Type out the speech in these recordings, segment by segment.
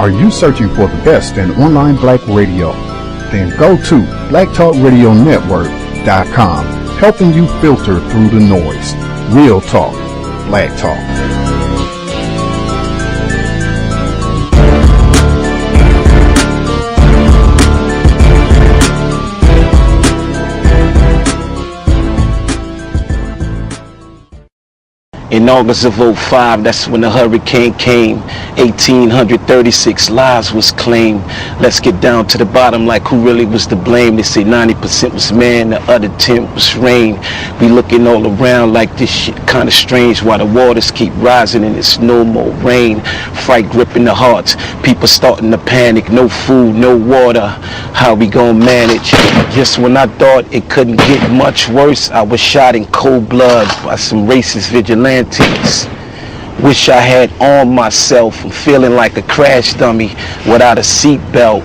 Are you searching for the best in online black radio? Then go to blacktalkradionetwork.com, helping you filter through the noise. Real talk, black talk. In August of '05, that's when the hurricane came. 1,836 lives was claimed. Let's get down to the bottom, like who really was to blame. They say 90% was man, the other 10 was rain. We looking all around like this shit kind of strange, while the waters keep rising and it's no more rain. Fright gripping the hearts, people starting to panic. No food, no water, how we gonna manage? Just when I thought it couldn't get much worse, I was shot in cold blood by some racist vigilantes. Wish I had armed myself. I'm feeling like a crash dummy without a seat belt,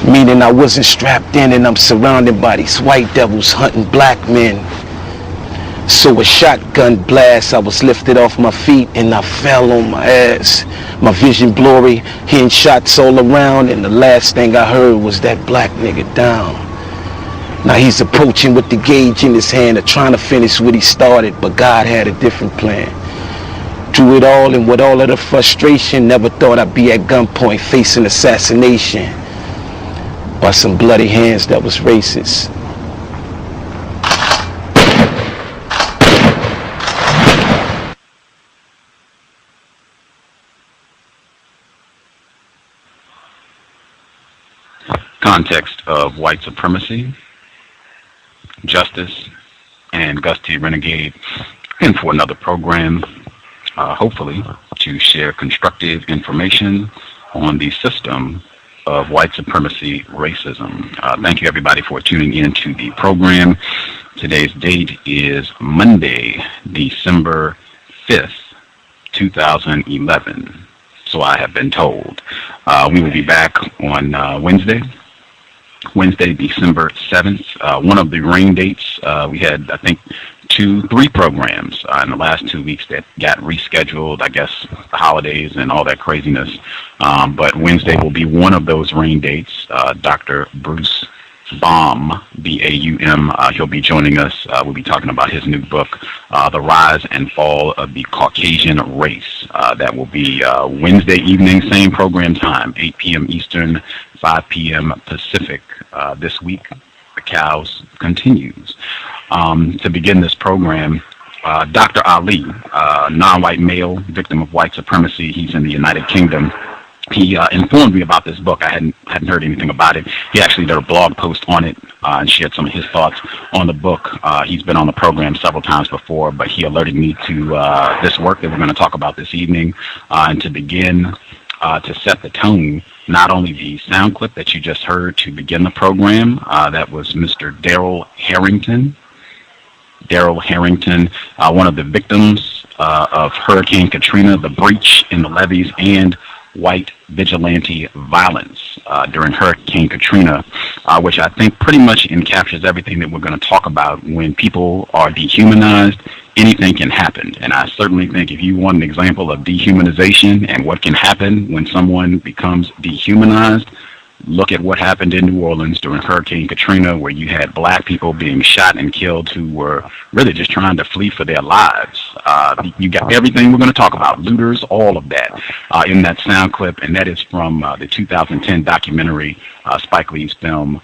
meaning I wasn't strapped in, and I'm surrounded by these white devils hunting black men. So a shotgun blast, I was lifted off my feet and I fell on my ass. My vision blurry, hearing shots all around, and the last thing I heard was that black nigga down. Now he's approaching with the gauge in his hand, trying to finish what he started, but God had a different plan. Through it all and with all of the frustration, never thought I'd be at gunpoint facing assassination by some bloody hands that was racist. Context of White Supremacy, Justice, and Gus T Renegade, and for another program, hopefully to share constructive information on the system of white supremacy racism. Thank you everybody for tuning in to the program. Today's date is Monday, December 5th, 2011. So I have been told. We will be back on Wednesday, December 7th. One of the rain dates, we had, I think, 3 programs in the last 2 weeks that got rescheduled, I guess, the holidays and all that craziness. But Wednesday will be one of those rain dates. Dr. Bruce Baum, B-A-U-M, he'll be joining us. We'll be talking about his new book, The Rise and Fall of the Caucasian Race. That will be Wednesday evening, same program time, 8 p.m. Eastern, 5 p.m. Pacific. This week, the cows continues. To begin this program, Dr. Ali, non-white male, victim of white supremacy, he's in the United Kingdom. He informed me about this book. I hadn't heard anything about it. He actually did a blog post on it and shared some of his thoughts on the book. He's been on the program several times before, but he alerted me to this work that we're going to talk about this evening. And to begin, to set the tone, not only the sound clip that you just heard to begin the program, that was Mr. Daryl Harrington. Daryl Harrington, one of the victims of Hurricane Katrina, the breach in the levees, and white vigilante violence during Hurricane Katrina, which I think pretty much encaptures everything that we're going to talk about. When people are dehumanized, anything can happen. And I certainly think if you want an example of dehumanization and what can happen when someone becomes dehumanized, look at what happened in New Orleans during Hurricane Katrina, where you had black people being shot and killed who were really just trying to flee for their lives. You got everything we're going to talk about, looters, all of that, in that sound clip, and that is from the 2010 documentary, Spike Lee's film,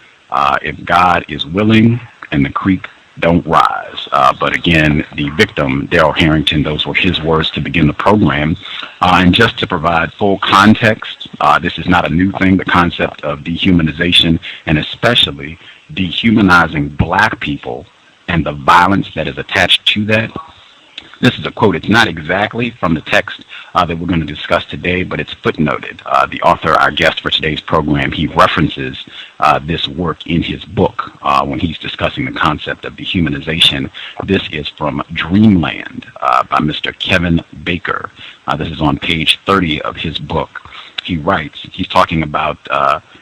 If God is Willing and the Creek Don't Rise. But again, the victim, Daryl Harrington, those were his words to begin the program. And just to provide full context, this is not a new thing, the concept of dehumanization, and especially dehumanizing black people and the violence that is attached to that. This is a quote. It's not exactly from the text that we're going to discuss today, but it's footnoted. The author, our guest for today's program, he references this work in his book when he's discussing the concept of dehumanization. This is from Dreamland by Mr. Kevin Baker. This is on page 30 of his book. He writes, he's talking about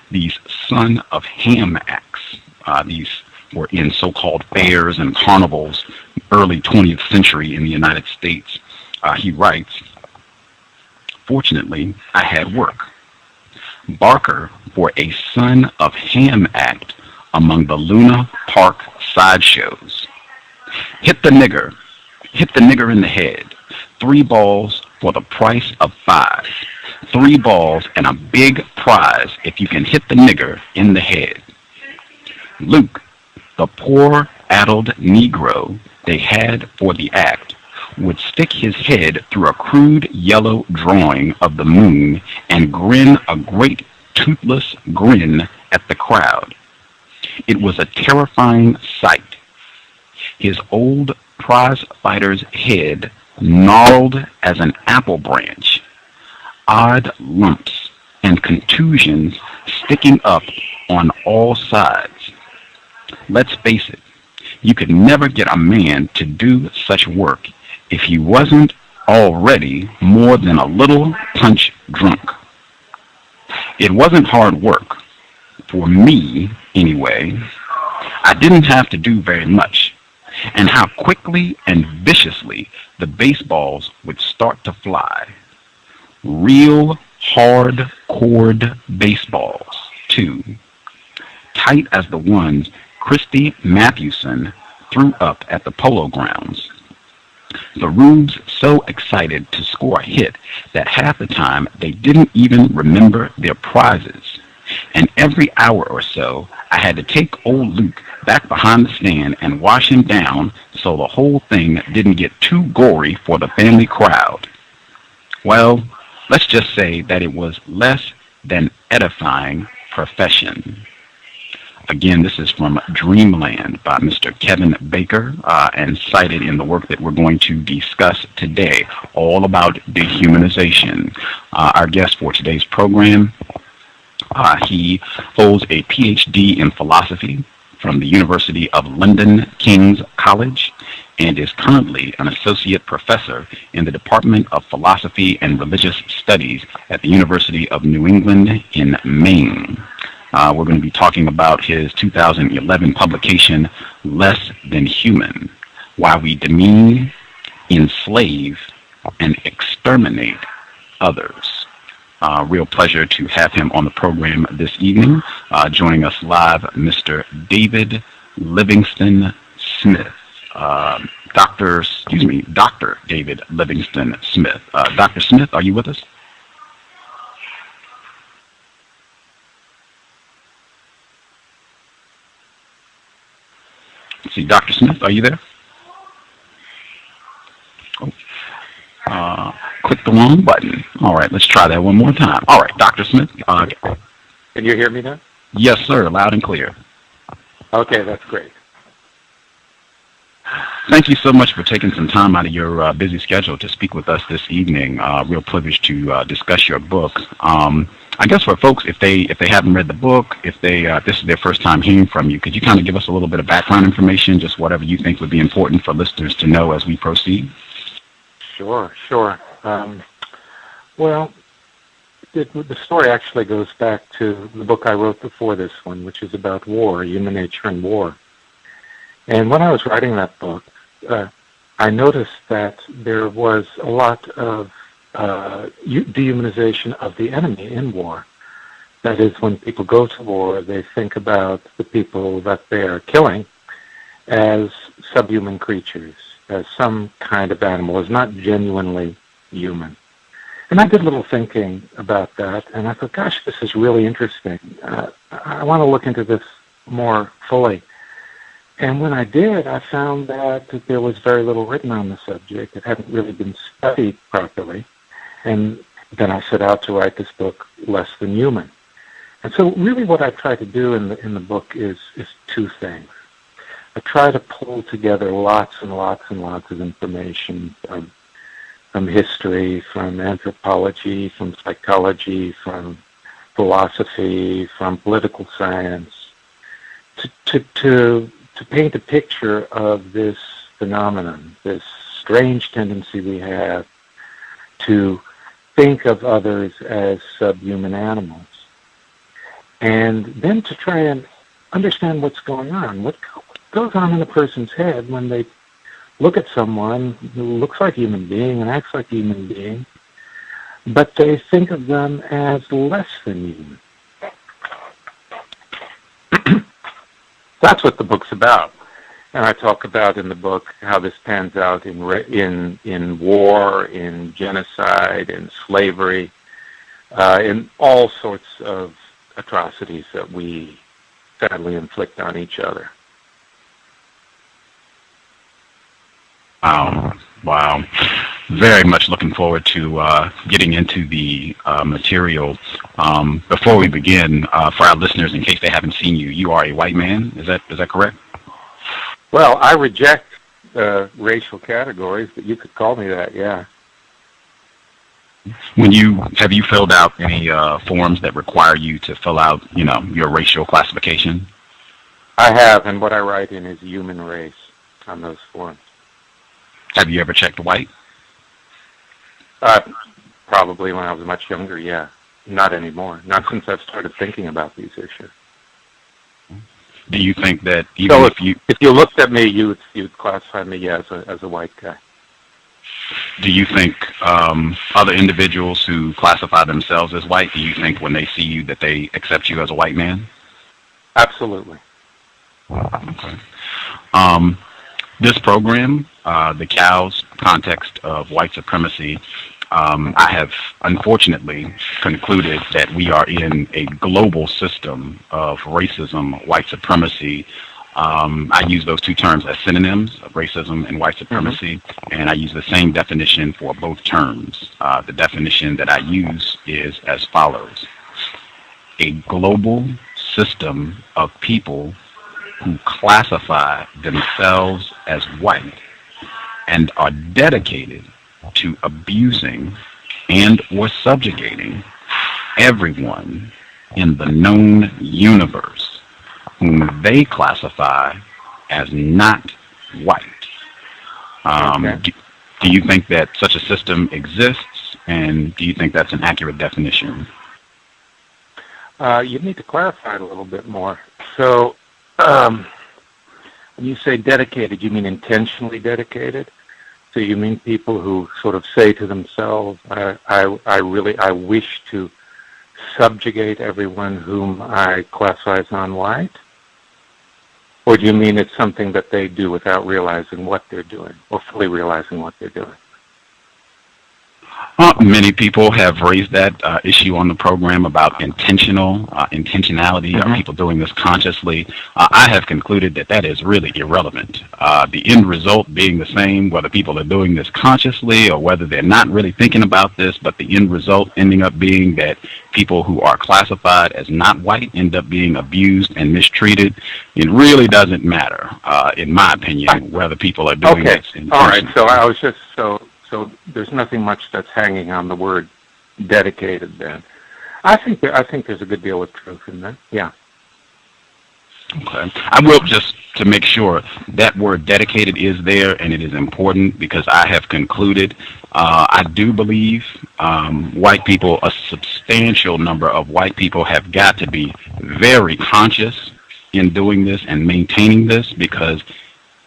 these son of Ham acts. These were in so-called fairs and carnivals early 20th century in the United States. He writes, "Fortunately, I had work. Barker for a Son of Ham act among the Luna Park sideshows. Hit the nigger in the head. 3 balls for the price of 5. 3 balls and a big prize if you can hit the nigger in the head. Luke, the poor addled Negro they had for the act, would stick his head through a crude yellow drawing of the moon and grin a great toothless grin at the crowd. It was a terrifying sight. His old prize fighter's head gnarled as an apple branch, odd lumps and contusions sticking up on all sides. Let's face it, you could never get a man to do such work if he wasn't already more than a little punch drunk. It wasn't hard work, for me anyway. I didn't have to do very much, and how quickly and viciously the baseballs would start to fly. Real hard-cored baseballs, too, tight as the ones Christy Mathewson threw up at the polo grounds. The rubes so excited to score a hit that half the time they didn't even remember their prizes. And every hour or so, I had to take old Luke back behind the stand and wash him down so the whole thing didn't get too gory for the family crowd. Well, let's just say that it was less than edifying profession. Again, this is from Dreamland by Mr. Kevin Baker, and cited in the work that we're going to discuss today, all about dehumanization. Our guest for today's program, he holds a Ph.D. in philosophy from the University of London King's College and is currently an associate professor in the Department of Philosophy and Religious Studies at the University of New England in Maine. We're going to be talking about his 2011 publication, Less Than Human, Why We Demean, Enslave, and Exterminate Others. Real pleasure to have him on the program this evening. Joining us live, Mr. David Livingstone Smith. Dr. David Livingstone Smith. Dr. Smith, are you with us? Let's see, Dr. Smith, are you there? Oh. Click the wrong button. All right, let's try that one more time. All right, Dr. Smith. Can you hear me now? Yes, sir, loud and clear. Okay, that's great. Thank you so much for taking some time out of your busy schedule to speak with us this evening. Real privilege to discuss your book. I guess for folks, if they haven't read the book, if this is their first time hearing from you, could you kind of give us a little bit of background information, just whatever you think would be important for listeners to know as we proceed? Sure. Well, the story actually goes back to the book I wrote before this one, which is about war, human nature and war. And when I was writing that book, I noticed that there was a lot of dehumanization of the enemy in war. That is, when people go to war, they think about the people that they are killing as subhuman creatures, as some kind of animal, as not genuinely human. And I did a little thinking about that, and I thought, gosh, this is really interesting. I want to look into this more fully. And when I did, I found that there was very little written on the subject. It hadn't really been studied properly. And then I set out to write this book, Less Than Human. And so really what I try to do in the book is 2 things. I try to pull together lots and lots and lots of information from history, from anthropology, from psychology, from philosophy, from political science, to paint a picture of this phenomenon, this strange tendency we have to think of others as subhuman animals. And then to try and understand what's going on, what goes on in a person's head when they look at someone who looks like a human being and acts like a human being, but they think of them as less than human. That's what the book's about. And I talk about in the book how this pans out in war, in genocide, in slavery, in all sorts of atrocities that we sadly inflict on each other. Wow. Very much looking forward to getting into the material. Before we begin, for our listeners, in case they haven't seen you, you are a white man. Is that correct? Well, I reject racial categories, but you could call me that, yeah. Have you filled out any forms that require you to fill out, your racial classification? I have, and what I write in is human race on those forms. Have you ever checked white? Probably when I was much younger, yeah. Not anymore. Not since I've started thinking about these issues. Do you think that even if you looked at me, you'd classify me as a white guy? Do you think other individuals who classify themselves as white, do you think when they see you that they accept you as a white man? Absolutely. Okay. This program, the C.O.W.S, Context of White Supremacy, I have unfortunately concluded that we are in a global system of racism, white supremacy. I use those two terms as synonyms, of racism and white supremacy, and I use the same definition for both terms. The definition that I use is as follows: a global system of people who classify themselves as white and are dedicated to abusing and or subjugating everyone in the known universe whom they classify as not white. Do you think that such a system exists, and do you think that's an accurate definition? You need to clarify it a little bit more. So, when you say dedicated, you mean intentionally dedicated? So you mean people who sort of say to themselves, I wish to subjugate everyone whom I classify as non-white? Or do you mean it's something that they do without realizing what they're doing, or fully realizing what they're doing? Many people have raised that issue on the program about intentionality. Are people doing this consciously? I have concluded that is really irrelevant. The end result being the same, whether people are doing this consciously or whether they're not really thinking about this, but the end result ending up being that people who are classified as not white end up being abused and mistreated. It really doesn't matter, in my opinion, whether people are doing this intentionally. All right, so I was just So there's nothing much that's hanging on the word dedicated then. I think there's a good deal of truth in that, yeah. Okay. I will, just to make sure, that word dedicated is there, and it is important because I have concluded, I do believe white people, a substantial number of white people have got to be very conscious in doing this and maintaining this, because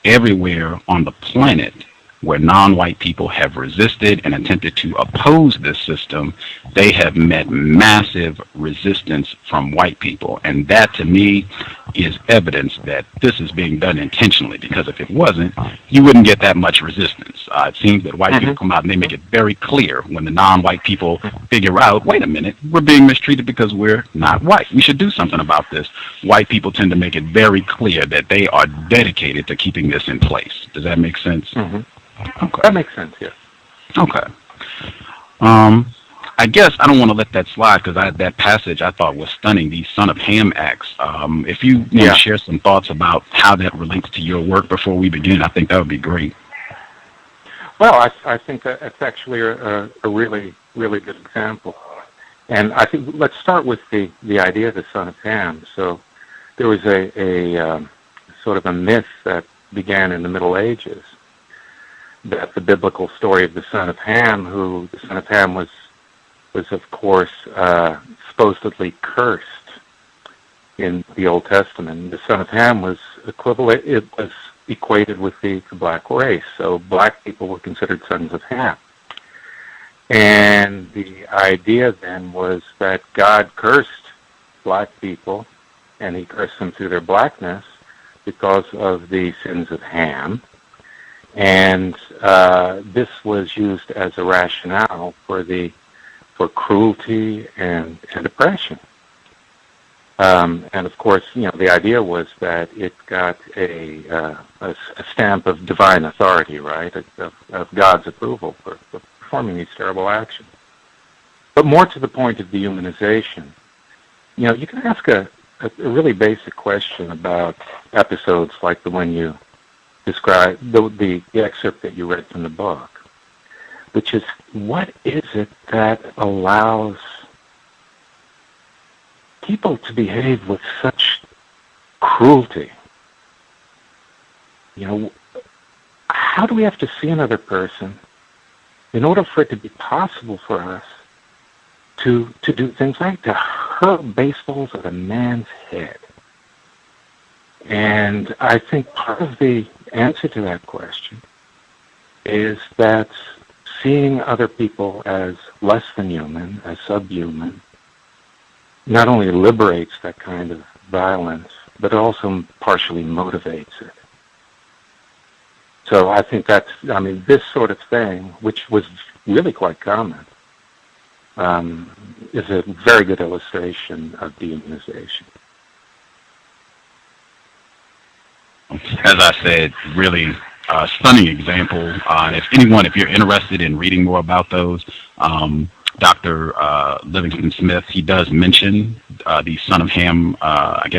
everywhere on the planet where non-white people have resisted and attempted to oppose this system, they have met massive resistance from white people. And that, to me, is evidence that this is being done intentionally, because if it wasn't, you wouldn't get that much resistance. It seems that white people come out and they make it very clear when the non-white people figure out, wait a minute, we're being mistreated because we're not white. We should do something about this. White people tend to make it very clear that they are dedicated to keeping this in place. Does that make sense? Okay. That makes sense, yes. Okay. I guess I don't want to let that slide, because that passage I thought was stunning, the Son of Ham Acts. If you want to share some thoughts about how that relates to your work before we begin, I think that would be great. Well, I think that it's actually a really, really good example. And I think let's start with the idea of the Son of Ham. So there was a sort of a myth that began in the Middle Ages, that the biblical story of the Son of Ham, who the Son of Ham was of course supposedly cursed in the Old Testament. The Son of Ham was equivalent; it was equated with the black race. So black people were considered sons of Ham, And the idea then was that God cursed black people, and he cursed them through their blackness because of the sins of Ham. And this was used as a rationale for cruelty and oppression. And of course, the idea was that it got a stamp of divine authority, right, of God's approval for performing these terrible actions. But more to the point of dehumanization, you can ask a really basic question about episodes like the one you described, the excerpt that you read from the book, which is, what is it that allows people to behave with such cruelty? How do we have to see another person in order for it to be possible for us to do things like to hurl baseballs at a man's head? And I think part of the answer to that question is that seeing other people as less than human, as subhuman, not only liberates that kind of violence, but also partially motivates it. So I think this sort of thing, which was really quite common, is a very good illustration of dehumanization. As I said, really stunning example. If you're interested in reading more about those, Dr. Livingstone Smith, he does mention the Son of Ham,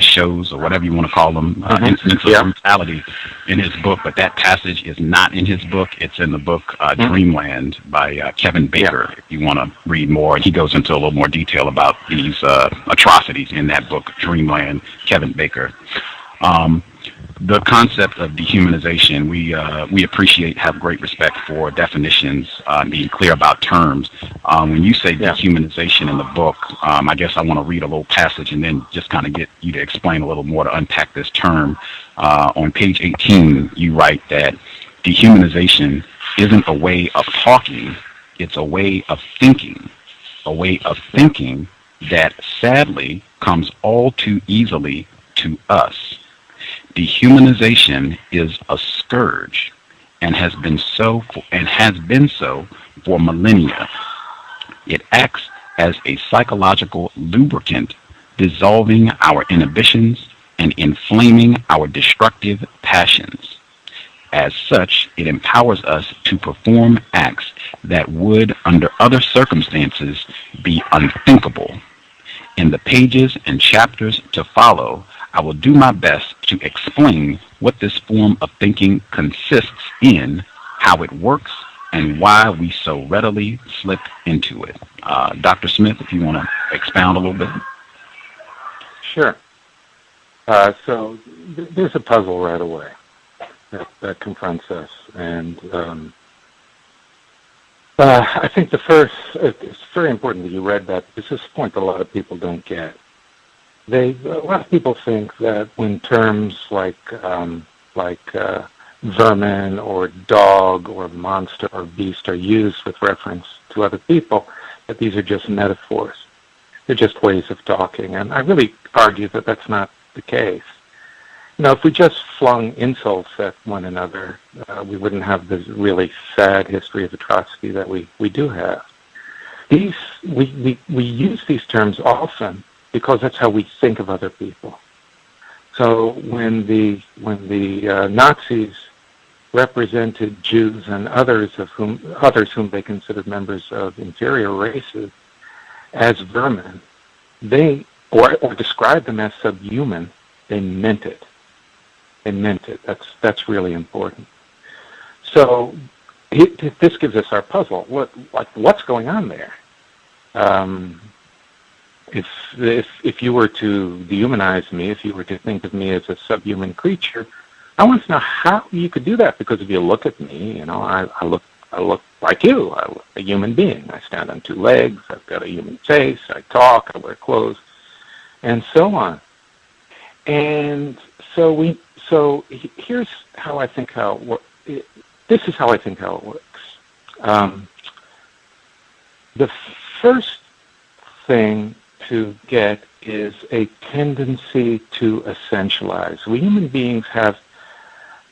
shows, or whatever you want to call them, incidents of brutality in his book, but that passage is not in his book. It's in the book Dreamland by Kevin Baker, if you want to read more. He goes into a little more detail about these atrocities in that book, Dreamland, Kevin Baker. The concept of dehumanization, we appreciate, have great respect for definitions, being clear about terms. When you say dehumanization in the book, I guess I want to read a little passage and then just kind of get you to explain a little more to unpack this term. On page 18, you write that dehumanization isn't a way of talking, it's a way of thinking that sadly comes all too easily to us. Dehumanization is a scourge and has been so for millennia. It acts as a psychological lubricant, dissolving our inhibitions and inflaming our destructive passions. As such, it empowers us to perform acts that would, under other circumstances, be unthinkable. In the pages and chapters to follow, I will do my best to explain what this form of thinking consists in, how it works, and why we so readily slip into it. Dr. Smith, if you want to expound a little bit. Sure. So there's a puzzle right away that confronts us. And I think it's very important that you read that. This is a point that a lot of people don't get. A lot of people think that when terms like vermin or dog or monster or beast are used with reference to other people, that these are just metaphors. They're just ways of talking. And I really argue that that's not the case. If we just flung insults at one another, we wouldn't have this really sad history of atrocity that we do have. We use these terms often because that's how we think of other people. So when the Nazis represented Jews and others whom they considered members of inferior races as vermin, or described them as subhuman, they meant it. They meant it. That's really important. So this gives us our puzzle. What's going on there? If you were to dehumanize me, if you were to think of me as a subhuman creature, I want to know how you could do that. Because if you look at me, I look like you. I'm a human being. I stand on two legs. I've got a human face. I talk. I wear clothes, and so on. And so here's how I think how it works. This is how I think how it works. The first thing to get is a tendency to essentialize. We human beings have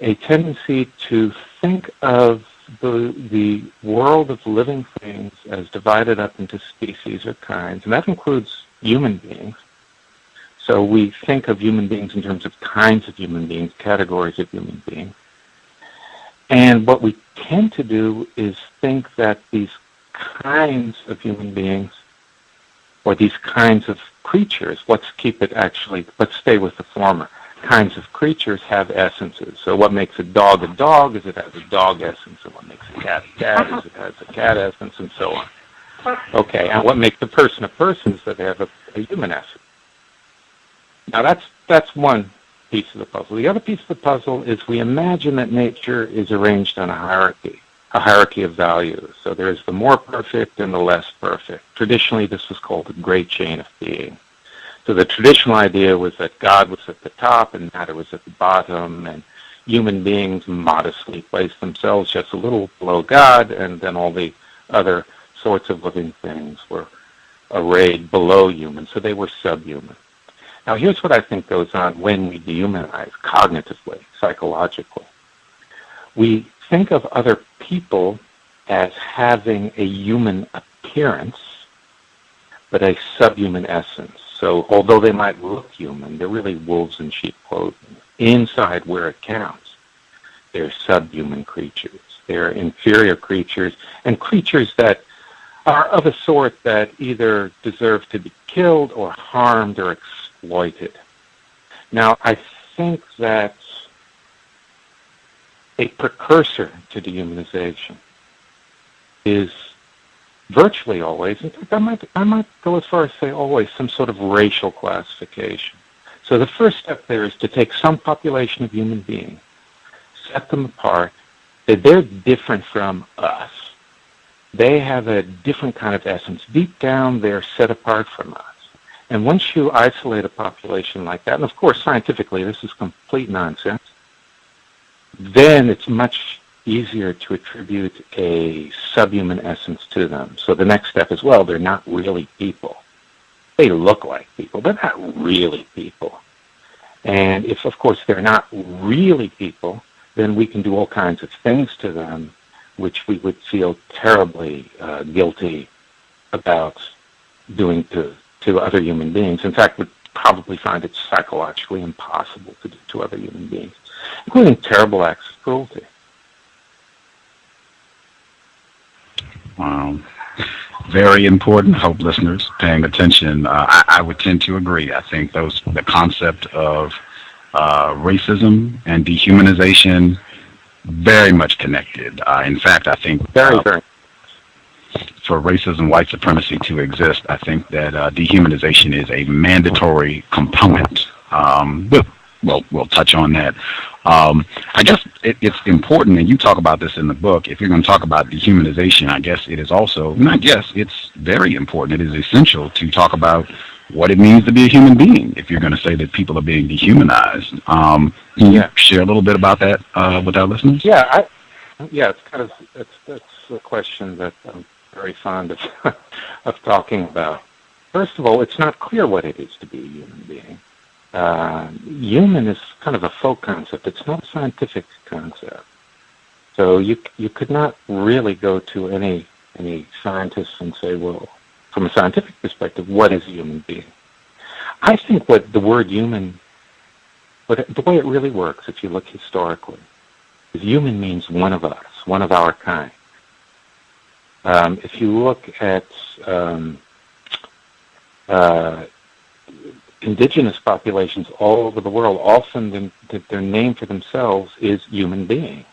a tendency to think of the world of living things as divided up into species or kinds, and that includes human beings. So we think of human beings in terms of kinds of human beings, categories of human beings. And what we tend to do is think that these kinds of human beings, or these kinds of creatures, let's stay with the former, kinds of creatures have essences. So what makes a dog is it has a dog essence, and what makes a cat is it has a cat essence, and so on. Okay, and what makes a person is that they have a human essence. Now that's one piece of the puzzle. The other piece of the puzzle is we imagine that nature is arranged on a hierarchy of values. So there's the more perfect and the less perfect. Traditionally, this was called the great chain of being. So the traditional idea was that God was at the top and matter was at the bottom, and human beings modestly placed themselves just a little below God, and then all the other sorts of living things were arrayed below human, so they were subhuman. Now, here's what I think goes on when we dehumanize cognitively, psychologically. We think of other people as having a human appearance, but a subhuman essence. So although they might look human, they're really wolves in sheep clothing. Inside where it counts, they're subhuman creatures. They're inferior creatures, and creatures that are of a sort that either deserve to be killed or harmed or exploited. Now, I think that a precursor to dehumanization is virtually always, in fact, I might go as far as say always, some sort of racial classification. So the first step there is to take some population of human beings, set them apart, that they're different from us. They have a different kind of essence. Deep down, they're set apart from us. And once you isolate a population like that, and of course, scientifically, this is complete nonsense, then it's much easier to attribute a subhuman essence to them. So the next step is, well, they're not really people. They look like people. They're not really people. And if, of course, they're not really people, then we can do all kinds of things to them which we would feel terribly guilty about doing to other human beings. In fact, would probably find it psychologically impossible to do to other human beings, including terrible acts of cruelty. Wow. Very important. I hope listeners paying attention. I would tend to agree. I think the concept of racism and dehumanization very much connected. In fact, I think very. For racism, white supremacy to exist, I think that dehumanization is a mandatory component. We'll touch on that. I guess it's important, and you talk about this in the book. If you're going to talk about dehumanization, I guess it is also, it's very important. It is essential to talk about what it means to be a human being if you're going to say that people are being dehumanized. Can you share a little bit about that with our listeners? It's a question that I'm very fond of talking about. First of all, it's not clear what it is to be a human being. Human is kind of a folk concept. It's not a scientific concept. So you could not really go to any scientists and say, well, from a scientific perspective, what is a human being? I think what the word human, the way it really works, if you look historically, is human means one of us, one of our kind. If you look at indigenous populations all over the world, often their name for themselves is human being.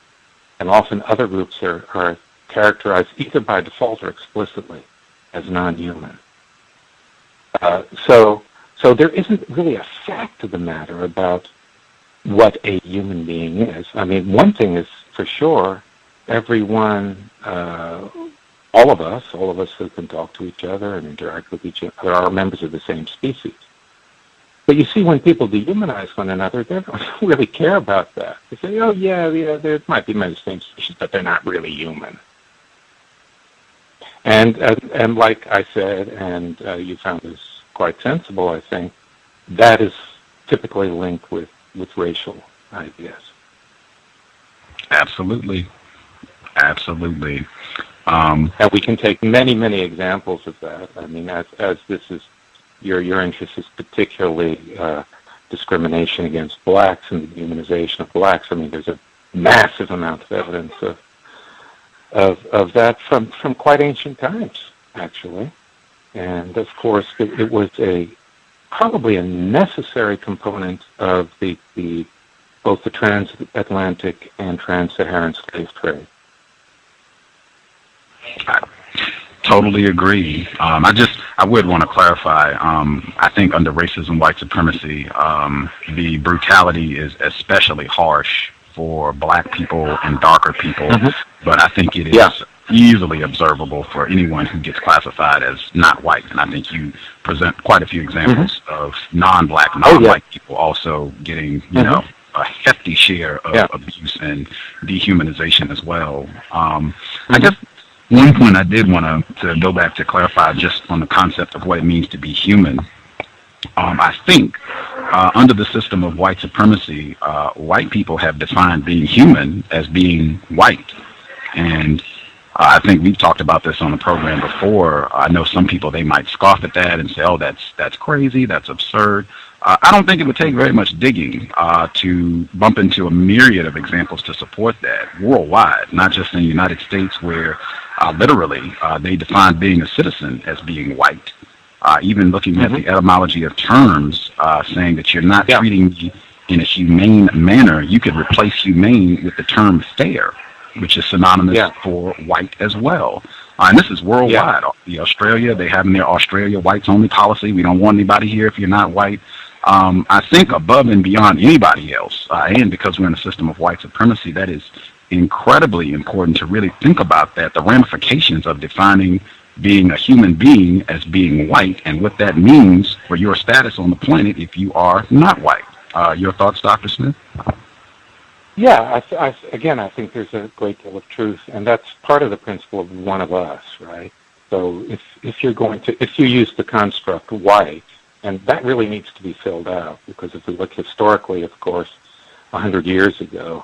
And often other groups are characterized either by default or explicitly as non-human. So there isn't really a fact of the matter about what a human being is. I mean, one thing is for sure, everyone, all of us who can talk to each other and interact with each other are members of the same species. But you see, when people dehumanize one another, they don't really care about that. They say, oh, yeah, there might be many same species, but they're not really human. And like I said, and you found this quite sensible, I think, that is typically linked with racial ideas. Absolutely. Absolutely. And we can take many, many examples of that. I mean, as this is, your interest is particularly discrimination against blacks and the dehumanization of blacks. I mean, there's a massive amount of evidence of that from quite ancient times, actually. And of course, it was probably a necessary component of both the transatlantic and trans-Saharan slave trade. I totally agree. I would want to clarify. I think under racism, white supremacy, the brutality is especially harsh for black people and darker people, but I think it is easily observable for anyone who gets classified as not white. And I think you present quite a few examples of non-black, non-white people also getting, you know, a hefty share of abuse and dehumanization as well. I guess one point I did want to go back to clarify just on the concept of what it means to be human. I think under the system of white supremacy, white people have defined being human as being white. And I think we've talked about this on the program before. I know some people, they might scoff at that and say, oh, that's crazy, that's absurd. I don't think it would take very much digging to bump into a myriad of examples to support that worldwide, not just in the United States, where literally they define being a citizen as being white. Even looking at the etymology of terms, saying that you're not treating me in a humane manner, you could replace humane with the term fair, which is synonymous for white as well. And this is worldwide. The Australia, they have in their Australia whites only policy. We don't want anybody here if you're not white. I think above and beyond anybody else, and because we're in a system of white supremacy, that is incredibly important to really think about that, the ramifications of defining being a human being as being white and what that means for your status on the planet if you are not white. Your thoughts, Dr. Smith? Yeah, again, I think there's a great deal of truth, and that's part of the principle of one of us, right? So if you use the construct white, and that really needs to be filled out, because if we look historically, of course, 100 years ago,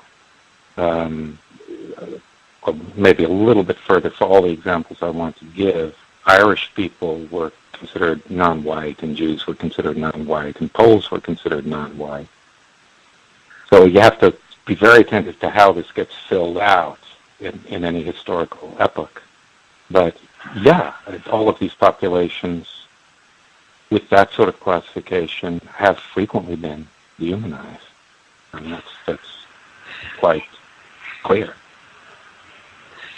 or maybe a little bit further for all the examples I want to give, Irish people were considered non-white, and Jews were considered non-white, and Poles were considered non-white. So you have to be very attentive to how this gets filled out in any historical epoch. But yeah, all of these populations with that sort of classification have frequently been dehumanized. And that's quite clear.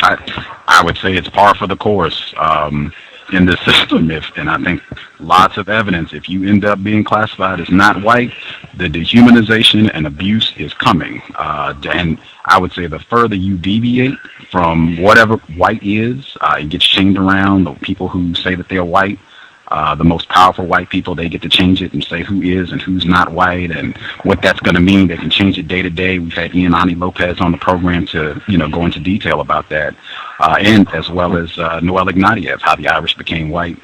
I would say it's par for the course in this system, and I think lots of evidence, if you end up being classified as not white, the dehumanization and abuse is coming. And I would say the further you deviate from whatever white is, it gets changed around. The people who say that they're white, the most powerful white people, they get to change it and say who is and who's not white and what that's going to mean. They can change it day to day. We've had Ian Ani Lopez on the program to go into detail about that, and as well as Noel Ignatieff, how the Irish became white,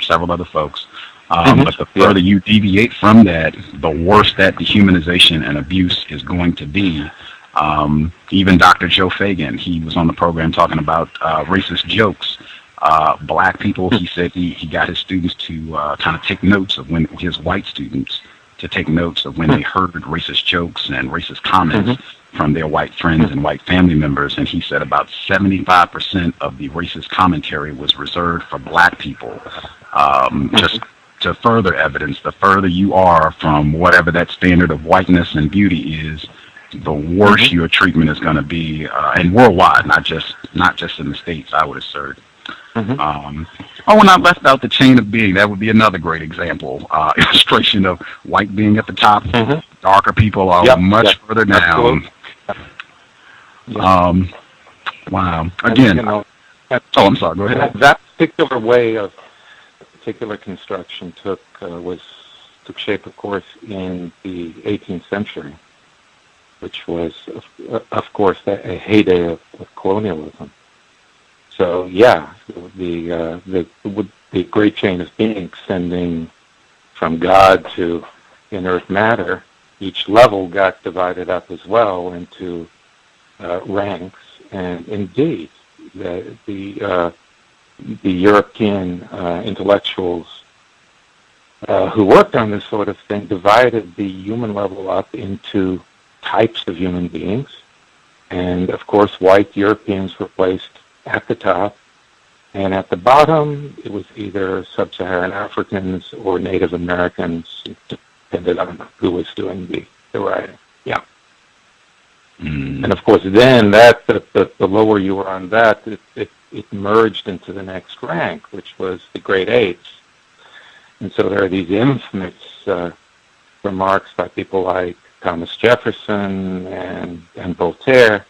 several other folks. But the further you deviate from that, the worse that dehumanization and abuse is going to be. Even Dr. Joe Fagan, he was on the program talking about racist jokes. Black people, he said he got his students to kind of take notes of when his white students to take notes of when they heard racist jokes and racist comments from their white friends and white family members. And he said about 75% of the racist commentary was reserved for black people. Just to further evidence, the further you are from whatever that standard of whiteness and beauty is, the worse your treatment is going to be, and worldwide, not just in the States, I would assert. When I left out the chain of being, that would be another great example, illustration of white being at the top, darker people are much further down. Wow. Again, I'm sorry, go ahead. That particular way of particular construction took shape, of course, in the 18th century, which was, of course, a heyday of colonialism. So, yeah, the great chain of being extending from God to inert matter, each level got divided up as well into ranks, and indeed, the European intellectuals who worked on this sort of thing divided the human level up into types of human beings, and of course, white Europeans were placed at the top, and at the bottom, it was either sub-Saharan Africans or Native Americans, depended on who was doing the writing. Yeah. And of course, then the lower you were on that, it merged into the next rank, which was the great apes. And so there are these infamous remarks by people like Thomas Jefferson and Voltaire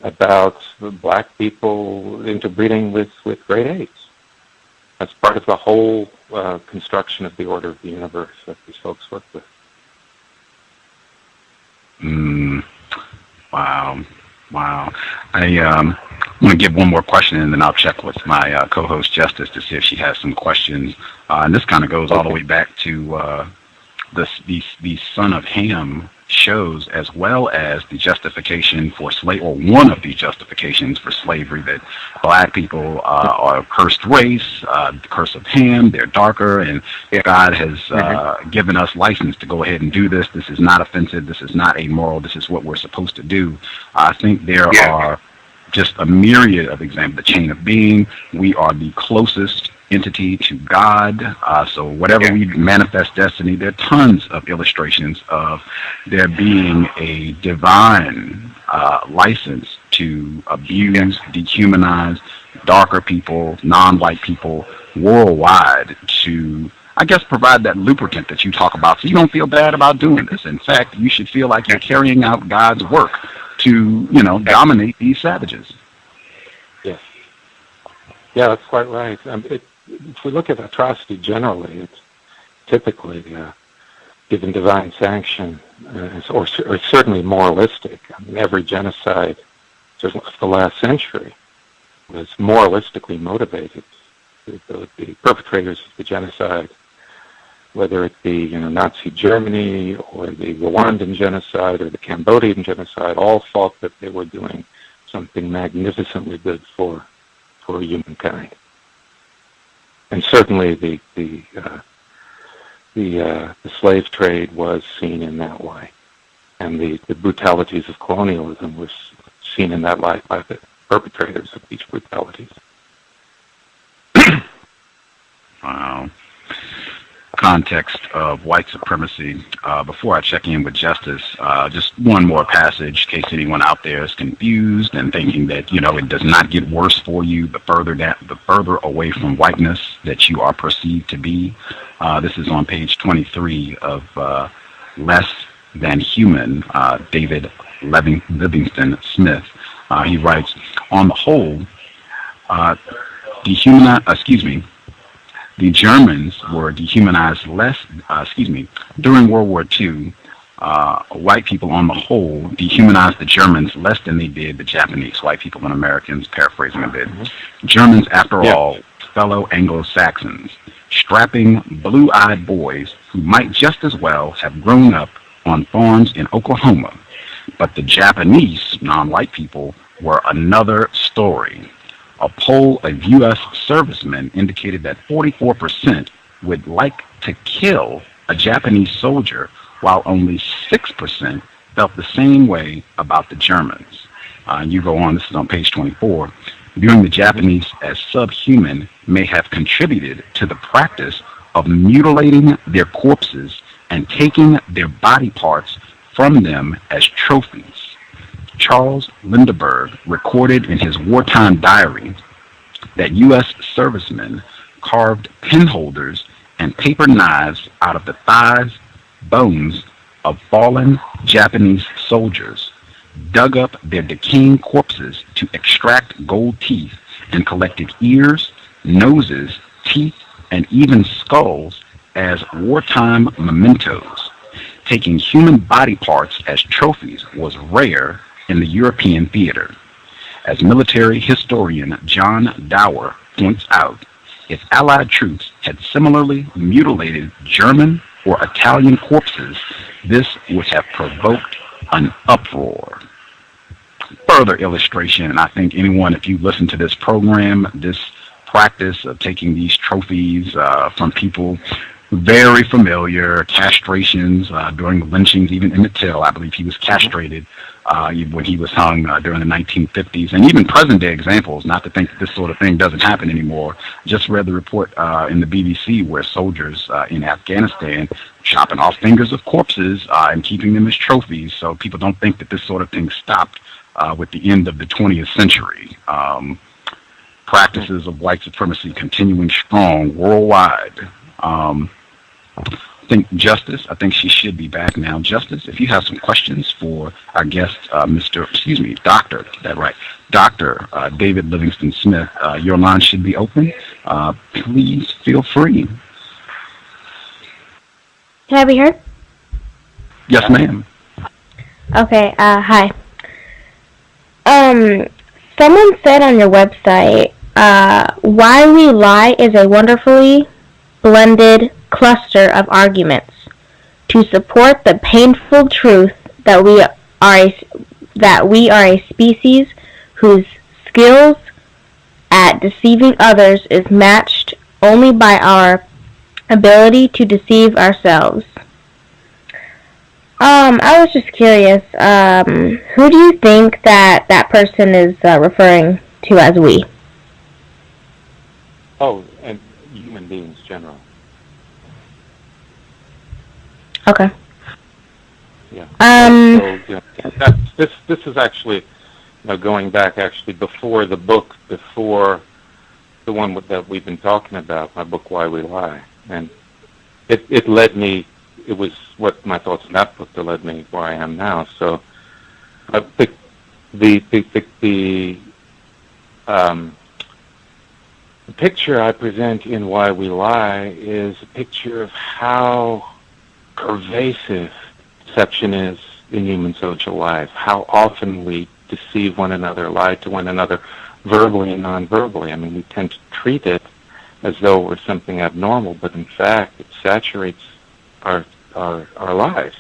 about black people interbreeding with great apes. That's part of the whole construction of the order of the universe that these folks work with. Wow. I want to give one more question, and then I'll check with my co-host Justice to see if she has some questions. And this kind of goes all the way back to the Son of Ham shows, as well as the justification for or one of the justifications for slavery, that black people are a cursed race, the curse of Ham, they're darker, and God has given us license to go ahead and do this. This is not offensive, this is not amoral, this is what we're supposed to do. I think there are just a myriad of examples. The chain of being, we are the closest entity to God, so whatever we manifest destiny, there are tons of illustrations of there being a divine license to abuse, dehumanize darker people, non-white people worldwide, to, I guess, provide that lubricant that you talk about, so you don't feel bad about doing this. In fact, you should feel like you're carrying out God's work to, dominate these savages. Yes. Yeah, that's quite right. If we look at atrocity generally, it's typically given divine sanction, or certainly moralistic. I mean, every genocide, certainly of the last century, was moralistically motivated. The perpetrators of the genocide, whether it be Nazi Germany or the Rwandan genocide or the Cambodian genocide, all thought that they were doing something magnificently good for humankind. And certainly the slave trade was seen in that way, and the brutalities of colonialism was seen in that light by the perpetrators of these brutalities. Wow. Context of white supremacy. Before I check in with Justice, just one more passage in case anyone out there is confused and thinking that it does not get worse for you the further away from whiteness that you are perceived to be. This is on page 23 of Less Than Human, David Livingstone Smith. He writes, on the whole, the Germans were dehumanized less, during World War II, white people on the whole dehumanized the Germans less than they did the Japanese, white people and Americans, paraphrasing a bit. Germans, after all, fellow Anglo-Saxons, strapping, blue-eyed boys who might just as well have grown up on farms in Oklahoma. But the Japanese, non-white people, were another story. A poll of U.S. servicemen indicated that 44% would like to kill a Japanese soldier, while only 6% felt the same way about the Germans. And you go on, this is on page 24. Viewing the Japanese as subhuman may have contributed to the practice of mutilating their corpses and taking their body parts from them as trophies. Charles Lindbergh recorded in his wartime diary that U.S. servicemen carved pen holders and paper knives out of the thighs, bones of fallen Japanese soldiers, dug up their decaying corpses to extract gold teeth, and collected ears, noses, teeth, and even skulls as wartime mementos. Taking human body parts as trophies was rare in the European theater. As military historian John Dower points out, if Allied troops had similarly mutilated German or Italian corpses, this would have provoked an uproar. Further illustration, and I think anyone, if you listen to this program, this practice of taking these trophies from people very familiar, castrations during the lynchings, even Emmett Till, I believe he was castrated when he was hung during the 1950s, and even present-day examples, not to think that this sort of thing doesn't happen anymore. Just read the report in the BBC where soldiers in Afghanistan chopping off fingers of corpses and keeping them as trophies, so people don't think that this sort of thing stopped with the end of the 20th century. Practices of white supremacy continuing strong worldwide. I think Justice, I think she should be back now. Justice, if you have some questions for our guest, Dr. Dr. David Livingstone Smith, your line should be open. Please feel free. Can I be heard? Yes, ma'am. Okay, hi. Someone said on your website, Why We Lie is a wonderfully blended cluster of arguments to support the painful truth that we are a species whose skills at deceiving others is matched only by our ability to deceive ourselves. I was just curious, who do you think that person is referring to as we? Oh, and human beings general. Okay. Yeah. This is actually going back before the book, before the one that we've been talking about, my book Why We Lie, and it led me. It was what my thoughts in that book that led me where I am now. So, the picture I present in Why We Lie is a picture of how pervasive deception is in human social life, how often we deceive one another, lie to one another, verbally and non-verbally. I mean, we tend to treat it as though it were something abnormal, but in fact, it saturates our lives.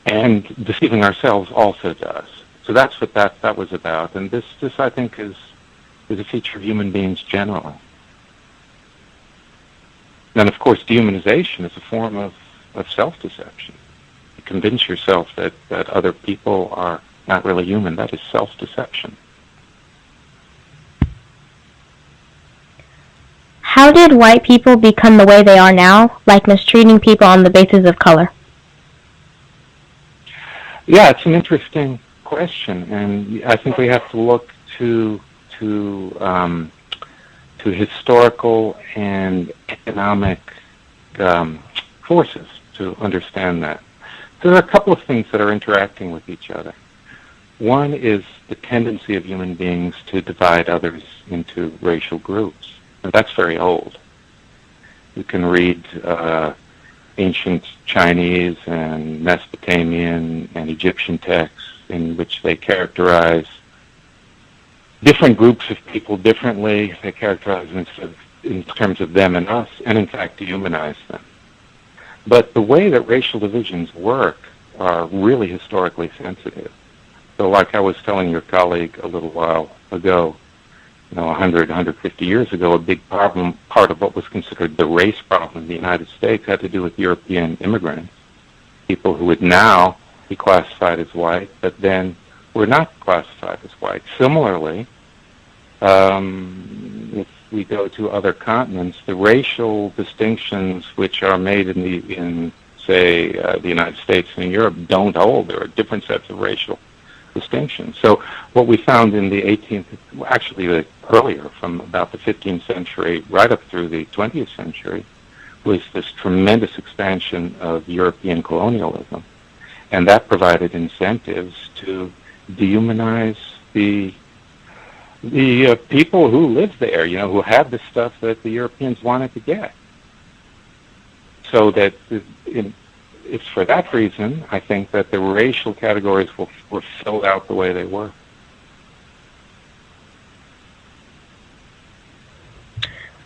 And deceiving ourselves also does. So that's what that was about. And this I think is a feature of human beings generally. And of course, dehumanization is a form of self-deception. You convince yourself that other people are not really human. That is self-deception. How did white people become the way they are now, like mistreating people on the basis of color? Yeah, it's an interesting question, and I think we have to look to historical and economic forces to understand that. So there are a couple of things that are interacting with each other. One is the tendency of human beings to divide others into racial groups. And that's very old. You can read ancient Chinese and Mesopotamian and Egyptian texts in which they characterize different groups of people differently. They characterize them in terms of them and us, and in fact dehumanize them. But the way that racial divisions work are really historically sensitive. So like I was telling your colleague a little while ago, 100, 150 years ago, a big part of what was considered the race problem in the United States had to do with European immigrants, people who would now be classified as white, but then were not classified as white. Similarly, if we go to other continents, the racial distinctions which are made in the United States and in Europe don't hold. There are different sets of racial distinctions. So what we found in the 18th, actually earlier, from about the 15th century right up through the 20th century, was this tremendous expansion of European colonialism. And that provided incentives to dehumanize the people who lived there, who had the stuff that the Europeans wanted to get. So that it's for that reason, I think, that the racial categories were filled out the way they were.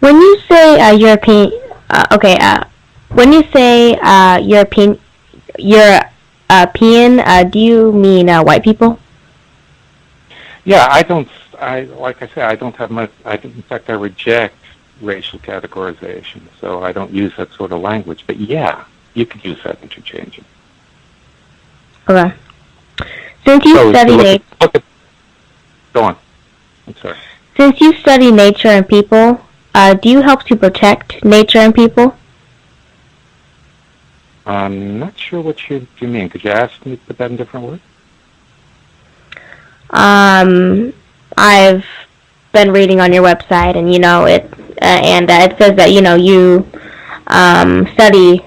When you say European, when you say European, do you mean white people? Yeah, like I say, I don't have much. In fact, I reject racial categorization, so I don't use that sort of language. But yeah, you could use that interchangeably. Okay. Since you study nature, go on. I'm sorry. Since you study nature and people, do you help to protect nature and people? I'm not sure what you mean. Could you ask me to put that in different words? I've been reading on your website, and it says that you study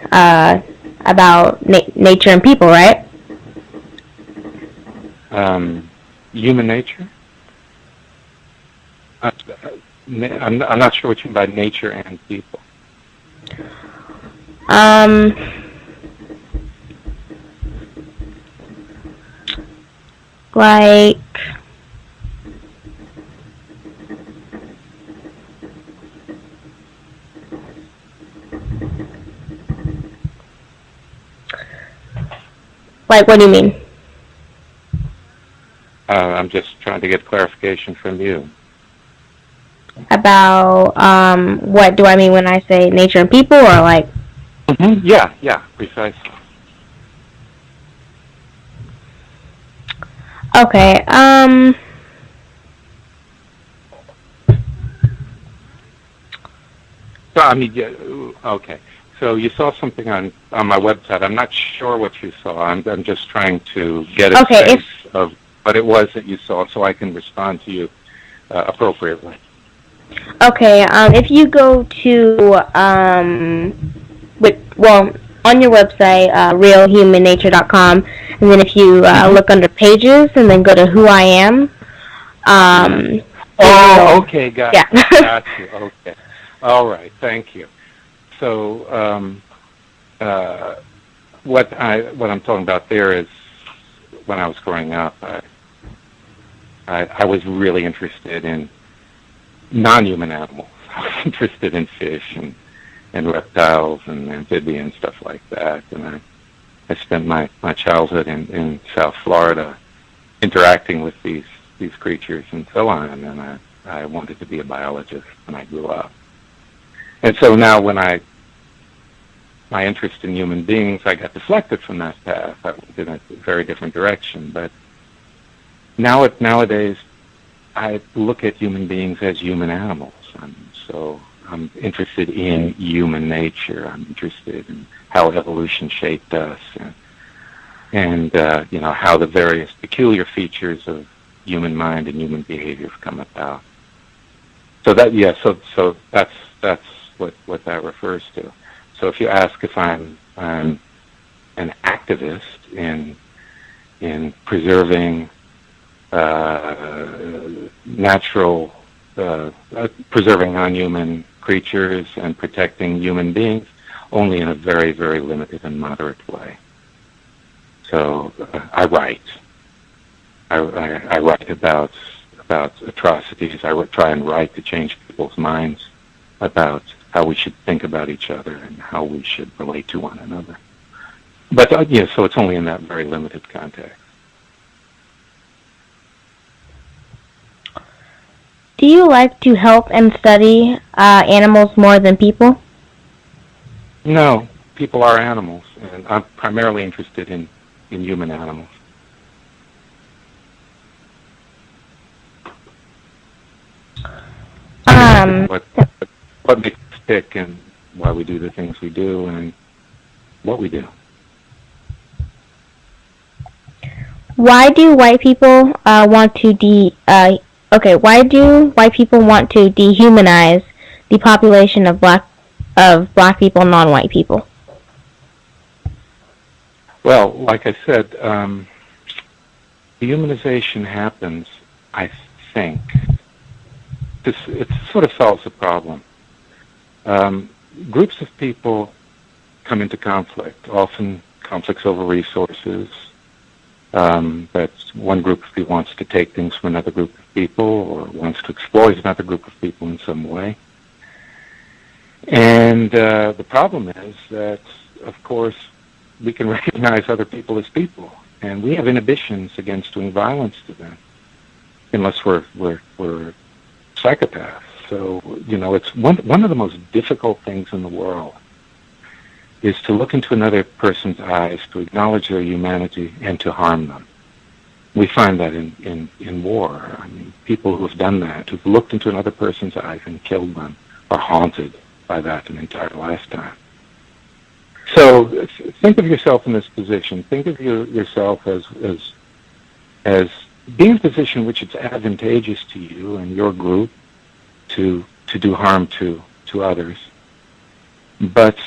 about nature and people, right? Human nature? I'm not sure what you mean by nature and people. Like, what do you mean? I'm just trying to get clarification from you. About what do I mean when I say nature and people, or like? Mm-hmm. Yeah, precisely. Okay. So I mean, yeah, okay. So you saw something on my website. I'm not sure what you saw. I'm just trying to get a sense of what it was that you saw, so I can respond to you appropriately. Okay. If you go to on your website, realhumannature.com, and then if you look under pages and then go to who I am. Okay, got you. Okay. All right, thank you. So what I'm talking about there is when I was growing up, I was really interested in non-human animals. I was interested in fish and reptiles and amphibians, stuff like that. And I spent my childhood in South Florida interacting with these creatures and so on. And I wanted to be a biologist when I grew up. And so now when my interest in human beings, I got deflected from that path. I went in a very different direction. But nowadays, I look at human beings as human animals. So I'm interested in human nature. I'm interested in how evolution shaped us, and how the various peculiar features of human mind and human behavior have come about. So so that's what that refers to. So if you ask if I'm an activist in preserving preserving non-human creatures and protecting human beings, only in a very, very limited and moderate way. So I write. I write about atrocities. I try and write to change people's minds about how we should think about each other and how we should relate to one another. But so it's only in that very limited context. Do you like to help and study animals more than people? No, people are animals, and I'm primarily interested in human animals. What makes us tick and why we do the things we do and what we do. Why do white people want to dehumanize the population of black people, non-white people? Well, like I said, dehumanization happens, I think. It sort of solves the problem. Groups of people come into conflict, often conflicts over resources. That one group of people wants to take things from another group of people or wants to exploit another group of people in some way. And the problem is that, of course, we can recognize other people as people, and we have inhibitions against doing violence to them, unless we're psychopaths. So, it's one of the most difficult things in the world is to look into another person's eyes, to acknowledge their humanity, and to harm them. We find that in war. I mean, people who have done that, who've looked into another person's eyes and killed them, are haunted by that an entire lifetime. So think of yourself in this position. Think of yourself as being in a position which it's advantageous to you and your group to do harm to others, but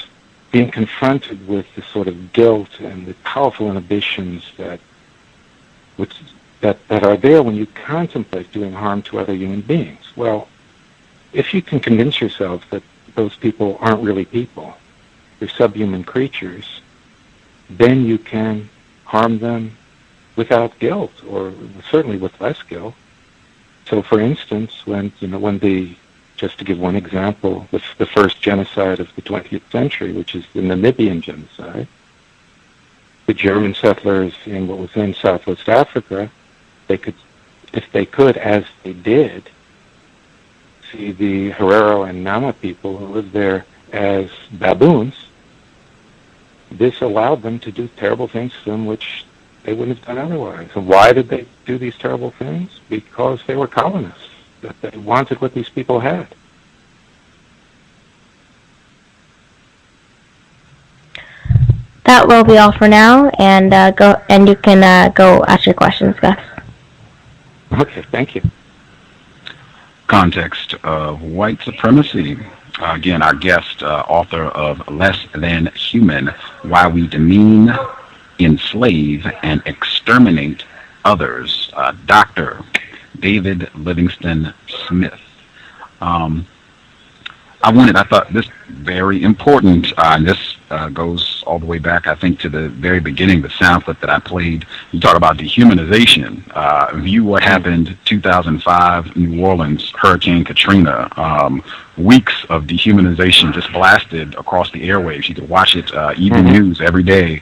being confronted with the sort of guilt and the powerful inhibitions that are there when you contemplate doing harm to other human beings. Well, if you can convince yourself that those people aren't really people, they're subhuman creatures, then you can harm them without guilt, or certainly with less guilt. So, for instance, just to give one example, the first genocide of the 20th century, which is the Namibian genocide, the German settlers in what was then Southwest Africa, if they could, as they did, see the Herero and Nama people who lived there as baboons, this allowed them to do terrible things to them which they wouldn't have done otherwise. And why did they do these terrible things? Because they were colonists, that they wanted what these people had. That will be all for now, and you can go ask your questions, Gus. Okay, thank you. Context of White Supremacy. Again, our guest, author of Less Than Human, Why We Demean, Enslave, and Exterminate Others, Dr. David Livingstone Smith. I thought this very important, and this goes all the way back, I think, to the very beginning, the sound clip that I played. You talk about dehumanization. View what happened 2005, New Orleans, Hurricane Katrina. Weeks of dehumanization just blasted across the airwaves. You could watch it, even news every day.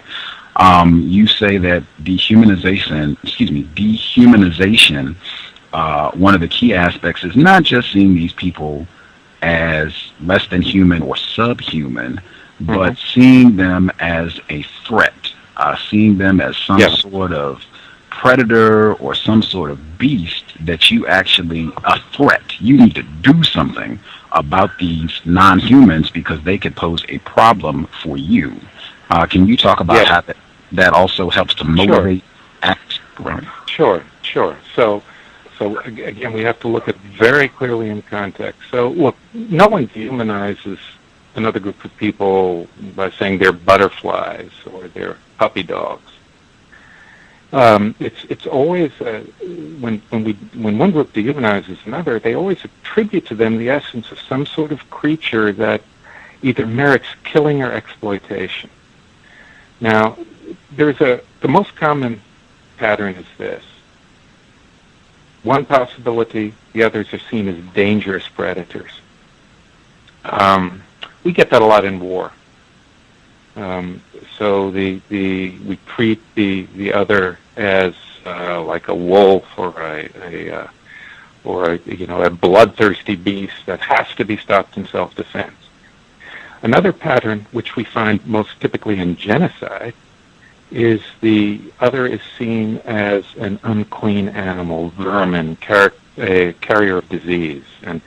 You say that dehumanization, one of the key aspects is not just seeing these people as less than human or subhuman, but seeing them as a threat, seeing them as some sort of predator or some sort of beast that you actually, a threat. You need to do something about these non-humans because they could pose a problem for you. Can you talk about how that also helps to motivate acts? Sure. So again, we have to look at very clearly in context. So look, no one dehumanizes another group of people by saying they're butterflies or they're puppy dogs. It's always when one group dehumanizes another, they always attribute to them the essence of some sort of creature that either merits killing or exploitation. Now, the most common pattern is this. One possibility, the others are seen as dangerous predators. We get that a lot in war. So we treat the other as like a wolf or a bloodthirsty beast that has to be stopped in self-defense. Another pattern, which we find most typically in genocide, is the other is seen as an unclean animal, vermin, a carrier of disease. And,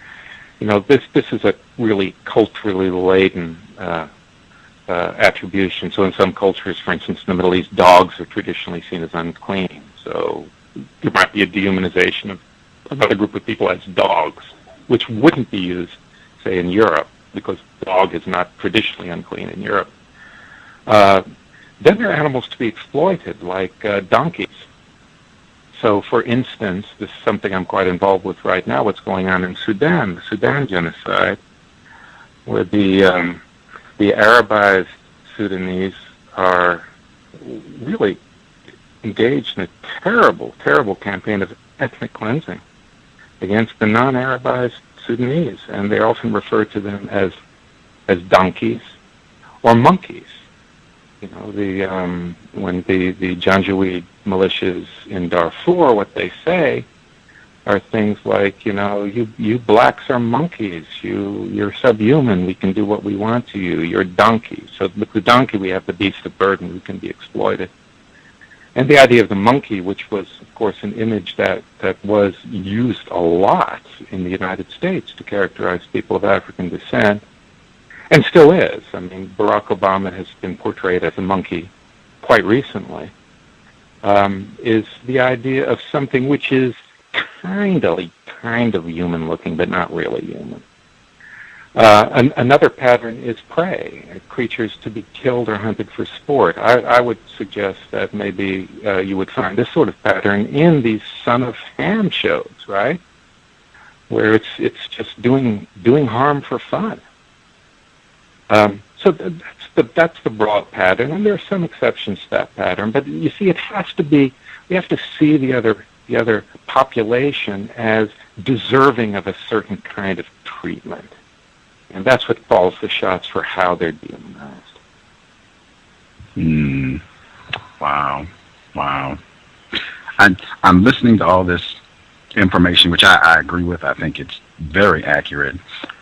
this is a really culturally laden attribution. So in some cultures, for instance, in the Middle East, dogs are traditionally seen as unclean. So there might be a dehumanization of another group of people as dogs, which wouldn't be used, say, in Europe, because dog is not traditionally unclean in Europe. Then there are animals to be exploited, like donkeys. So, for instance, this is something I'm quite involved with right now, what's going on in Sudan, the Sudan genocide, where the Arabized Sudanese are really engaged in a terrible, terrible campaign of ethnic cleansing against the non-Arabized Sudanese, and they often refer to them as as donkeys or monkeys. You know, when the Janjaweed militias in Darfur, what they say are things like, you know, you blacks are monkeys, you're subhuman, we can do what we want to you, you're donkeys. So with the donkey we have the beast of burden who can be exploited. And the idea of the monkey, which was, of course, an image that was used a lot in the United States to characterize people of African descent, and still is. I mean, Barack Obama has been portrayed as a monkey quite recently, is the idea of something which is kind of human-looking, but not really human. Another pattern is prey, creatures to be killed or hunted for sport. I would suggest that maybe you would find this sort of pattern in these Son of Ham shows, right? Where it's just doing harm for fun. So that's the broad pattern, and there are some exceptions to that pattern. But you see, it has to be. We have to see the other population as deserving of a certain kind of treatment. And that's what calls the shots for how they're demonized. Wow. I'm listening to all this information, which I agree with. I think it's very accurate.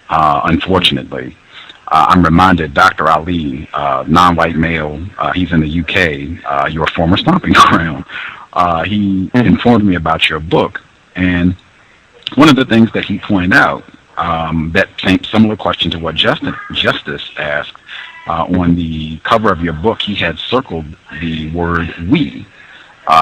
Unfortunately, I'm reminded Dr. Ali, non-white male, he's in the UK, your former stomping ground. He informed me about your book. And one of the things that he pointed out, that same similar question to what Justice asked, on the cover of your book, he had circled the word "we"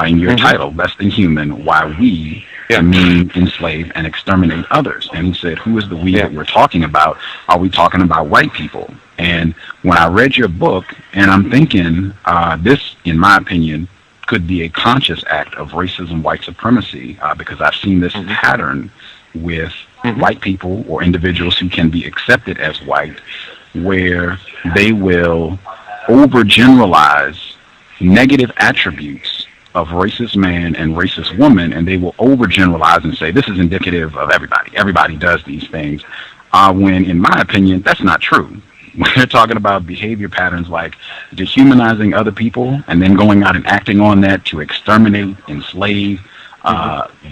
in your title, Less Than Human, Why We Demean, Enslave, and Exterminate Others. And he said, who is the we that we're talking about? Are we talking about white people? And when I read your book, and I'm thinking, this, in my opinion, could be a conscious act of racism, white supremacy, because I've seen this pattern with white people or individuals who can be accepted as white, where they will overgeneralize negative attributes of racist man and racist woman, and they will overgeneralize and say this is indicative of everybody. Everybody does these things, when in my opinion that's not true. We're talking about behavior patterns like dehumanizing other people and then going out and acting on that to exterminate, enslave,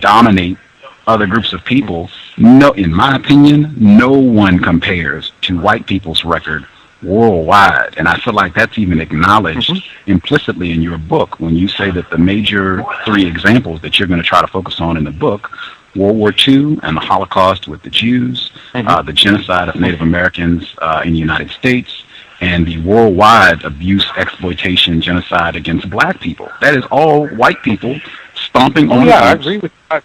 dominate other groups of people. No, in my opinion, no one compares to white people's record worldwide. And I feel like that's even acknowledged implicitly in your book when you say that the major three examples that you're going to try to focus on in the book, World War II and the Holocaust with the Jews, the genocide of Native Americans in the United States, and the worldwide abuse, exploitation, genocide against black people. That is all white people stomping on. Yeah, I agree with that.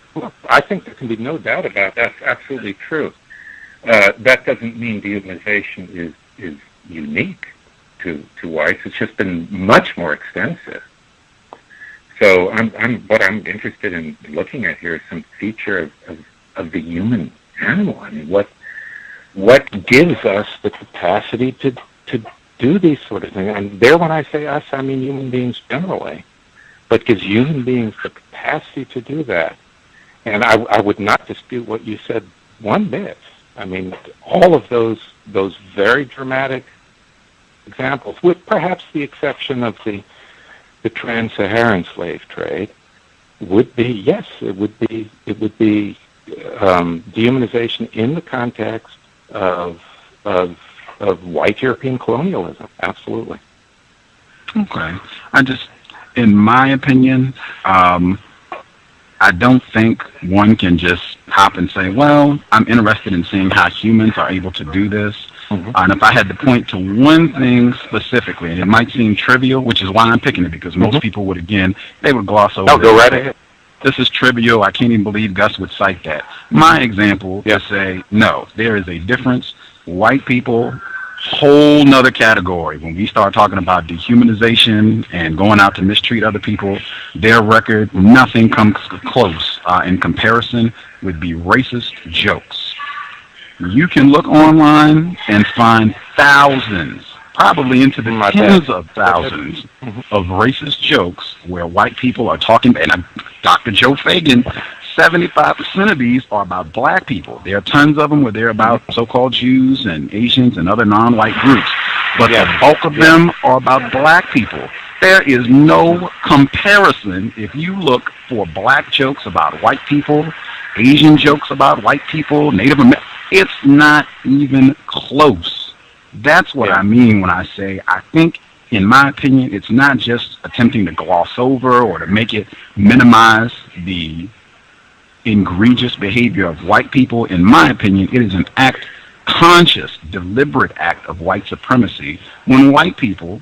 I think there can be no doubt about that. That's absolutely true. That doesn't mean dehumanization is unique to whites. It's just been much more extensive. So what I'm interested in looking at here is some feature of the human animal. I mean, what gives us the capacity to do these sort of things? And there, when I say us, I mean human beings generally. But gives human beings the capacity to do that. And I would not dispute what you said one bit. I mean, all of those very dramatic examples, with perhaps the exception of the trans-Saharan slave trade, would be, yes, it would be dehumanization in the context of white European colonialism. Absolutely. Okay. In my opinion, I don't think one can just hop and say, well, I'm interested in seeing how humans are able to do this. And if I had to point to one thing specifically, and it might seem trivial, which is why I'm picking it, because most people would, again, they would gloss over it. Go right ahead. This is trivial. I can't even believe Gus would cite that. My example is say, no, there is a difference. White people, whole nother category. When we start talking about dehumanization and going out to mistreat other people, their record, nothing comes close. In comparison, would be racist jokes. You can look online and find thousands, probably into the tens of thousands of racist jokes where white people are talking, and Dr. Joe Fagan 75% of these are about black people. There are tons of them where they're about so-called Jews and Asians and other non-white groups. But the bulk of them are about black people. There is no comparison if you look for black jokes about white people, Asian jokes about white people, Native American. It's not even close. That's what I mean when I say I think, in my opinion, it's not just attempting to gloss over or to make it minimize the egregious behavior of white people. In my opinion, it is an act, conscious, deliberate act of white supremacy when white people,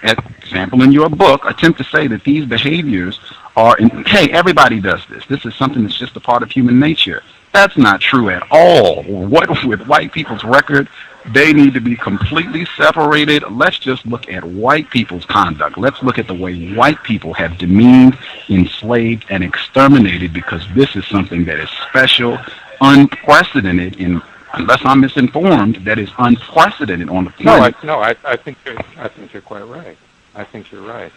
as example in your book, attempt to say that these behaviors are, hey, everybody does this. This is something that's just a part of human nature. That's not true at all. What with white people's record, they need to be completely separated. Let's just look at white people's conduct. Let's look at the way white people have demeaned, enslaved, and exterminated, because this is something that is special, unprecedented in, unless I'm misinformed, that is unprecedented on the planet. I think you're quite right. I think you're right.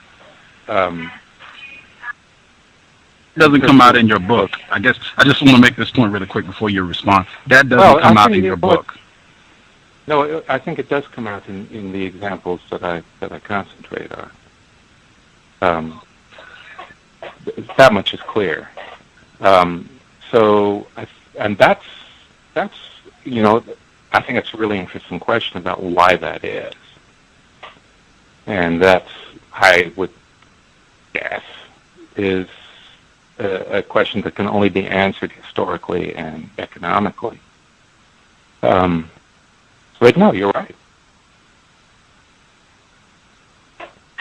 Doesn't come out in your book. I guess I just want to make this point really quick before you respond. That doesn't come out in your book. No, I think it does come out in the examples that I concentrate on. That much is clear. So that's you know, I think it's a really interesting question about why that is, and that's, I would guess, is a question that can only be answered historically and economically. But no, you're right.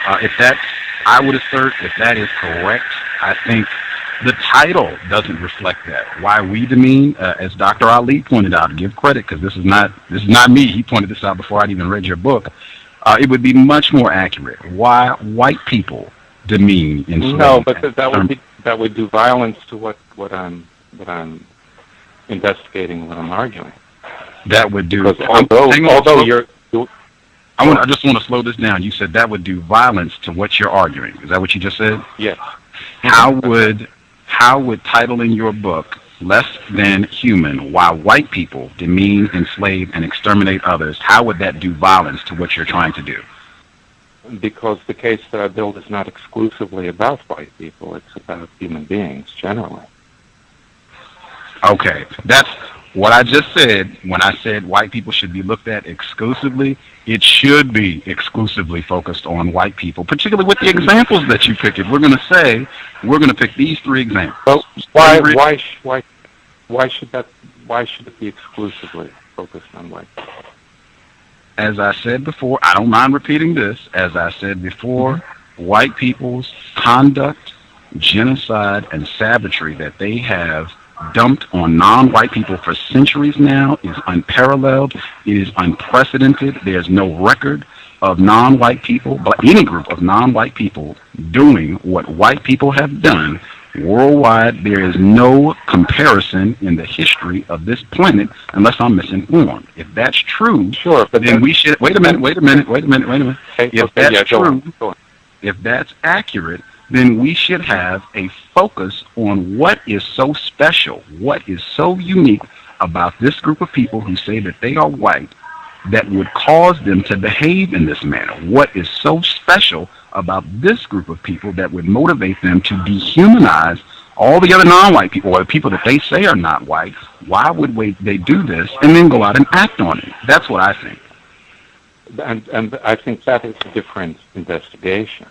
I would assert, if that is correct, I think the title doesn't reflect that. Why We Demean, as Dr. Ali pointed out, give credit, because this is not me. He pointed this out before I'd even read your book. It would be much more accurate. Why white people demean, enslave. No, but that would do violence to what I'm investigating, what I'm arguing. That would do. I just want to slow this down. You said that would do violence to what you're arguing. Is that what you just said? Yes. How would titling your book "Less Than Human: Why White People Demean, Enslave, and Exterminate Others," how would that do violence to what you're trying to do? Because the case that I build is not exclusively about white people. It's about human beings generally. Okay, that's what I just said. When I said white people should be looked at exclusively, it should be exclusively focused on white people, particularly with the examples that you picked. We're going to pick these three examples. So why should it be exclusively focused on white people? As I said before, I don't mind repeating this. As I said before, white people's conduct, genocide, and savagery that they have dumped on non-white people for centuries now is unparalleled. It is unprecedented. There's no record of non-white people, but any group of non-white people doing what white people have done worldwide. There is no comparison in the history of this planet, unless I'm misinformed. If that's true, sure, but then we should wait a minute. If that's true, go on. If that's accurate, then we should have a focus on what is so special, what is so unique about this group of people who say that they are white, that would cause them to behave in this manner. What is so special about this group of people that would motivate them to dehumanize all the other non-white people, or the people that they say are not white? Why would they do this and then go out and act on it? That's what I think. And I think that is a different investigation.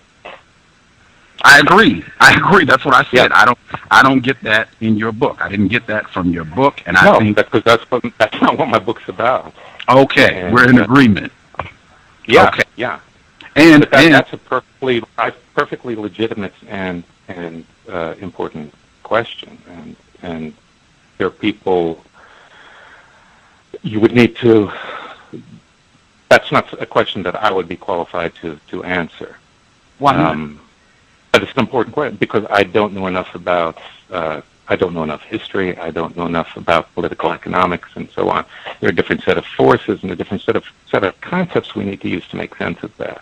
I agree. That's what I said. Yeah. I don't get that in your book. I didn't get that from your book, and I think because that's not what my book's about. Okay, and we're in agreement. Yeah, okay. Yeah. And that's a perfectly legitimate and important question, and there are people you would need to. That's not a question that I would be qualified to answer. Why not? But it's an important question because I don't know enough about. I don't know enough history. I don't know enough about political economics and so on. There are a different set of forces and a different set of concepts we need to use to make sense of that.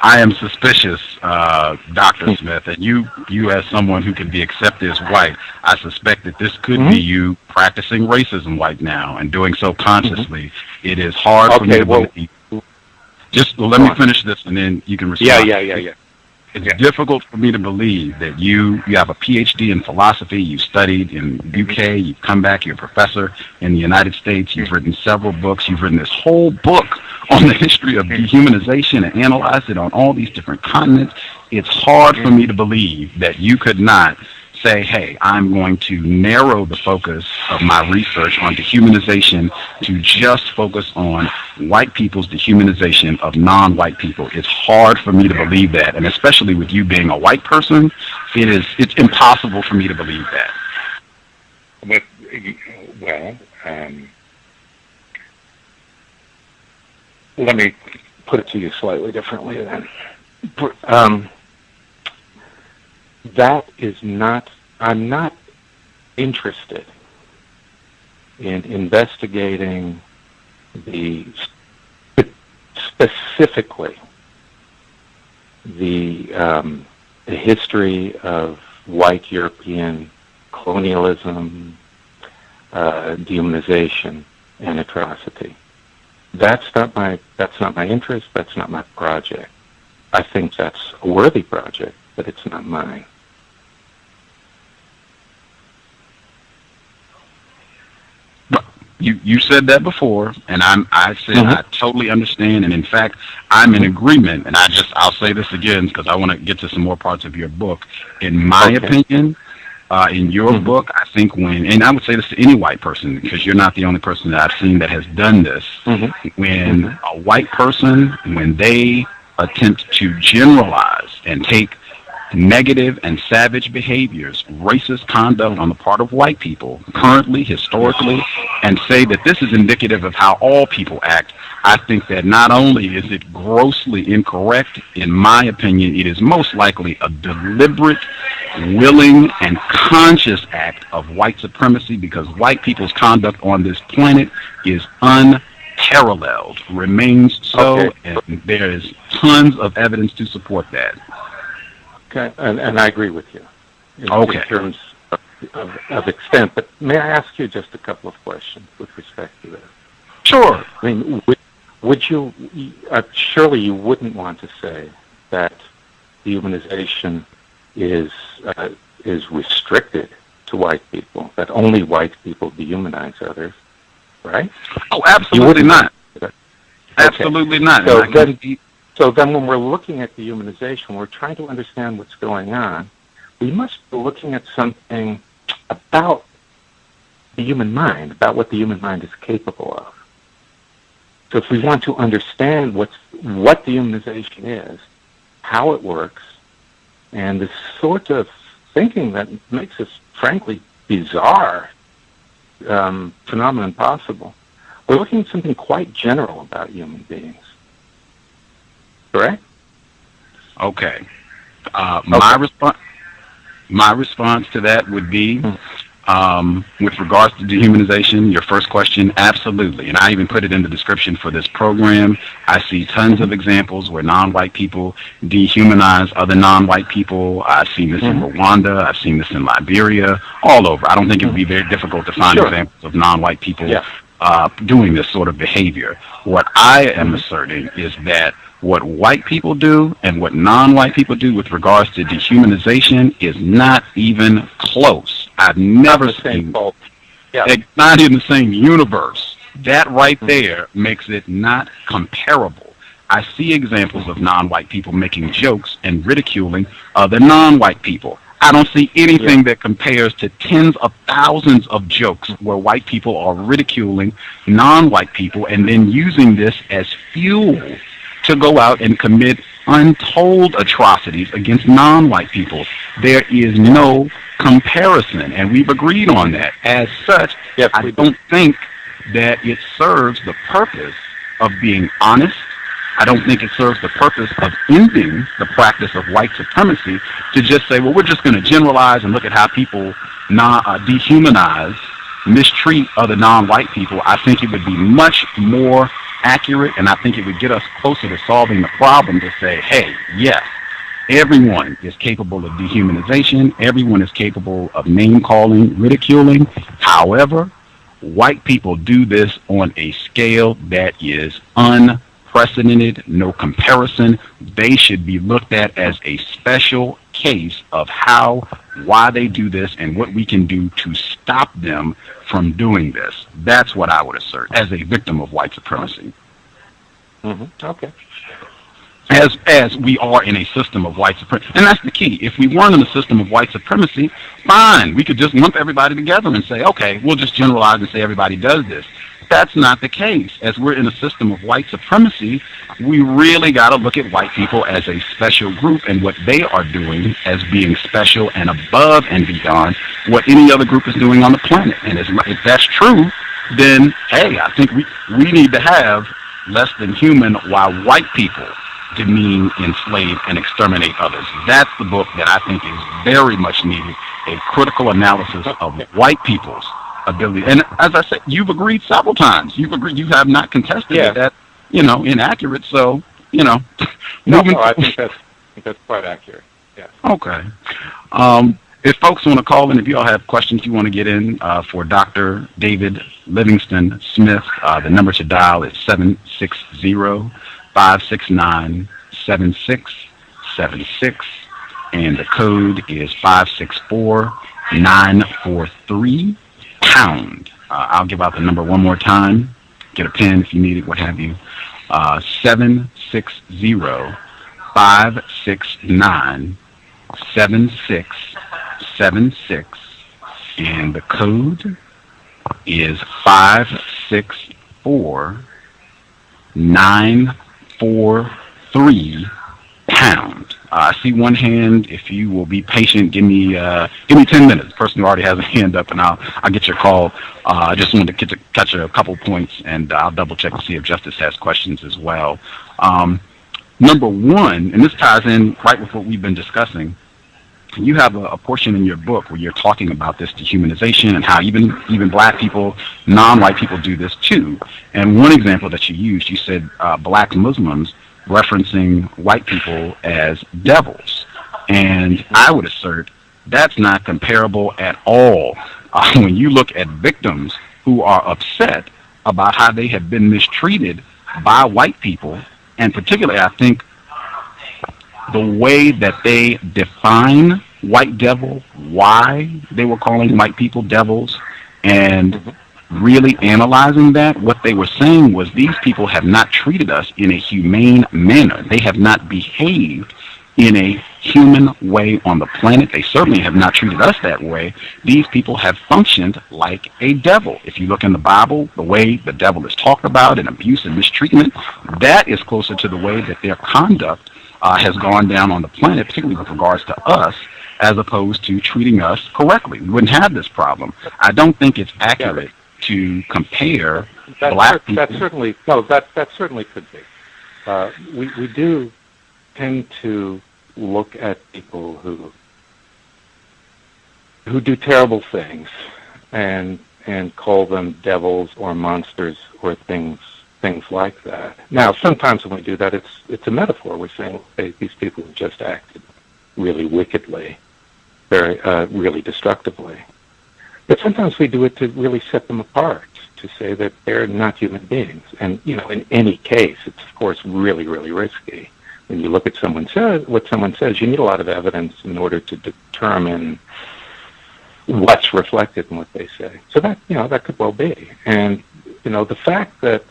I am suspicious, Dr. Smith, and you as someone who can be accepted as white, I suspect that this could be you practicing racism right now and doing so consciously. It is hard for me to believe. Just let me finish this, and then you can respond. Yeah. It's difficult for me to believe that you have a Ph.D. in philosophy, you studied in UK, you've come back, you're a professor in the United States, you've written several books, you've written this whole book on the history of dehumanization and analyzed it on all these different continents. It's hard for me to believe that you could not say, hey, I'm going to narrow the focus of my research on dehumanization to just focus on white people's dehumanization of non-white people. It's hard for me to believe that, and especially with you being a white person, it's impossible for me to believe that. Let me put it to you slightly differently then. I'm not interested in investigating specifically the history of white European colonialism, dehumanization, and atrocity. That's not my interest. That's not my project. I think that's a worthy project, but it's not mine. You said that before, and I said I totally understand, and in fact, I'm in agreement. And I'll say this again because I want to get to some more parts of your book. In my opinion, in your book, I think and I would say this to any white person because you're not the only person that I've seen that has done this. When a white person, when they attempt to generalize and take negative and savage behaviors, racist conduct on the part of white people, currently, historically, and say that this is indicative of how all people act, I think that not only is it grossly incorrect, in my opinion, it is most likely a deliberate, willing, and conscious act of white supremacy because white people's conduct on this planet is unparalleled, remains so, and there is tons of evidence to support that. Okay, and I agree with you in terms of extent, but may I ask you just a couple of questions with respect to this? Sure. I mean, would you, surely you wouldn't want to say that dehumanization is restricted to white people, that only white people dehumanize others, right? Oh, absolutely not. Absolutely not. So then when we're looking at dehumanization, we're trying to understand what's going on. We must be looking at something about the human mind, about what the human mind is capable of. So if we want to understand what dehumanization is, how it works, and the sort of thinking that makes this, frankly, bizarre phenomenon possible, we're looking at something quite general about human beings. Correct? Okay. My response to that would be, with regards to dehumanization, your first question, absolutely. And I even put it in the description for this program. I see tons of examples where non-white people dehumanize other non-white people. I've seen this in Rwanda. I've seen this in Liberia, all over. I don't think it would be very difficult to find examples of non-white people doing this sort of behavior. What I am asserting is that what white people do and what non-white people do with regards to dehumanization is not even close. I've never seen it's not in the same universe. That right there makes it not comparable. I see examples of non-white people making jokes and ridiculing other non-white people. I don't see anything that compares to tens of thousands of jokes where white people are ridiculing non-white people and then using this as fuel to go out and commit untold atrocities against non-white people. There is no comparison, and we've agreed on that. As such, I don't think that it serves the purpose of being honest. I don't think it serves the purpose of ending the practice of white supremacy to just say, well, we're just going to generalize and look at how people dehumanize, mistreat other non-white people. I think it would be much more accurate, and I think it would get us closer to solving the problem to say, hey, yes, everyone is capable of dehumanization. Everyone is capable of name-calling, ridiculing. However, white people do this on a scale that is unprecedented, no comparison. They should be looked at as a special case of why they do this and what we can do to stop them from doing this. That's what I would assert as a victim of white supremacy. Okay. As we are in a system of white supremacy. And that's the key. If we weren't in a system of white supremacy, fine. We could just lump everybody together and say, okay, we'll just generalize and say everybody does this. That's not the case. As we're in a system of white supremacy, we really got to look at white people as a special group and what they are doing as being special and above and beyond what any other group is doing on the planet. And if that's true, then, hey, I think we need to have less than human while white people demean, enslave, and exterminate others. That's the book that I think is very much needed, a critical analysis of white people's ability. And as I said, you've agreed several times. You have not contested that, inaccurate. So, No, I think that's quite accurate. Yeah. Okay. If folks want to call in, if you all have questions you want to get in for Dr. David Livingstone Smith, the number to dial is 760-569-7676, and the code is 564-943#. I'll give out the number one more time. Get a pen if you need it, what have you. 760-569-7676, and the code is 564-943#. I see one hand. If you will be patient, give me 10 minutes. The person who already has a hand up, and I'll get your call. I just wanted to catch a couple points, and I'll double check to see if Justice has questions as well. Number one, and this ties in right with what we've been discussing. You have a portion in your book where you're talking about this dehumanization and how even black people, non-white people do this too. And one example that you used, you said black Muslims referencing white people as devils. And I would assert that's not comparable at all. When you look at victims who are upset about how they have been mistreated by white people, and particularly I think the way that they define white devil, why they were calling white people devils, and really analyzing that, what they were saying was these people have not treated us in a humane manner. They have not behaved in a human way on the planet. They certainly have not treated us that way. These people have functioned like a devil. If you look in the Bible, the way the devil is talked about in abuse and mistreatment, that is closer to the way that their conduct has gone down on the planet, particularly with regards to us, as opposed to treating us correctly. We wouldn't have this problem. I don't think it's accurate to compare black people. That certainly could be. We do tend to look at people who do terrible things and call them devils or monsters or things like that. Now, sometimes when we do that, it's a metaphor. We're saying, hey, these people have just acted really wickedly, very really destructively. But sometimes we do it to really set them apart, to say that they're not human beings. And, in any case, it's, of course, really, really risky. When you look at what someone says, you need a lot of evidence in order to determine what's reflected in what they say. So that, that could well be. And, the fact that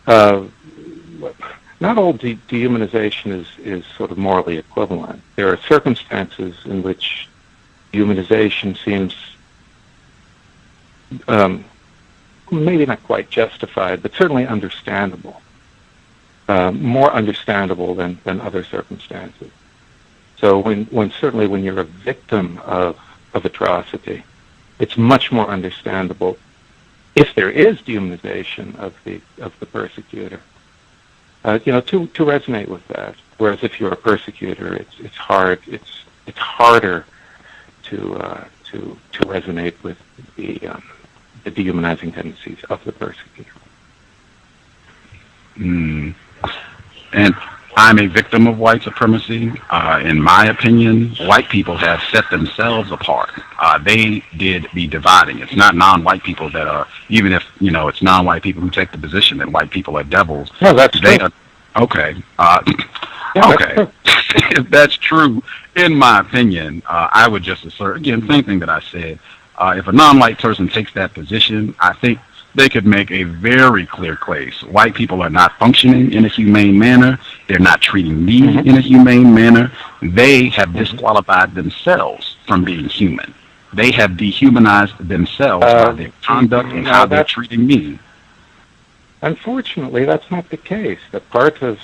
not all dehumanization is sort of morally equivalent. There are circumstances in which dehumanization seems maybe not quite justified, but certainly understandable. More understandable than other circumstances. So when you're a victim of atrocity, it's much more understandable if there is dehumanization of the persecutor. To resonate with that. Whereas if you're a persecutor, it's harder to resonate with the dehumanizing tendencies of the persecutor. And I'm a victim of white supremacy. In my opinion, white people have set themselves apart. They did the dividing. It's not non-white people that are, even if, it's non-white people who take the position that white people are devils. No, that's they true. Okay. Yeah, okay. If that's true, in my opinion, I would just assert, again, same thing that I said. If a non-white person takes that position, I think they could make a very clear case. White people are not functioning in a humane manner. They're not treating me in a humane manner. They have disqualified themselves from being human. They have dehumanized themselves by their conduct and how they're treating me. Unfortunately, that's not the case. That part of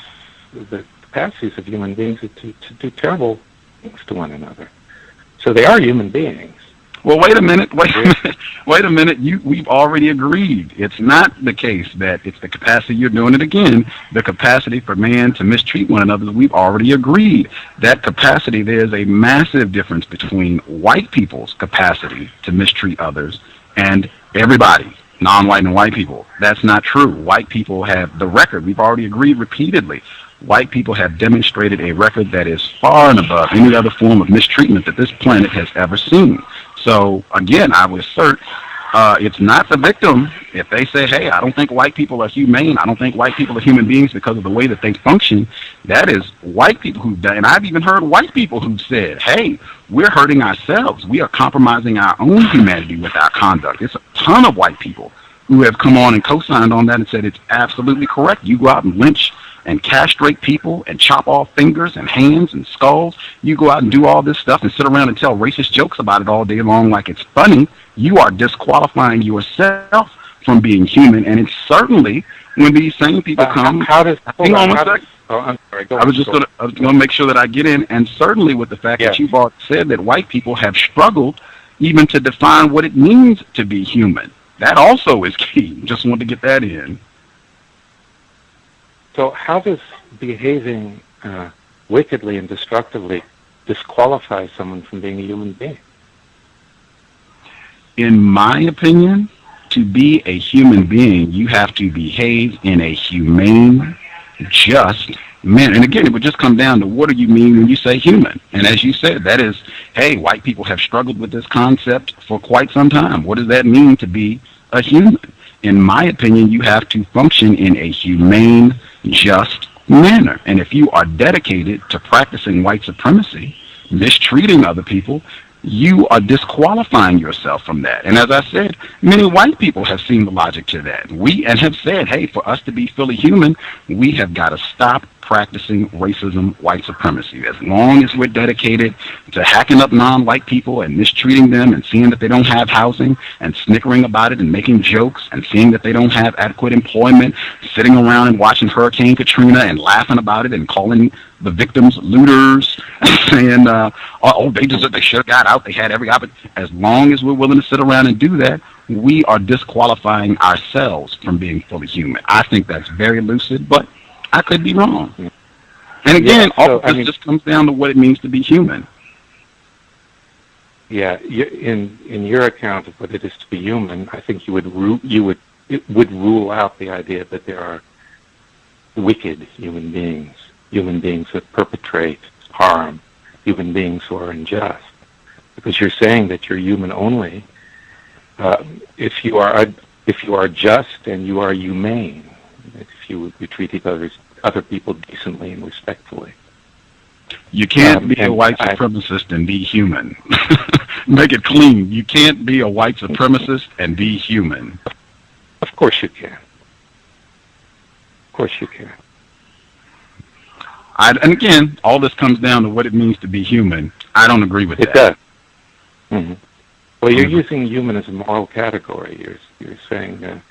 the capacities of human beings is to do terrible things to one another. So they are human beings. Well, wait a minute. We've already agreed. It's not the case that it's the capacity, you're doing it again, the capacity for man to mistreat one another. We've already agreed. That capacity, there's a massive difference between white people's capacity to mistreat others and everybody, non-white and white people. That's not true. White people have the record. We've already agreed repeatedly. White people have demonstrated a record that is far and above any other form of mistreatment that this planet has ever seen. So, again, I would assert it's not the victim. If they say, hey, I don't think white people are humane, I don't think white people are human beings because of the way that they function, that is white people who've done, and I've even heard white people who've said, hey, we're hurting ourselves. We are compromising our own humanity with our conduct. It's a ton of white people who have come on and co-signed on that and said it's absolutely correct. You go out and lynch and castrate people and chop off fingers and hands and skulls. You go out and do all this stuff and sit around and tell racist jokes about it all day long like it's funny. You are disqualifying yourself from being human. And it's certainly when these same people come. How does? Hang on one second. I'm sorry. I was just going to make sure that I get in, and certainly with the fact that you've already said that white people have struggled even to define what it means to be human. That also is key. Just wanted to get that in. So how does behaving wickedly and destructively disqualify someone from being a human being? In my opinion, to be a human being, you have to behave in a humane, just manner. And again, it would just come down to what do you mean when you say human? And as you said, that is, hey, white people have struggled with this concept for quite some time. What does that mean to be a human? In my opinion, you have to function in a humane, just manner. And if you are dedicated to practicing white supremacy, mistreating other people, you are disqualifying yourself from that. And as I said, many white people have seen the logic to that. And have said, hey, for us to be fully human, we have got to stop practicing racism, white supremacy. As long as we're dedicated to hacking up non-white people and mistreating them and seeing that they don't have housing and snickering about it and making jokes and seeing that they don't have adequate employment, sitting around and watching Hurricane Katrina and laughing about it and calling the victims looters and saying, they should have got out. They had every opportunity. As long as we're willing to sit around and do that, we are disqualifying ourselves from being fully human. I think that's very lucid, but I could be wrong. And again, all of this just comes down to what it means to be human. Yeah, in your account of what it is to be human, I think it would rule out the idea that there are wicked human beings that perpetrate harm, human beings who are unjust. Because you're saying that you're human only if you are just and you are humane. If you treat other people decently and respectfully. You can't be a white supremacist and be human. Make it clean. You can't be a white supremacist and be human. Of course you can. Of course you can. And again, all this comes down to what it means to be human. I don't agree with that. It does. Mm-hmm. Well, you're using human as a moral category. You're saying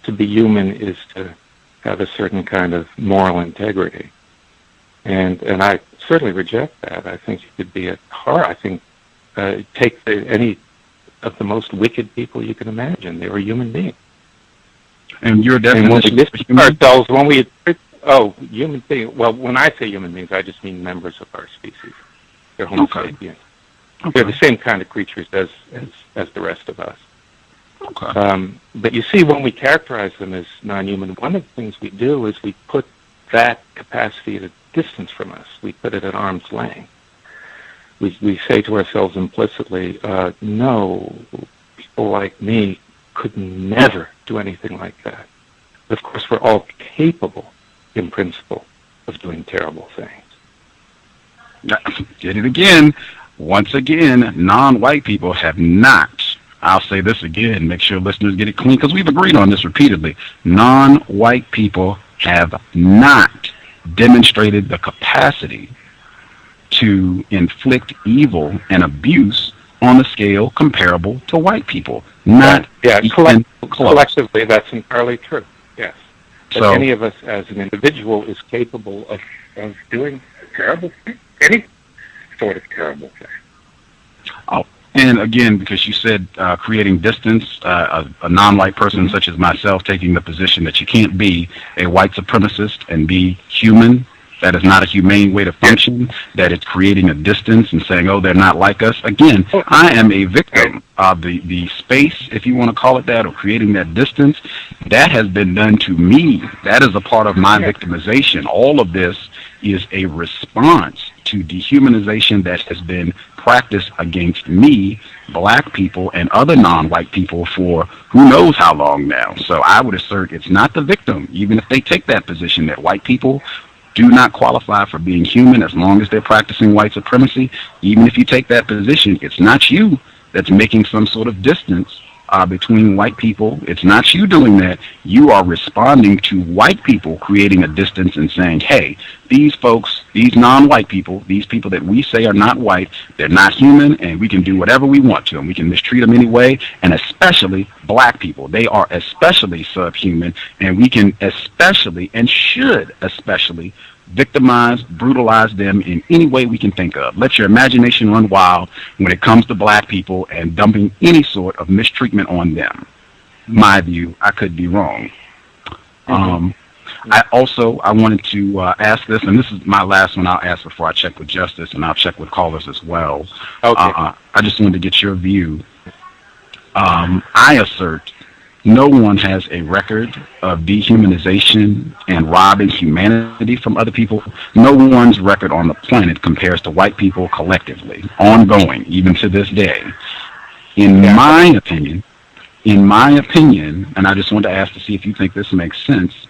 to be human is to have a certain kind of moral integrity. And I certainly reject that. I think you could be at heart. I think take any of the most wicked people you can imagine. They were human beings. And your definition of human ourselves when we human being. Well, when I say human beings, I just mean members of our species. They're Homo sapiens. Okay. They're the same kind of creatures as the rest of us. Okay. But you see, when we characterize them as non-human, one of the things we do is we put that capacity at a distance from us. We put it at arm's length. We say to ourselves implicitly, no, people like me could never do anything like that. But of course, we're all capable, in principle, of doing terrible things. Did it again. Once again, non-white people have not, I'll say this again, make sure listeners get it clean, because we've agreed on this repeatedly. Non-white people have not demonstrated the capacity to inflict evil and abuse on a scale comparable to white people. Not even close. Collectively, that's entirely true, yes. But So, any of us as an individual is capable of doing terrible things, any sort of terrible thing. oh, and again, because you said creating distance, a non-white person such as myself taking the position that you can't be a white supremacist and be human, that is not a humane way to function, that it's creating a distance and saying, oh, they're not like us. Again, I am a victim of the space, if you want to call it that, or creating that distance. That has been done to me. That is a part of my victimization. All of this is a response to dehumanization that has been practiced against me, black people, and other non-white people for who knows how long now. So I would assert it's not the victim, even if they take that position that white people do not qualify for being human as long as they're practicing white supremacy. Even if you take that position, it's not you that's making some sort of distance between white people. It's not you doing that. You are responding to white people creating a distance and saying, hey, these folks, these non-white people, these people that we say are not white, they're not human, and we can do whatever we want to them. We can mistreat them anyway, and especially black people. They are especially subhuman, and we can especially and should especially victimize, brutalize them in any way we can think of. Let your imagination run wild when it comes to black people and dumping any sort of mistreatment on them. My view, I could be wrong. I wanted to ask this, and this is my last one I'll ask before I check with Justice, and I'll check with callers as well. Okay. I just wanted to get your view. I assert no one has a record of dehumanization and robbing humanity from other people. No one's record on the planet compares to white people collectively, ongoing, even to this day. In my opinion, and I just wanted to ask to see if you think this makes sense,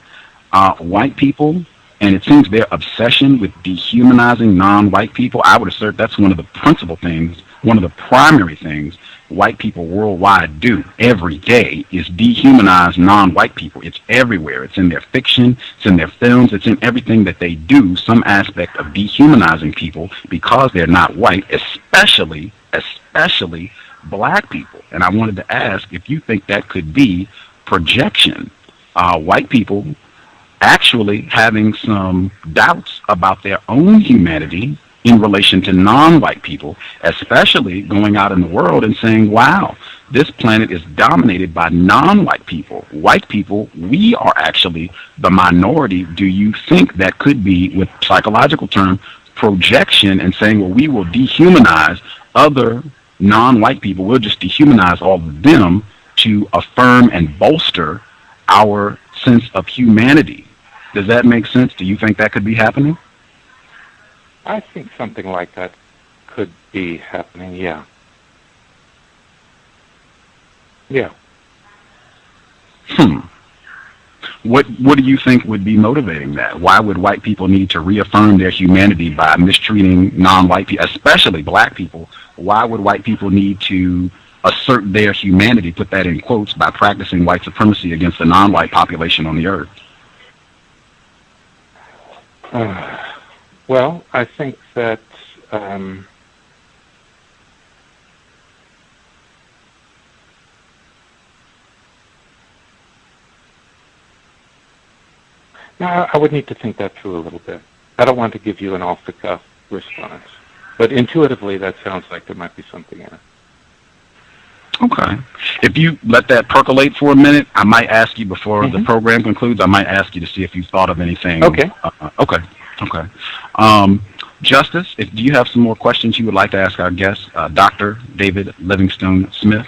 white people, and it seems their obsession with dehumanizing non-white people, I would assert that's one of the principal things, one of the primary things white people worldwide do every day is dehumanize non-white people. It's everywhere. It's in their fiction, it's in their films, it's in everything that they do, some aspect of dehumanizing people because they're not white, especially black people. And I wanted to ask if you think that could be projection. White people actually having some doubts about their own humanity in relation to non-white people, especially going out in the world and saying, wow, this planet is dominated by non-white people. White people, we are actually the minority. Do you think that could be, with psychological term, projection, and saying, well, we will dehumanize other non-white people. We'll just dehumanize all of them to affirm and bolster our sense of humanity. Does that make sense? Do you think that could be happening? I think something like that could be happening, yeah. Yeah. What do you think would be motivating that? Why would white people need to reaffirm their humanity by mistreating non-white people, especially black people? Why would white people need to assert their humanity, put that in quotes, by practicing white supremacy against the non-white population on the earth? Well, I think that now I would need to think that through a little bit. I don't want to give you an off-the-cuff response, but intuitively that sounds like there might be something in it. Okay. If you let that percolate for a minute, I might ask you before the program concludes, I might ask you to see if you thought of anything. Okay. Okay. Justice, do you have some more questions you would like to ask our guest, Dr. David Livingstone Smith?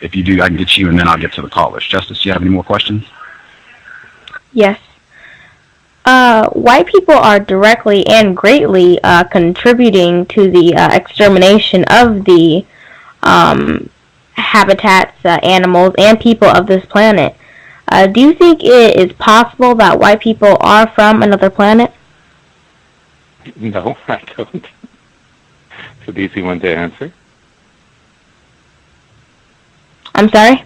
If you do, I can get you, and then I'll get to the callers. Justice, do you have any more questions? Yes. White people are directly and greatly contributing to the extermination of the habitats, animals, and people of this planet. Do you think it is possible that white people are from another planet? No, I don't. It's an easy one to answer. I'm sorry?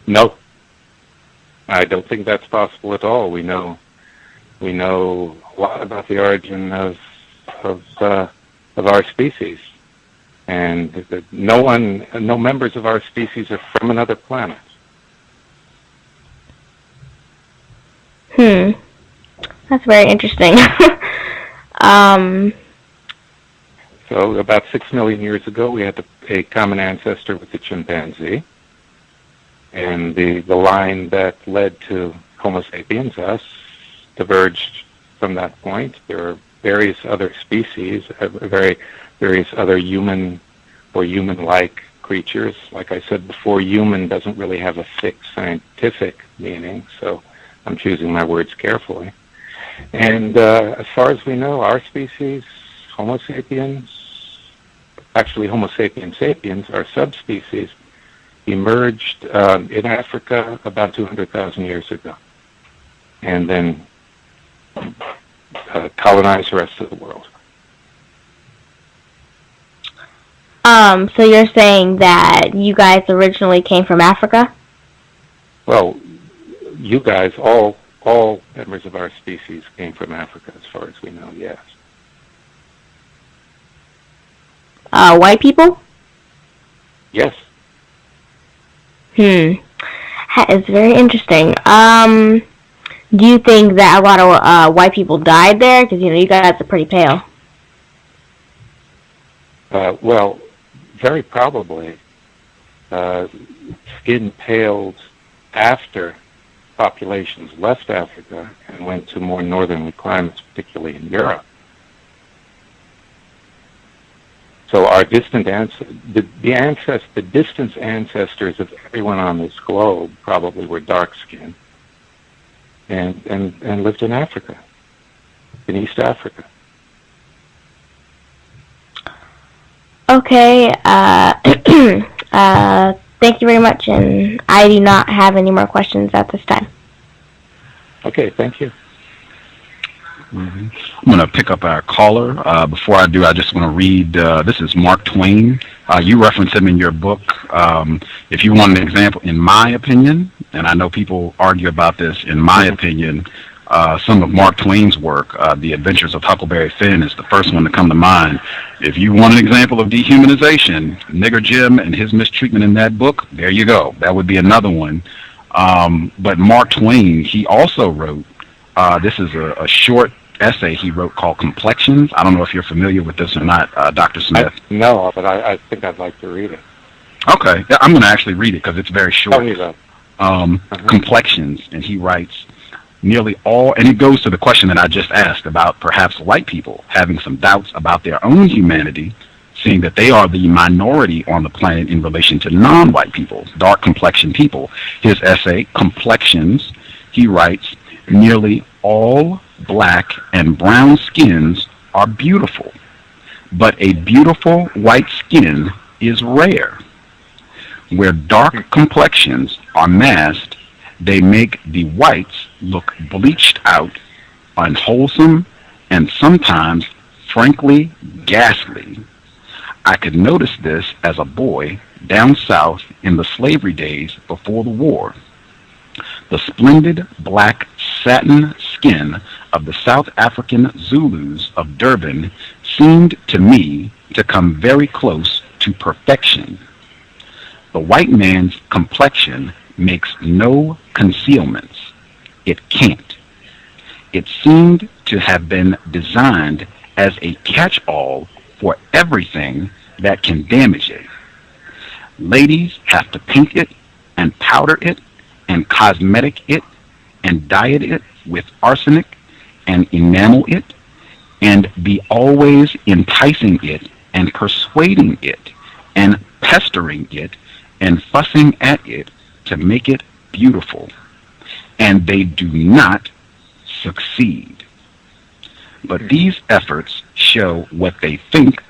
No, I don't think that's possible at all. We know a lot about the origin of our species, and no members of our species are from another planet. That's very interesting. So about 6 million years ago, we had a common ancestor with the chimpanzee, and the line that led to Homo sapiens, us, diverged from that point. There are various other species, various other human or human-like creatures. Like I said before, human doesn't really have a fixed scientific meaning, so I'm choosing my words carefully. And as far as we know, our species, Homo sapiens, actually Homo sapiens sapiens, our subspecies, emerged in Africa about 200,000 years ago, and then colonized the rest of the world. So you're saying that you guys originally came from Africa? Well, you guys, all members of our species came from Africa, as far as we know, yes. White people? Yes. That is very interesting. Do you think that a lot of white people died there? Because, you guys are pretty pale. Well, very probably. Skin paled after populations left Africa and went to more northern climates, particularly in Europe. So our distant the distant ancestors of everyone on this globe probably were dark-skinned and lived in Africa, in East Africa. Okay. Thank you very much, and I do not have any more questions at this time. Okay, thank you. I'm going to pick up our caller. Before I do, I just want to read, this is Mark Twain. You reference him in your book. If you want an example, in my opinion, and I know people argue about this, in my opinion, some of Mark Twain's work, The Adventures of Huckleberry Finn, is the first one to come to mind. If you want an example of dehumanization, Nigger Jim and his mistreatment in that book, there you go. That would be another one. But Mark Twain, he also wrote, this is a short essay he wrote called Complexions. I don't know if you're familiar with this or not, Dr. Smith. No, but I think I'd like to read it. Okay, yeah, I'm going to actually read it because it's very short. Tell me that. Complexions, and he writes, nearly all, and it goes to the question that I just asked about perhaps white people having some doubts about their own humanity, seeing that they are the minority on the planet in relation to non-white people, dark complexion people. His essay, Complexions, he writes, nearly all black and brown skins are beautiful, but a beautiful white skin is rare. Where dark complexions are masked, they make the whites look bleached out, unwholesome, and sometimes, frankly, ghastly. I could notice this as a boy down south in the slavery days before the war. The splendid black satin skin of the South African Zulus of Durban seemed to me to come very close to perfection. The white man's complexion makes no concealments. It can't. It seemed to have been designed as a catch-all for everything that can damage it. Ladies have to paint it and powder it and cosmetic it and dye it with arsenic and enamel it and be always enticing it and persuading it and pestering it and fussing at it to make it beautiful. And they do not succeed. But these efforts show what they think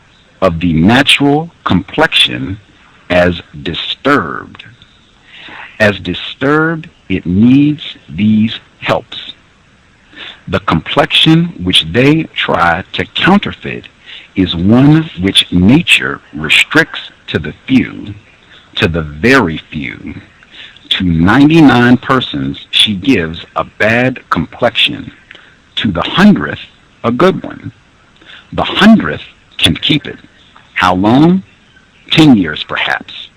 of the natural complexion as disturbed. As disturbed, it needs these helps. The complexion which they try to counterfeit is one which nature restricts to the few, to the very few. To 99 persons she gives a bad complexion, to the 100th a good one. The 100th can keep it. How long? 10 years perhaps.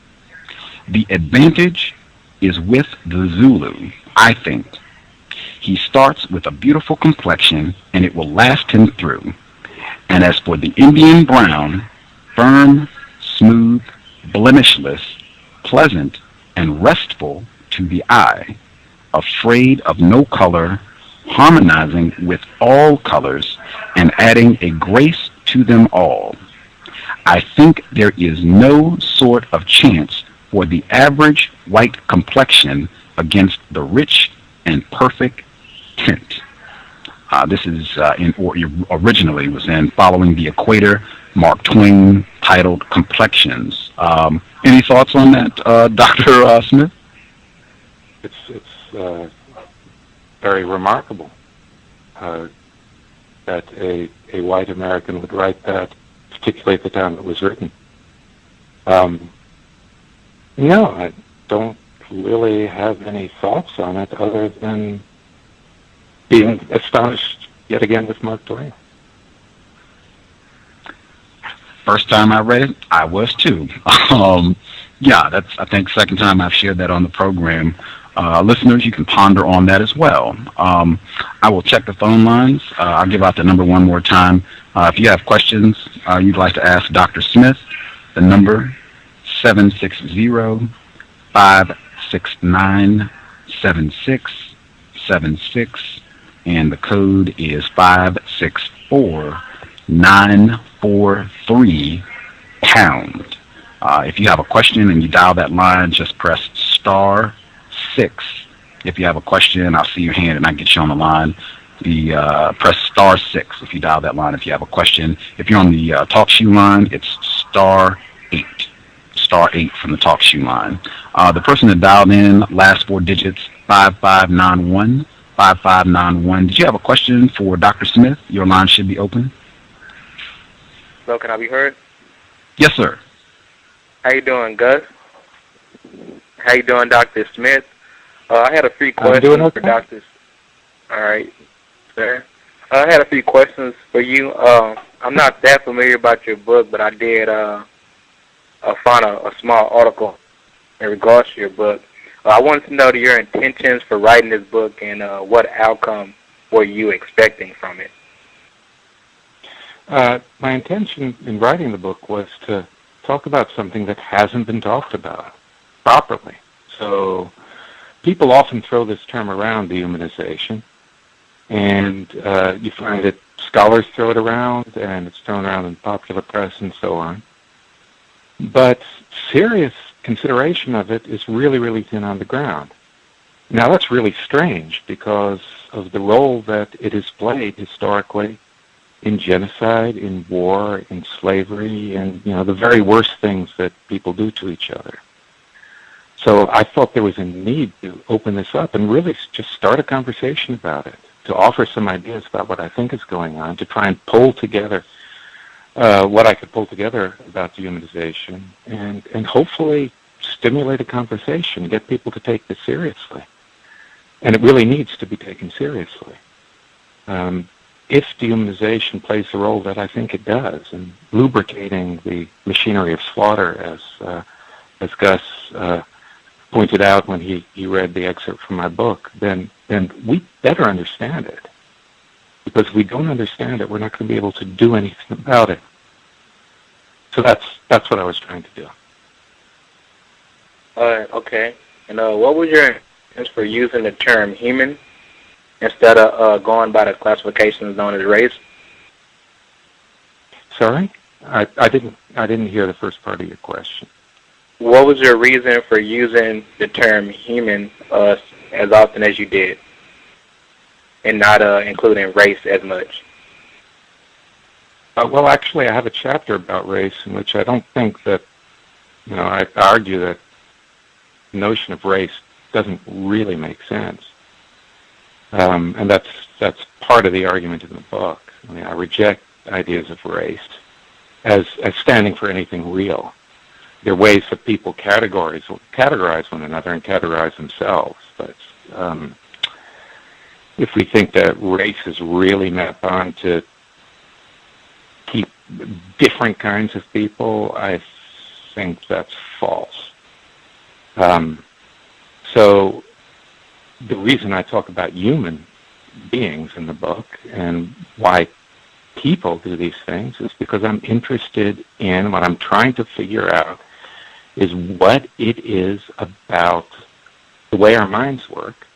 The advantage is with the Zulu, I think. He starts with a beautiful complexion and it will last him through. And as for the Indian brown, firm, smooth, blemishless, pleasant, and restful to the eye, afraid of no color, harmonizing with all colors, and adding a grace to them all. I think there is no sort of chance for the average white complexion against the rich and perfect tint. This is originally was in Following the Equator, Mark Twain, titled Complexions. Any thoughts on that, Dr. Smith? It's very remarkable that a white American would write that, particularly at the time it was written. No, I don't really have any thoughts on it other than being astonished yet again with Mark Twain. First time I read it, I was too. That's, I think, second time I've shared that on the program. Listeners, you can ponder on that as well. I will check the phone lines. I'll give out the number one more time. If you have questions you'd like to ask Dr. Smith, the number 760-569-7676, and the code is 564-943#. If you have a question and you dial that line, just press *6. If you have a question, I'll see your hand and I get you on the line. Press *6 if you dial that line if you have a question. If you're on the TalkShoe line, it's *8. *8 from the TalkShoe line. The person that dialed in, last four digits, 5591. 5591. Did you have a question for Dr. Smith? Your line should be open. Hello, can I be heard? Yes, sir. How you doing, Gus? How you doing, Dr. Smith? I had a few questions for Dr. All right, sir. I had a few questions for you. I'm not that familiar about your book, but I did find a small article in regards to your book. I wanted to know your intentions for writing this book and what outcome were you expecting from it? My intention in writing the book was to talk about something that hasn't been talked about properly. So people often throw this term around, dehumanization, and you find that scholars throw it around, and it's thrown around in popular press and so on. But serious consideration of it is really, really thin on the ground. Now that's really strange because of the role that it has played historically in genocide, in war, in slavery, and the very worst things that people do to each other. So I thought there was a need to open this up and really just start a conversation about it, to offer some ideas about what I think is going on, to try and pull together what I could pull together about dehumanization, and hopefully stimulate a conversation, get people to take this seriously. And it really needs to be taken seriously. If dehumanization plays the role that I think it does in lubricating the machinery of slaughter, as Gus pointed out when he read the excerpt from my book, then we better understand it. Because if we don't understand it, we're not going to be able to do anything about it. So that's what I was trying to do. Okay. And what was your intentions for using the term human instead of going by the classifications known as race? Sorry? I didn't hear the first part of your question. What was your reason for using the term human as often as you did, and not including race as much? Well, actually, I have a chapter about race in which I don't think that, I argue that the notion of race doesn't really make sense. And that's part of the argument in the book. I mean, I reject ideas of race as standing for anything real. There are ways that people categorize one another and categorize themselves. But if we think that race is really mapped on to keep different kinds of people, I think that's false. So the reason I talk about human beings in the book and why people do these things is because I'm interested in, what I'm trying to figure out is what it is about the way our minds work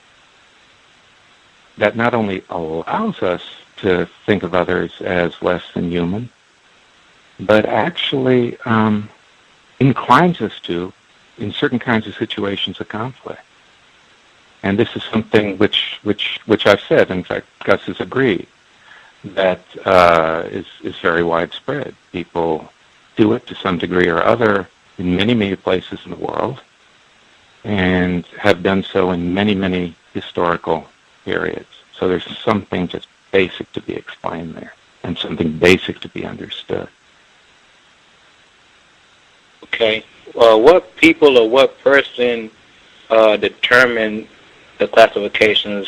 that not only allows us to think of others as less than human, but actually inclines us to, in certain kinds of situations of conflict. And this is something which I've said, in fact, Gus has agreed, that is very widespread. People do it to some degree or other in many, many places in the world, and have done so in many, many historical periods. So there's something just basic to be explained there, and something basic to be understood. Okay. What people or what person determine the classifications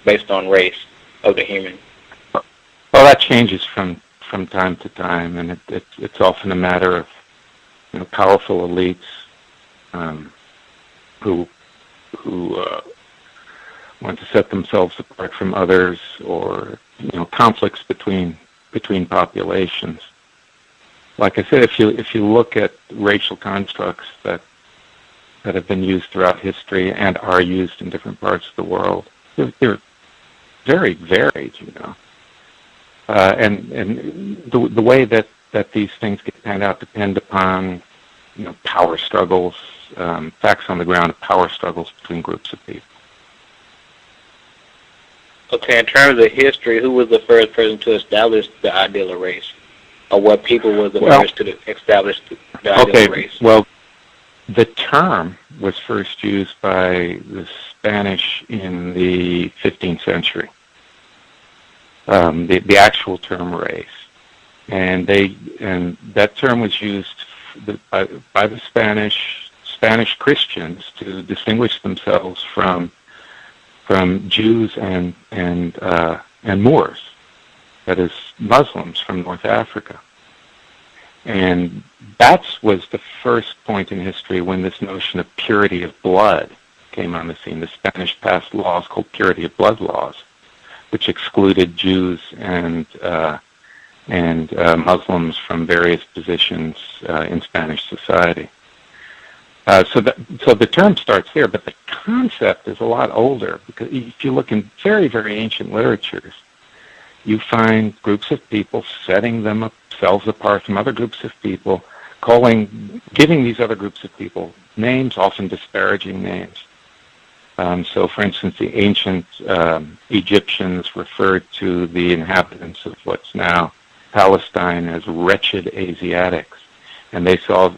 based on race of the human? Well, that changes from time to time, and it's often a matter of powerful elites who want to set themselves apart from others, or conflicts between populations. Like I said, if you look at racial constructs that have been used throughout history and are used in different parts of the world, they're very varied, and the way that these things get panned out depend upon power struggles, facts on the ground of power struggles between groups of people. Okay, in terms of history, who was the first person to establish the ideal of race? Or what people were the first to establish the ideal of race? Well, the term was first used by the Spanish in the 15th century. The actual term race, and that term was used by the Spanish Christians to distinguish themselves from Jews and Moors, that is, Muslims from North Africa. And that was the first point in history when this notion of purity of blood came on the scene. The Spanish passed laws called purity of blood laws, which excluded Jews and Muslims from various positions in Spanish society. So the term starts there, but the concept is a lot older, because if you look in very, very ancient literatures, you find groups of people setting themselves apart from other groups of people, giving these other groups of people names, often disparaging names. So, for instance, the ancient Egyptians referred to the inhabitants of what's now Palestine as wretched Asiatics, and they saw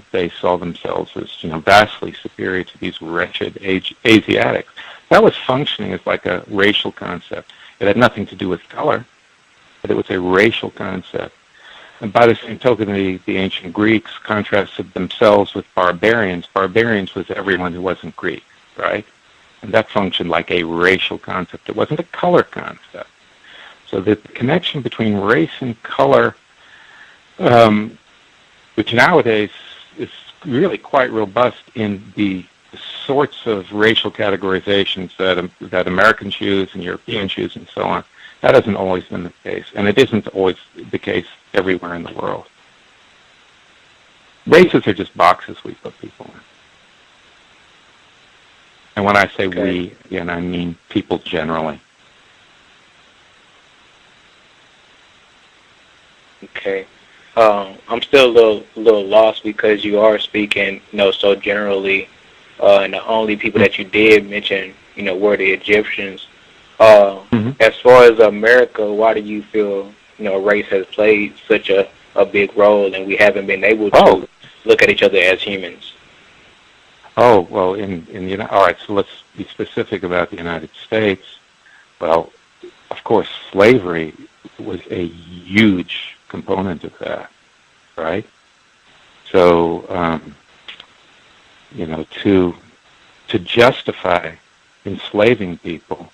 themselves as vastly superior to these wretched Asiatics. That was functioning as like a racial concept. It had nothing to do with color, but it was a racial concept. And by the same token, the ancient Greeks contrasted themselves with barbarians. Barbarians was everyone who wasn't Greek, right? And that functioned like a racial concept. It wasn't a color concept. So the connection between race and color, which nowadays is really quite robust in the sorts of racial categorizations that Americans use and Europeans use and so on, that hasn't always been the case. And it isn't always the case everywhere in the world. Races are just boxes we put people in. And when I say we, again, I mean people generally. Okay. I'm still a little lost because you are speaking, so generally, and the only people that you did mention, were the Egyptians. As far as America, why do you feel, race has played such a big role, and we haven't been able to look at each other as humans? Oh, well, all right, so let's be specific about the United States. Well, of course, slavery was a huge component of that, right? So, to justify enslaving people,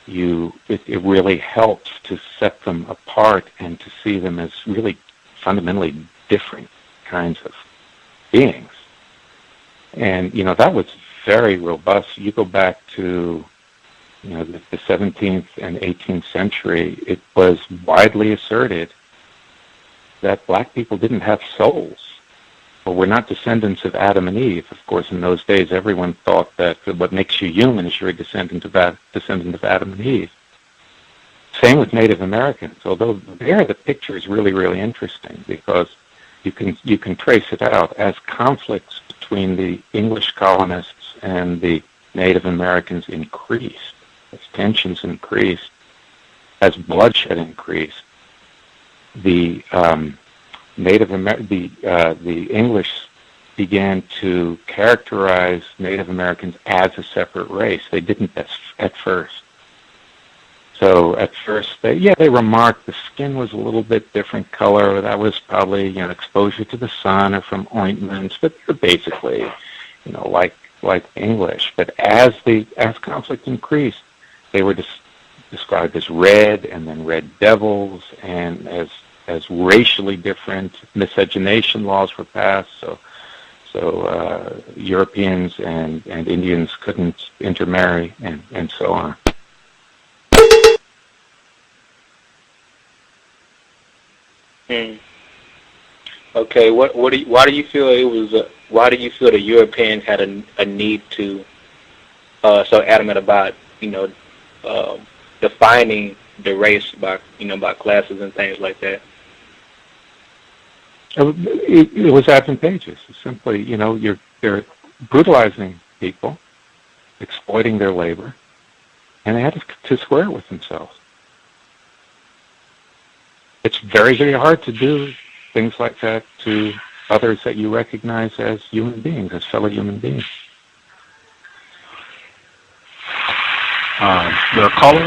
it really helps to set them apart and to see them as really fundamentally different kinds of beings. And, that was very robust. You go back to, the 17th and 18th century, it was widely asserted that black people didn't have souls, or were not descendants of Adam and Eve. Of course, in those days, everyone thought that what makes you human is you're a descendant of Adam and Eve. Same with Native Americans, although there the picture is really, really interesting because you can trace it out as conflicts between the English colonists and the Native Americans increased, as tensions increased, as bloodshed increased. The English began to characterize Native Americans as a separate race. They didn't at first. So at first, they remarked the skin was a little bit different color. That was probably exposure to the sun or from ointments, but they're basically like English. But as conflict increased, they were described as red, and then red devils, and as racially different. Miscegenation laws were passed, so Europeans and Indians couldn't intermarry, and so on. Okay. Why do you feel it was? Why do you feel the Europeans had a need to so adamant about defining the race by by classes and things like that? It was advantageous. Simply, they're brutalizing people, exploiting their labor, and they had to square it with themselves. It's very, very hard to do things like that to others that you recognize as human beings, as fellow human beings. The caller,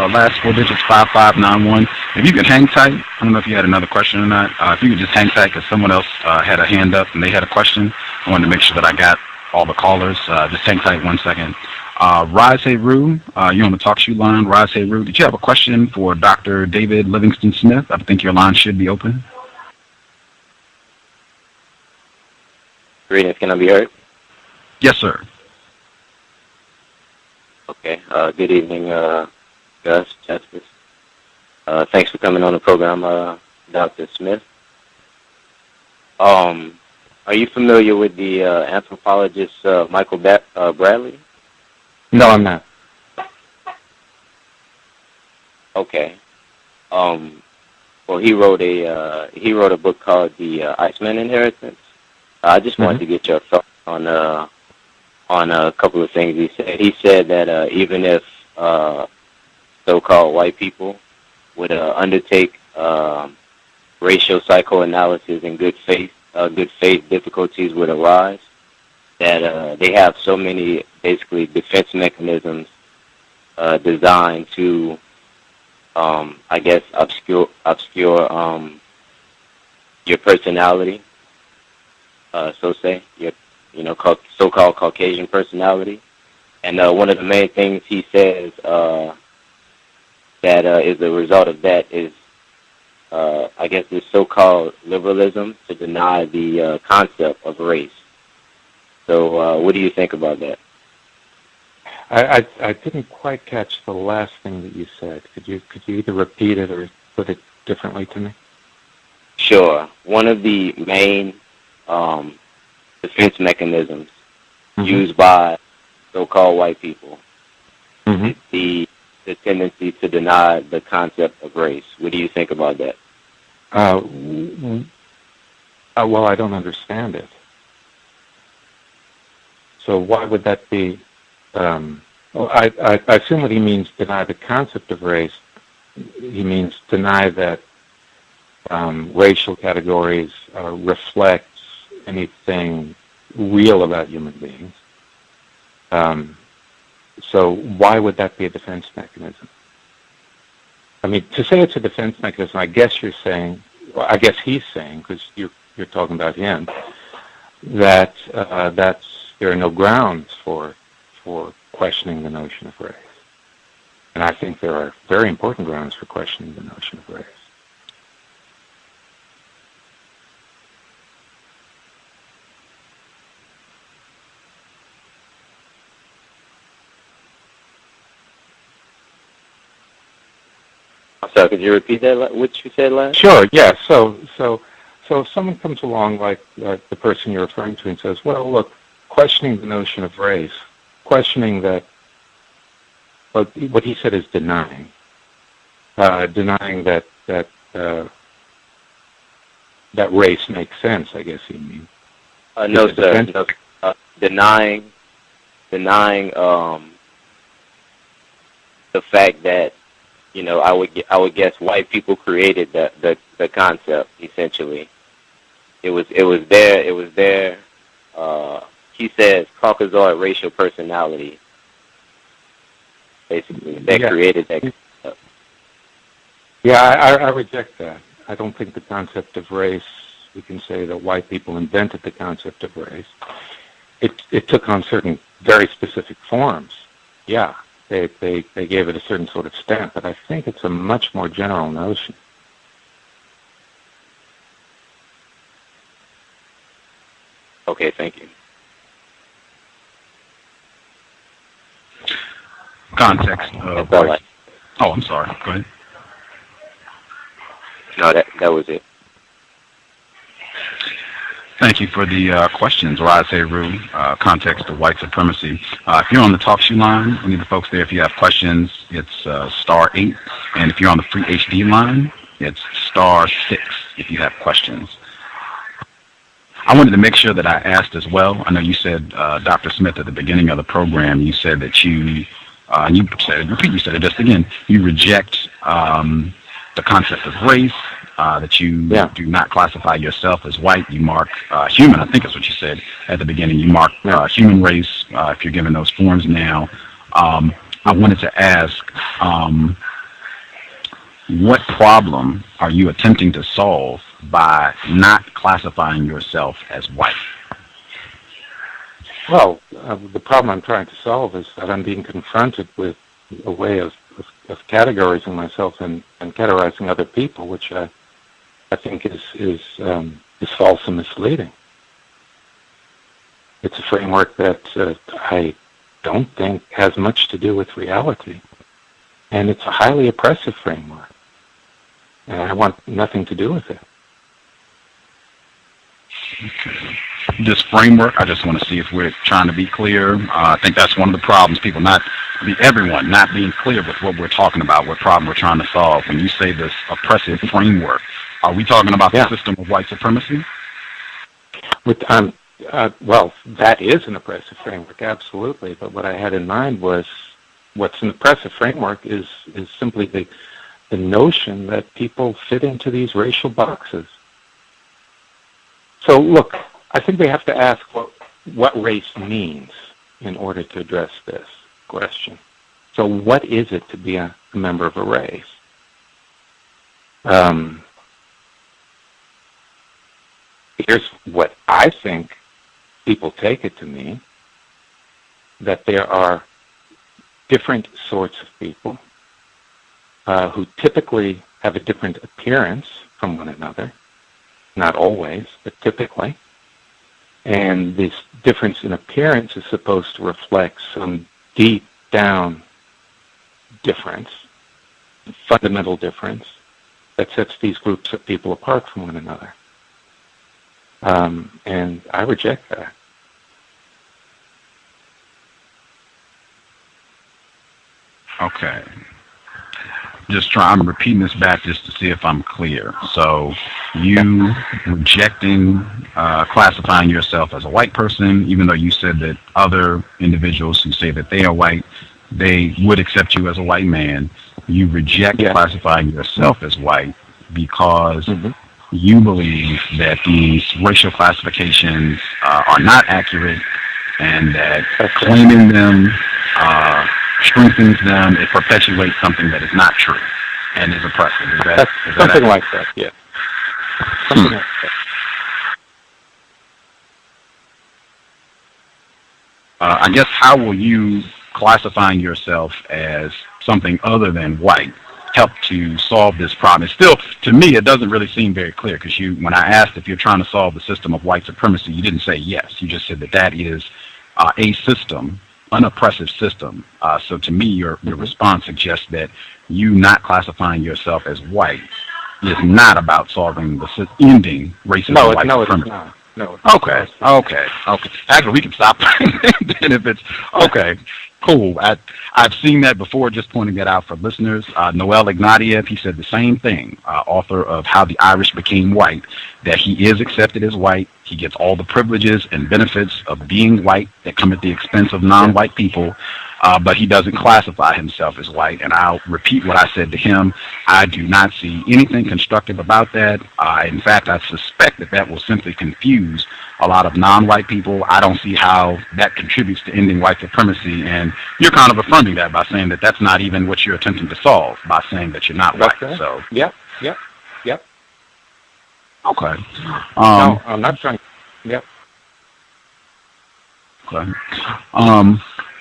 last four digits, 5591. If you could hang tight, I don't know if you had another question or not. If you could just hang tight, because someone else had a hand up and they had a question. I wanted to make sure that I got all the callers. Just hang tight 1 second. Rise Heru, you're on the talk show line. Rise Heru, did you have a question for Dr. David Livingstone Smith? I think your line should be open. Greetings, can I be heard? Yes, sir. Okay, good evening, Gus, Justice. Thanks for coming on the program, Dr. Smith. Are you familiar with the anthropologist Michael Bradley? No, I'm not. Okay. Well, he wrote a book called The Iceman Inheritance. I just wanted to get your thoughts on a couple of things he said. He said that even if so-called white people would undertake racial psychoanalysis in good faith difficulties would arise, that they have so many basically defense mechanisms designed to, I guess, obscure your personality, your so-called Caucasian personality. And one of the main things he says that is the result of that is, I guess, this so-called liberalism to deny the concept of race. So what do you think about that? I didn't quite catch the last thing that you said. Could you either repeat it or put it differently to me? Sure. One of the main defense mechanisms used by so-called white people is the tendency to deny the concept of race. What do you think about that? Well, I don't understand it. So why would that be? I assume what he means, deny the concept of race, he means deny that racial categories reflects anything real about human beings. So why would that be a defense mechanism? I mean, to say it's a defense mechanism, I guess you're saying, well, I guess he's saying, because you're talking about him, that there are no grounds for questioning the notion of race. And I think there are very important grounds for questioning the notion of race. So could you repeat that? What you said last? Sure. Yeah. So if someone comes along like the person you're referring to and says, "Well, look, questioning the notion of race, questioning that," what he said is denying that race makes sense. I guess he means. No, sir. No, denying the fact that, you know, I would guess white people created the concept. Essentially, it was there. He says Caucasoid racial personality. Basically, that created that concept. Yeah, I reject that. I don't think the concept of race. We can say that white people invented the concept of race. It took on certain very specific forms. Yeah. They gave it a certain sort of stamp, but I think it's a much more general notion. Okay, thank you. Context of white. Oh, I'm sorry. Go ahead. No, that was it. Thank you for the questions, Rise Heru, Context of White Supremacy. If you're on the TalkShoe line, any of the folks there, if you have questions, it's *8. And if you're on the free HD line, it's *6 if you have questions. I wanted to make sure that I asked as well. I know you said, Dr. Smith, at the beginning of the program, you said that you said it just again, you reject the concept of race, that you do not classify yourself as white. You mark human, I think is what you said at the beginning. You mark human race if you're given those forms now. I wanted to ask, what problem are you attempting to solve by not classifying yourself as white? Well, the problem I'm trying to solve is that I'm being confronted with a way of categorizing myself and categorizing other people, which I think is false and misleading. It's a framework that I don't think has much to do with reality, and it's a highly oppressive framework, and I want nothing to do with it. Okay. This framework, I just want to see if we're trying to be clear. I think that's one of the problems, everyone not being clear with what we're talking about, what problem we're trying to solve. When you say this oppressive framework, are we talking about the system of white supremacy? Well, that is an oppressive framework, absolutely. But what I had in mind was what's an oppressive framework is simply the notion that people fit into these racial boxes. So, look, I think we have to ask what race means in order to address this question. So what is it to be a member of a race? Here's what I think people take it to mean, that there are different sorts of people who typically have a different appearance from one another. Not always, but typically. And this difference in appearance is supposed to reflect some deep down difference, fundamental difference, that sets these groups of people apart from one another. And I reject that. Okay. I'm repeating this back just to see if I'm clear. So you rejecting classifying yourself as a white person, even though you said that other individuals who say that they are white, they would accept you as a white man. You reject classifying yourself as white because you believe that these racial classifications are not accurate, and that claiming them strengthens them. It perpetuates something that is not true and is oppressive. Is that something like that? Yeah. Something like that. I guess, how will you classifying yourself as something other than white help to solve this problem? It's still, to me, it doesn't really seem very clear, because when I asked if you're trying to solve the system of white supremacy, you didn't say yes. You just said that is a system, an oppressive system. So to me, your response suggests that you not classifying yourself as white is not about solving ending racism. No, white supremacy. It's not. No. Okay. Actually, we can stop then if it's okay. Cool. I've seen that before, just pointing that out for listeners. Noel Ignatieff, he said the same thing, author of How the Irish Became White, that he is accepted as white. He gets all the privileges and benefits of being white that come at the expense of non-white people, but he doesn't classify himself as white. And I'll repeat what I said to him. I do not see anything constructive about that. In fact, I suspect that will simply confuse a lot of non-white people. I don't see how that contributes to ending white supremacy, and you're kind of affirming that by saying that that's not even what you're attempting to solve, by saying that you're not white. Okay. So Yep. Okay. No, I'm not trying. Yep. Okay.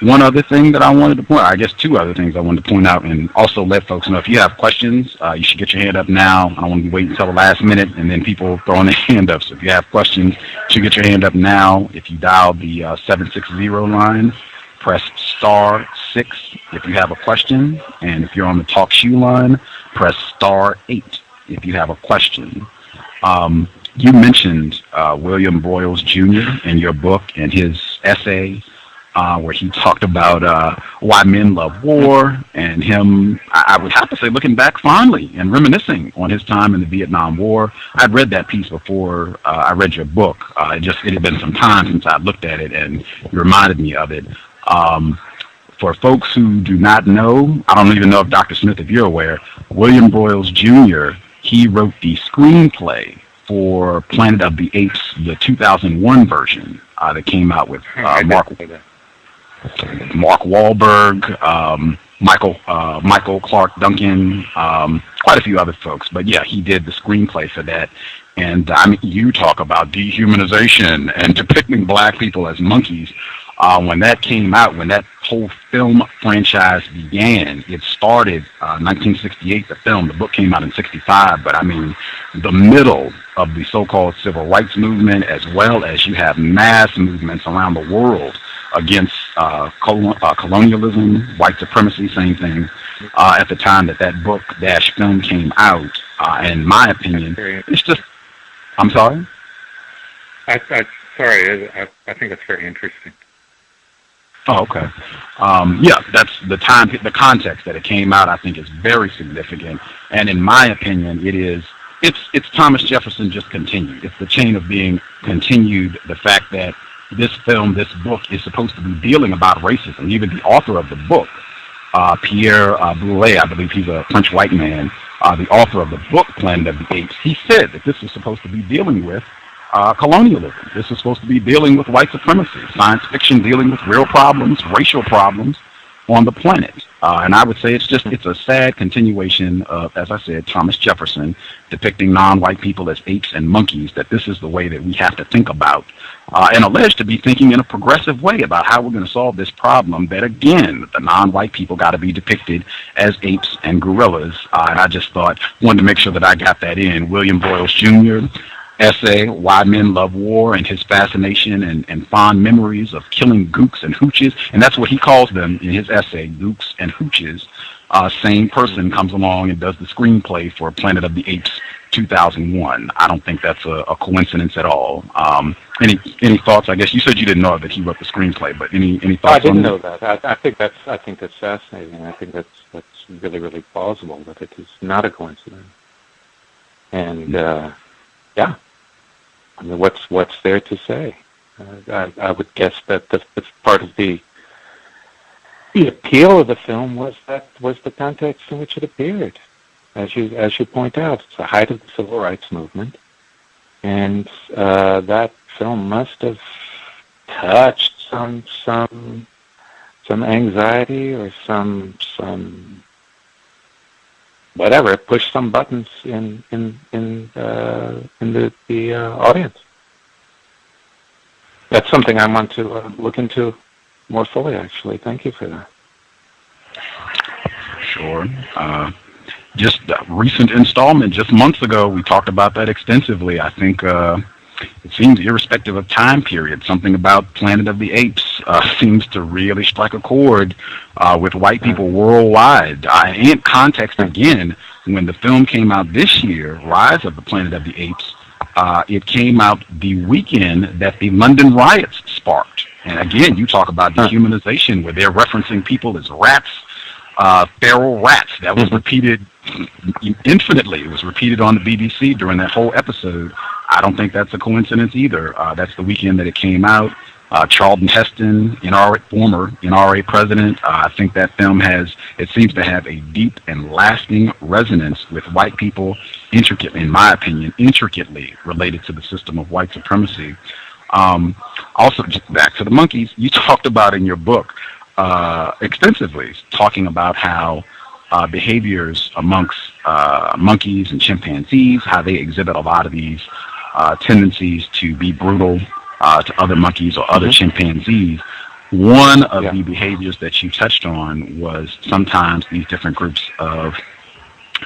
One other thing that I wanted to point, I guess two other things I wanted to point out, and also let folks know, if you have questions, you should get your hand up now. I don't want to be waiting until the last minute and then people throwing their hand up. So if you have questions, you should get your hand up now. If you dial the 760 line, press *6 if you have a question. And if you're on the TalkShoe line, press *8 if you have a question. You mentioned William Broyles Jr. in your book and his essay, where he talked about why men love war, and him, I would have to say, looking back fondly and reminiscing on his time in the Vietnam War. I'd read that piece before I read your book. It had been some time since I looked at it, and it reminded me of it. For folks who do not know, I don't even know if Dr. Smith, if you're aware, William Broyles Jr., he wrote the screenplay for Planet of the Apes, the 2001 version that came out with Mark Wahlberg, Michael Clark Duncan, quite a few other folks. But yeah, he did the screenplay for that. And I mean, you talk about dehumanization and depicting black people as monkeys. When that came out, when that whole film franchise began, it started 1968, the film. The book came out in 65, but I mean, the middle of the so-called civil rights movement, as well as you have mass movements around the world against colonialism, white supremacy, same thing, at the time that book-film came out. In my opinion, it's just, I'm sorry? I think that's very interesting. Oh, okay. Yeah, that's the context that it came out, I think, is very significant. And in my opinion, it's Thomas Jefferson just continued. It's the chain of being continued, the fact that this book is supposed to be dealing about racism. Even the author of the book, Pierre Boulez, I believe he's a French white man, the author of the book Planet of the Apes, he said that this was supposed to be dealing with colonialism. This is supposed to be dealing with white supremacy, science fiction dealing with real problems, racial problems on the planet. And I would say it's a sad continuation of, as I said, Thomas Jefferson depicting non-white people as apes and monkeys, that this is the way that we have to think about, and alleged to be thinking in a progressive way about how we're going to solve this problem, that again, the non-white people got to be depicted as apes and gorillas. And I just wanted to make sure that I got that in. William Broyles Jr., essay, Why Men Love War, and his fascination and fond memories of killing gooks and hooches, and that's what he calls them in his essay, gooks and hooches. Same person comes along and does the screenplay for Planet of the Apes 2001. I don't think that's a coincidence at all. Any thoughts? I guess you said you didn't know that he wrote the screenplay, but any thoughts? I didn't know that. I think that's fascinating. I think that's really, really plausible that it is not a coincidence. And yeah, I mean, what's there to say? I would guess that that's part of the appeal of the film was the context in which it appeared. As you point out, it's the height of the civil rights movement, and that film must have touched some anxiety or some whatever. It pushed some buttons in the audience. That's something I want to look into more fully. Actually, thank you for that. Sure. Just a recent installment, just months ago, we talked about that extensively. I think it seems, irrespective of time period, something about Planet of the Apes seems to really strike a chord with white people worldwide. And context, again, when the film came out this year, Rise of the Planet of the Apes, it came out the weekend that the London riots sparked. And again, you talk about dehumanization, where they're referencing people as rats, feral rats. That was repeated infinitely. It was repeated on the BBC during that whole episode. I don't think that's a coincidence either. That's the weekend that it came out. Charlton Heston, former NRA president. I think that film seems to have a deep and lasting resonance with white people, in my opinion, intricately related to the system of white supremacy. Also, just back to the monkeys, you talked about in your book extensively, talking about how behaviors amongst monkeys and chimpanzees, how they exhibit a lot of these tendencies to be brutal to other monkeys or other chimpanzees. One of the behaviors that you touched on was sometimes these different groups of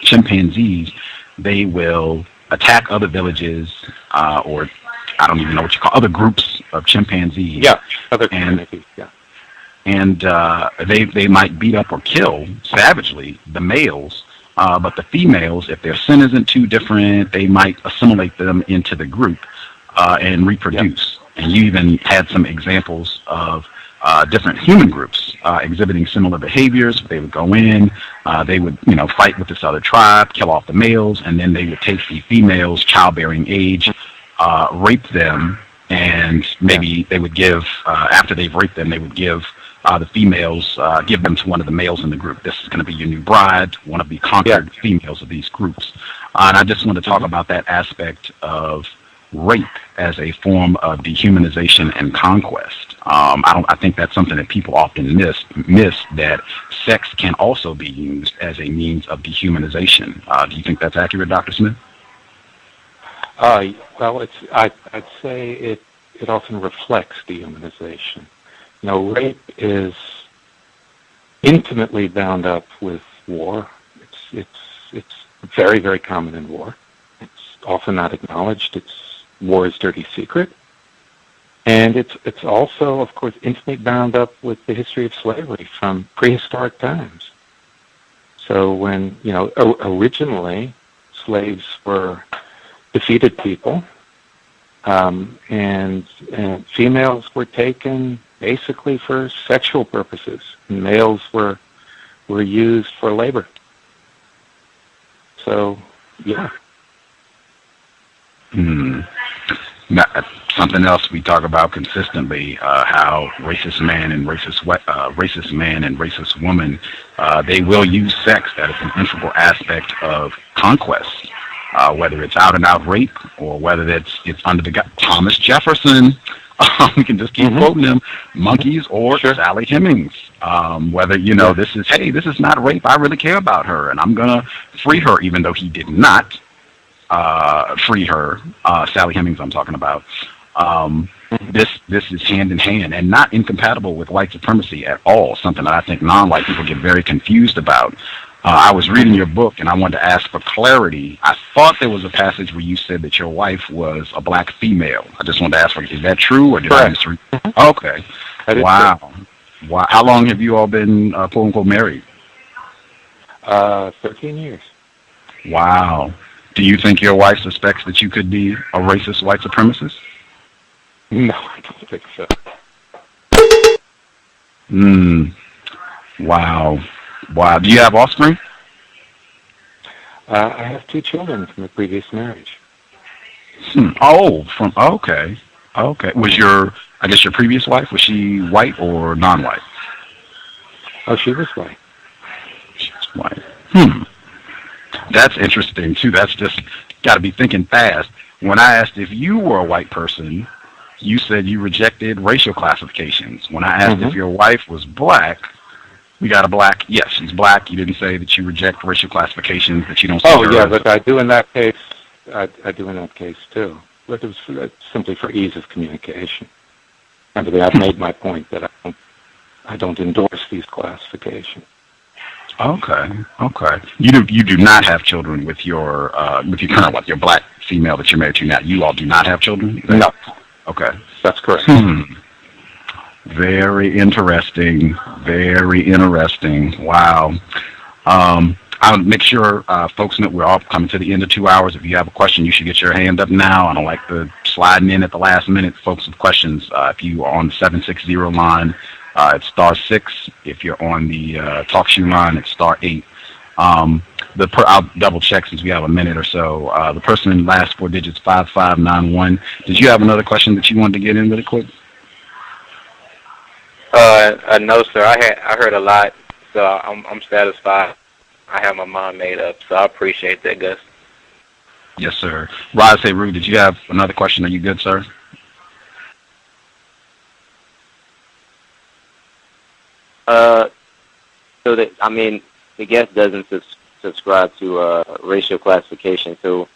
chimpanzees, they will attack other villages or I don't even know what you call other groups of chimpanzees. Yeah, other communities. And they might beat up or kill savagely the males, but the females, if their sin isn't too different, they might assimilate them into the group and reproduce. And you even had some examples of different human groups exhibiting similar behaviors. They would go in, they would fight with this other tribe, kill off the males, and then they would take the females, childbearing age, rape them, and maybe they would give, after they've raped them, they would give the females, give them to one of the males in the group. This is going to be your new bride, one of the conquered females of these groups. And I just want to talk about that aspect of rape as a form of dehumanization and conquest. I think that's something that people often miss, that sex can also be used as a means of dehumanization. Do you think that's accurate, Dr. Smith? Well, I'd say it often reflects dehumanization. Rape is intimately bound up with war. It's very, very common in war. It's often not acknowledged. It's war's dirty secret. And it's also, of course, intimately bound up with the history of slavery from prehistoric times. So when, originally slaves were defeated people, and females were taken basically for sexual purposes, and males were used for labor. So, yeah. Something else we talk about consistently, how racist man and racist woman, they will use sex. That is an integral aspect of conquest, whether it's out and out rape or whether it's under the Thomas Jefferson. We can just keep quoting them, monkeys or Sally Hemings. Whether this is not rape. I really care about her, and I'm gonna free her, even though he did not free her. Sally Hemings, I'm talking about. This is hand in hand and not incompatible with white supremacy at all. Something that I think non-white people get very confused about. I was reading your book, and I wanted to ask for clarity. I thought there was a passage where you said that your wife was a black female. I just wanted to ask, is that true, or did I misread? Okay. Wow. Wow. How long have you all been, quote-unquote, married? 13 years. Wow. Do you think your wife suspects that you could be a racist white supremacist? No, I don't think so. Wow. Wow. Do you have offspring? I have 2 children from a previous marriage. Oh, okay. Okay. Was your previous wife, was she white or non-white? Oh, she was white. She was white. That's interesting, too. That's just got to be thinking fast. When I asked if you were a white person, you said you rejected racial classifications. When I asked if your wife was black, we got a black. Yes, she's black. You didn't say that you reject racial classifications, that you don't see her. Oh, yeah, but I do in that case. I do in that case, too. But it was simply for ease of communication. I mean, I've made my point that I don't endorse these classifications. Okay. You do not have children with your current wife, your black female that you're married to now. You all do not have children? No. Okay. That's correct. Very interesting. Very interesting. Wow. I'll make sure folks know we're all coming to the end of 2 hours. If you have a question, you should get your hand up now. I don't like the sliding in at the last minute. Folks with questions, if you are on the 760 line, it's *6. If you're on the TalkShoe line, it's *8. I'll double check since we have a minute or so. The person in the last 4 digits, 5591. Did you have another question that you wanted to get in really quick? No, sir. I heard a lot, so I'm satisfied. I have my mind made up, so I appreciate that, Gus. Yes, sir. Rod Seru, did you have another question? Are you good, sir? So that, I mean, the guest doesn't subscribe to racial classification. So,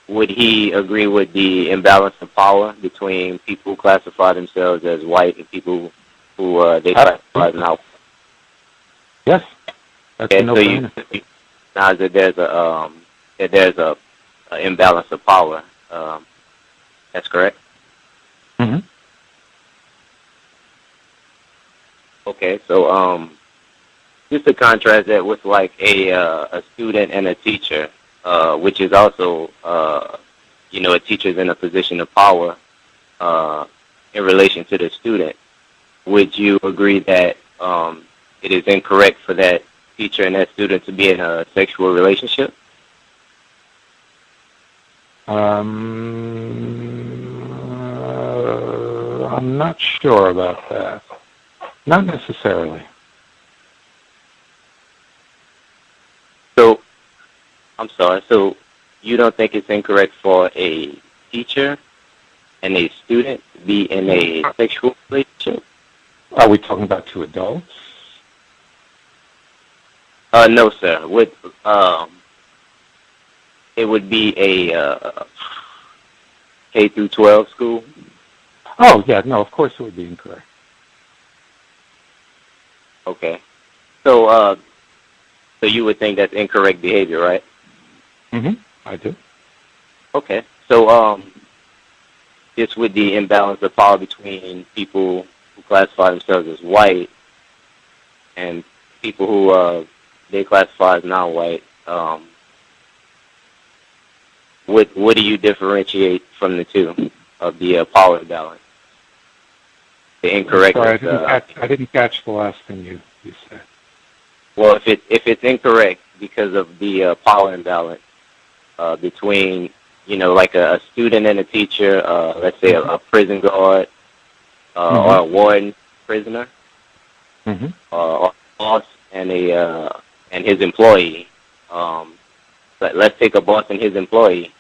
would he agree with the imbalance of power between people who classify themselves as white and people who they classify as not? Yes. That's okay, so you recognize that there's a imbalance of power. That's correct. Mm-hmm. Okay, so just to contrast that with like a student and a teacher, which is also a teacher's in a position of power in relation to the student. Would you agree that it is incorrect for that teacher and that student to be in a sexual relationship? I'm not sure about that. Not necessarily. So, I'm sorry. So, you don't think it's incorrect for a teacher and a student to be in a sexual relationship? Are we talking about 2 adults? No, sir. It would be a K through 12 school. Oh, yeah. No, of course it would be incorrect. Okay. So you would think that's incorrect behavior, right? Mm-hmm. I do. Okay. So this would the imbalance of power between people who classify themselves as white and people who they classify as non-white. What do you differentiate from the two of the power imbalance? The incorrect. Sorry, I didn't catch the last thing you said. Well, if it's incorrect because of the power imbalance between like a student and a teacher, let's say a prison guard or a warden prisoner, or a boss and his employee. But let's take a boss and his employee.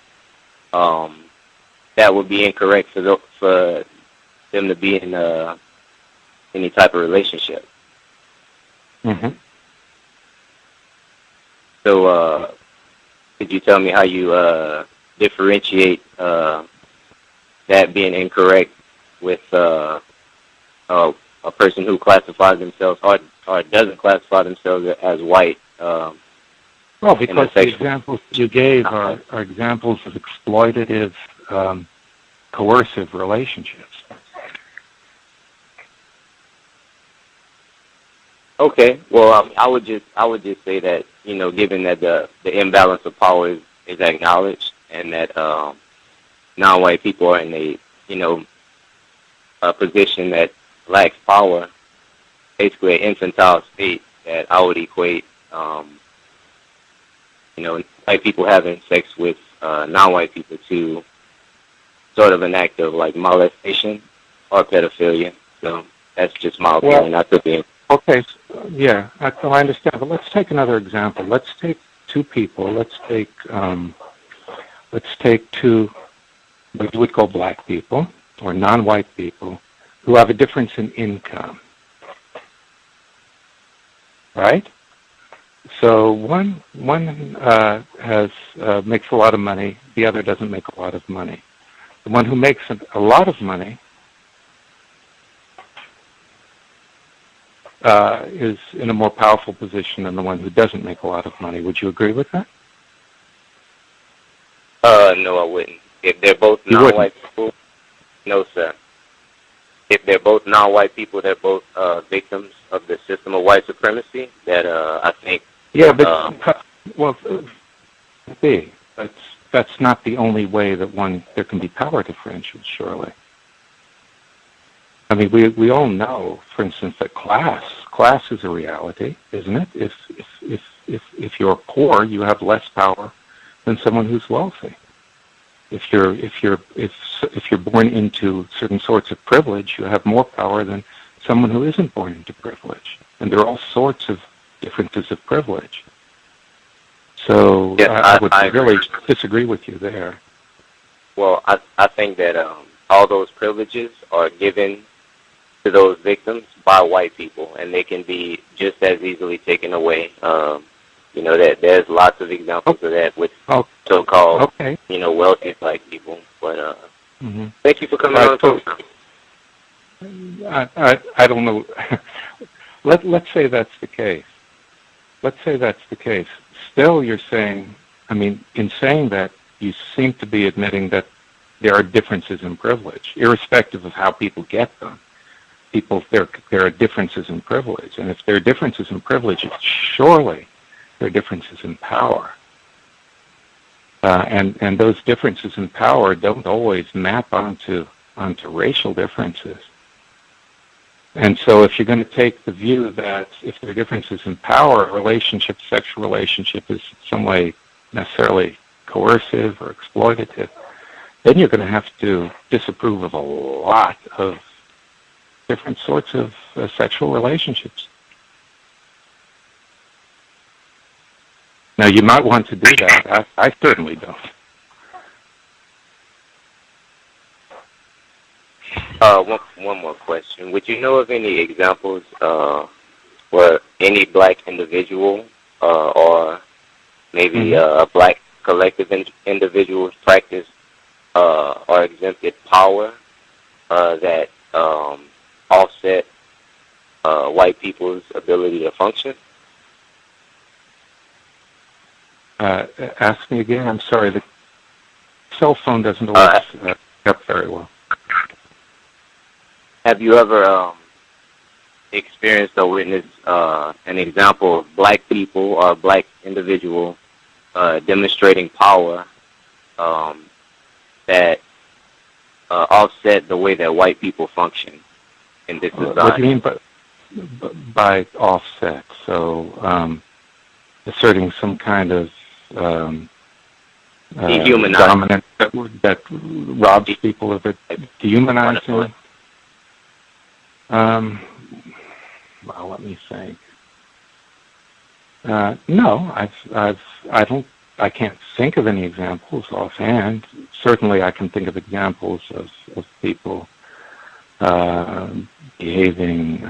That would be incorrect for them to be in any type of relationship. Mm-hmm. So, could you tell me how you differentiate that being incorrect with a person who classifies themselves or doesn't classify themselves as white? Well, because the examples you gave are examples of exploitative, coercive relationships. Okay. Well, I would just say that given that the imbalance of power is acknowledged, and that non-white people are in a position that lacks power, basically an infantile state, that I would equate, white people having sex with non-white people to sort of an act of like molestation or pedophilia. So that's just my opinion. Not to be. Okay, yeah, I understand. But let's take another example. Let's take two people. Let's take two, what you would call black people or non-white people, who have a difference in income, right? So one has makes a lot of money. The other doesn't make a lot of money. The one who makes a lot of money is in a more powerful position than the one who doesn't make a lot of money. Would you agree with that? No, I wouldn't. If they're both non-white people, no, sir. If they're both non-white people, they're both victims of the system of white supremacy. That I think. Yeah, but that's not the only way that there can be power differentials. Surely. I mean, we all know, for instance, that class is a reality, isn't it? If you're poor, you have less power than someone who's wealthy. If you're born into certain sorts of privilege, you have more power than someone who isn't born into privilege. And there are all sorts of differences of privilege. So I would really disagree with you there. Well, I think that all those privileges are given to those victims by white people, and they can be just as easily taken away. That there's lots of examples of that with so-called, wealthy black people. But thank you for coming on the program. I don't know. Let's say that's the case. Still, you're saying, in saying that, you seem to be admitting that there are differences in privilege, irrespective of how people get them. There are differences in privilege, and if there are differences in privilege, surely there are differences in power. And those differences in power don't always map onto racial differences. And so if you're going to take the view that if there are differences in power, sexual relationship is in some way necessarily coercive or exploitative, then you're going to have to disapprove of a lot of different sorts of sexual relationships. Now, you might want to do that. I certainly don't. One more question. Would you know of any examples where any black individual or maybe a black collective individuals practice or exempted power that offset white people's ability to function? Ask me again. I'm sorry. The cell phone doesn't always pick up very well. Have you ever experienced or witnessed an example of black people or a black individual demonstrating power that offset the way that white people function in this society? What do you mean by offset? So asserting some kind of dominant that robs people of it, dehumanizing. Well, let me think. No, I can't think of any examples offhand. Certainly, I can think of examples of people behaving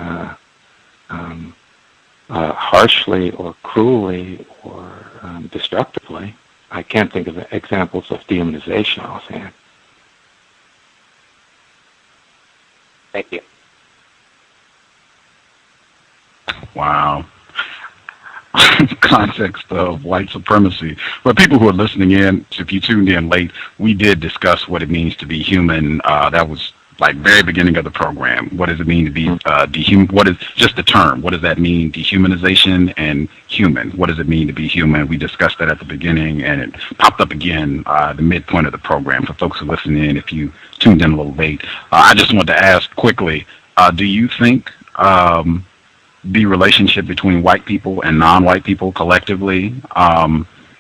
harshly or cruelly or destructively. I can't think of examples of dehumanization offhand. Thank you. Wow. Context of white supremacy. For people who are listening in, if you tuned in late, we did discuss what it means to be human. That was like very beginning of the program. What does it mean to be what is just the term? What does that mean? Dehumanization and human. What does it mean to be human? We discussed that at the beginning, and it popped up again the midpoint of the program. For folks who listen in, if you tuned in a little late, I just wanted to ask quickly: do you think the relationship between white people and non-white people collectively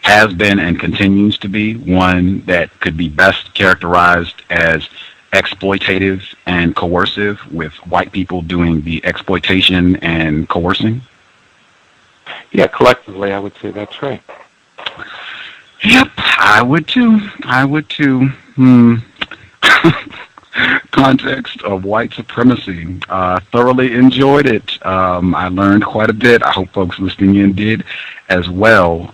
has been and continues to be one that could be best characterized as exploitative and coercive, with white people doing the exploitation and coercing? Yeah, collectively, I would say that's right. Yep, I would too. Context of White Supremacy. Thoroughly enjoyed it. I learned quite a bit. I hope folks listening in did as well.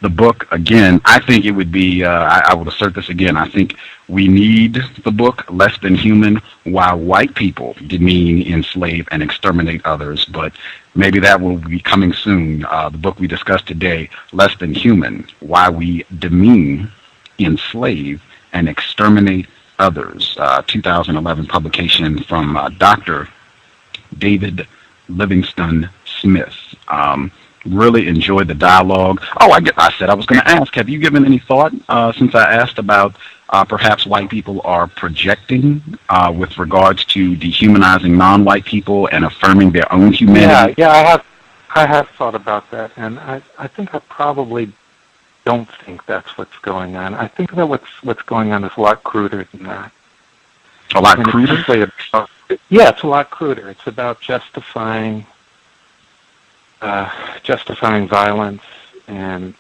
The book, again, I think it would be, I would assert this again, I think we need the book, Less Than Human, Why White People Demean, Enslave, and Exterminate Others, but maybe that will be coming soon. The book we discussed today, Less Than Human, Why We Demean, Enslave, and Exterminate Others, 2011 publication from Dr. David Livingstone Smith. Really enjoyed the dialogue. Oh, I said I was going to ask, have you given any thought since I asked about perhaps white people are projecting with regards to dehumanizing non-white people and affirming their own humanity? Yeah, I have thought about that, and I think I probably don't think that's what's going on. I think that what's going on is a lot cruder than that. A lot cruder? It's a lot cruder. It's about justifying violence and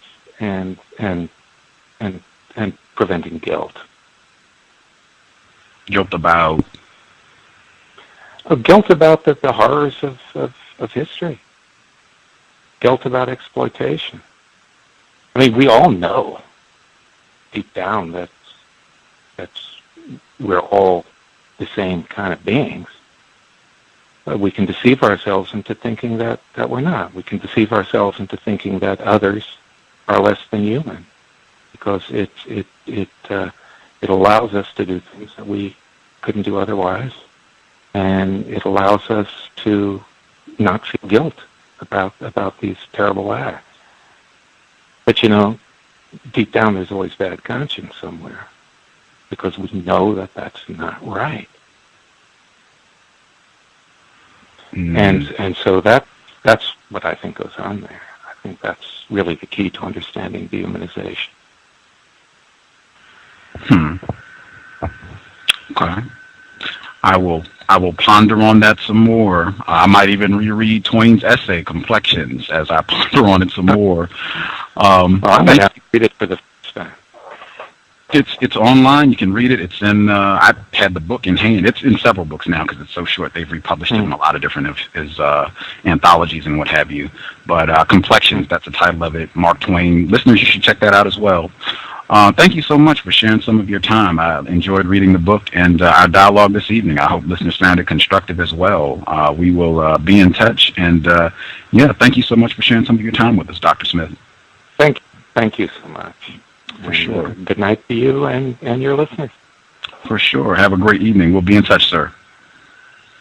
preventing guilt. Guilt about? Guilt about the horrors of history. Guilt about exploitation. I mean, we all know deep down that we're all the same kind of beings. We can deceive ourselves into thinking that we're not. We can deceive ourselves into thinking that others are less than human, because it allows us to do things that we couldn't do otherwise, and it allows us to not feel guilt about these terrible acts. But deep down there's always bad conscience somewhere, because we know that that's not right. And so that's what I think goes on there. I think that's really the key to understanding dehumanization. Okay. I will ponder on that some more. I might even reread Twain's essay, Complexions, as I ponder on it some more. I'm going to have to read it for the first time. It's online. You can read it. It's in. I had the book in hand. It's in several books now because it's so short. They've republished it in a lot of different anthologies and what have you. But Complexions, that's the title of it. Mark Twain. Listeners, you should check that out as well. Thank you so much for sharing some of your time. I enjoyed reading the book and our dialogue this evening. I hope listeners found it constructive as well. We will be in touch. And thank you so much for sharing some of your time with us, Dr. Smith. Thank you so much. For sure. Good night to you and your listeners. For sure. Have a great evening. We'll be in touch, sir.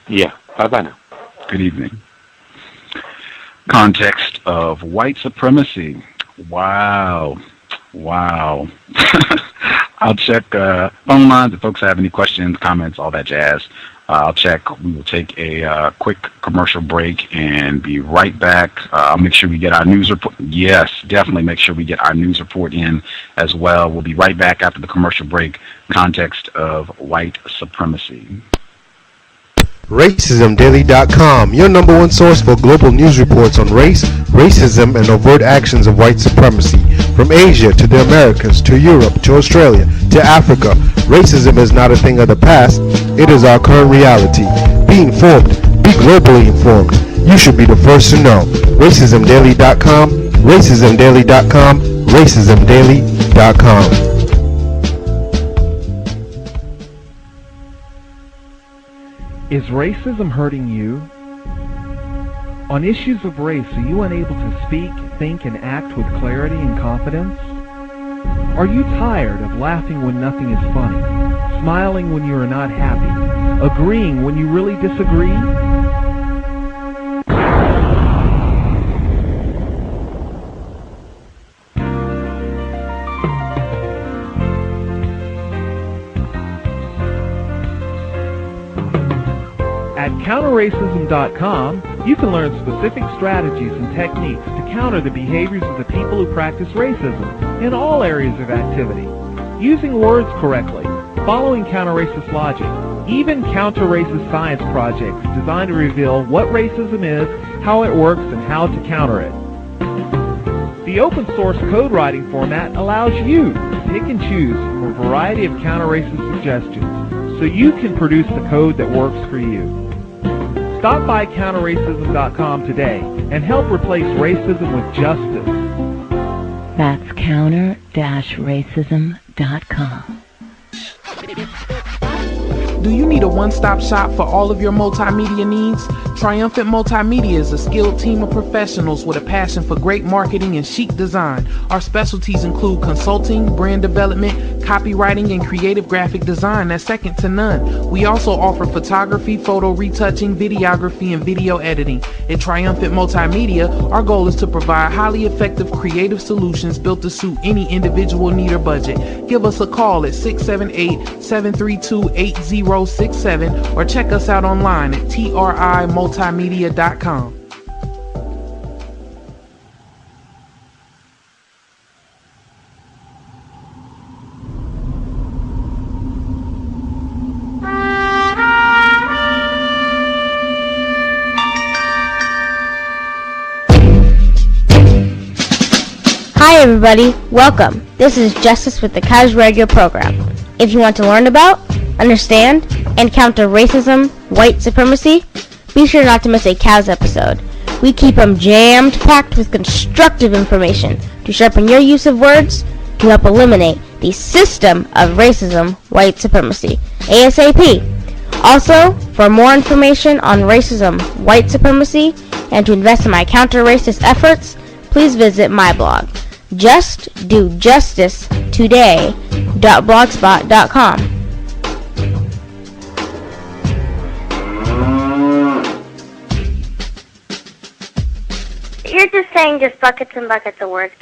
Yeah. Bye-bye now. Good evening. Context of White Supremacy. Wow. I'll check phone lines if folks have any questions, comments, all that jazz. I'll check. We will take a quick commercial break and be right back. I'll make sure we get our news report. Yes, definitely make sure we get our news report in as well. We'll be right back after the commercial break. Context of White Supremacy. RacismDaily.com, your number one source for global news reports on race, racism, and overt actions of white supremacy. From Asia to the Americas, to Europe, to Australia, to Africa, racism is not a thing of the past, it is our current reality. Be informed, be globally informed. You should be the first to know. RacismDaily.com, RacismDaily.com, RacismDaily.com. Is racism hurting you? On issues of race, are you unable to speak, think, and act with clarity and confidence? Are you tired of laughing when nothing is funny, smiling when you are not happy, agreeing when you really disagree? At counterracism.com, you can learn specific strategies and techniques to counter the behaviors of the people who practice racism in all areas of activity, using words correctly, following counter-racist logic, even counter-racist science projects designed to reveal what racism is, how it works, and how to counter it. The open source code writing format allows you to pick and choose from a variety of counter-racist suggestions so you can produce the code that works for you. Stop by counterracism.com today and help replace racism with justice. That's counter-racism.com. Do you need a one-stop shop for all of your multimedia needs? Triumphant Multimedia is a skilled team of professionals with a passion for great marketing and chic design. Our specialties include consulting, brand development, copywriting, and creative graphic design that's second to none. We also offer photography, photo retouching, videography, and video editing. At Triumphant Multimedia, our goal is to provide highly effective creative solutions built to suit any individual need or budget. Give us a call at 678-732-8067 or check us out online at trimultimedia.com. Hi everybody, welcome. This is Justice with the C.O.W.S radio program. If you want to learn about, understand, and counter racism, white supremacy, be sure not to miss a C.O.W.S episode. We keep them jammed packed with constructive information to sharpen your use of words to help eliminate the system of racism, white supremacy, ASAP. Also, for more information on racism, white supremacy, and to invest in my counter-racist efforts, please visit my blog, justdojusticetoday.blogspot.com. You're just saying just buckets and buckets of words.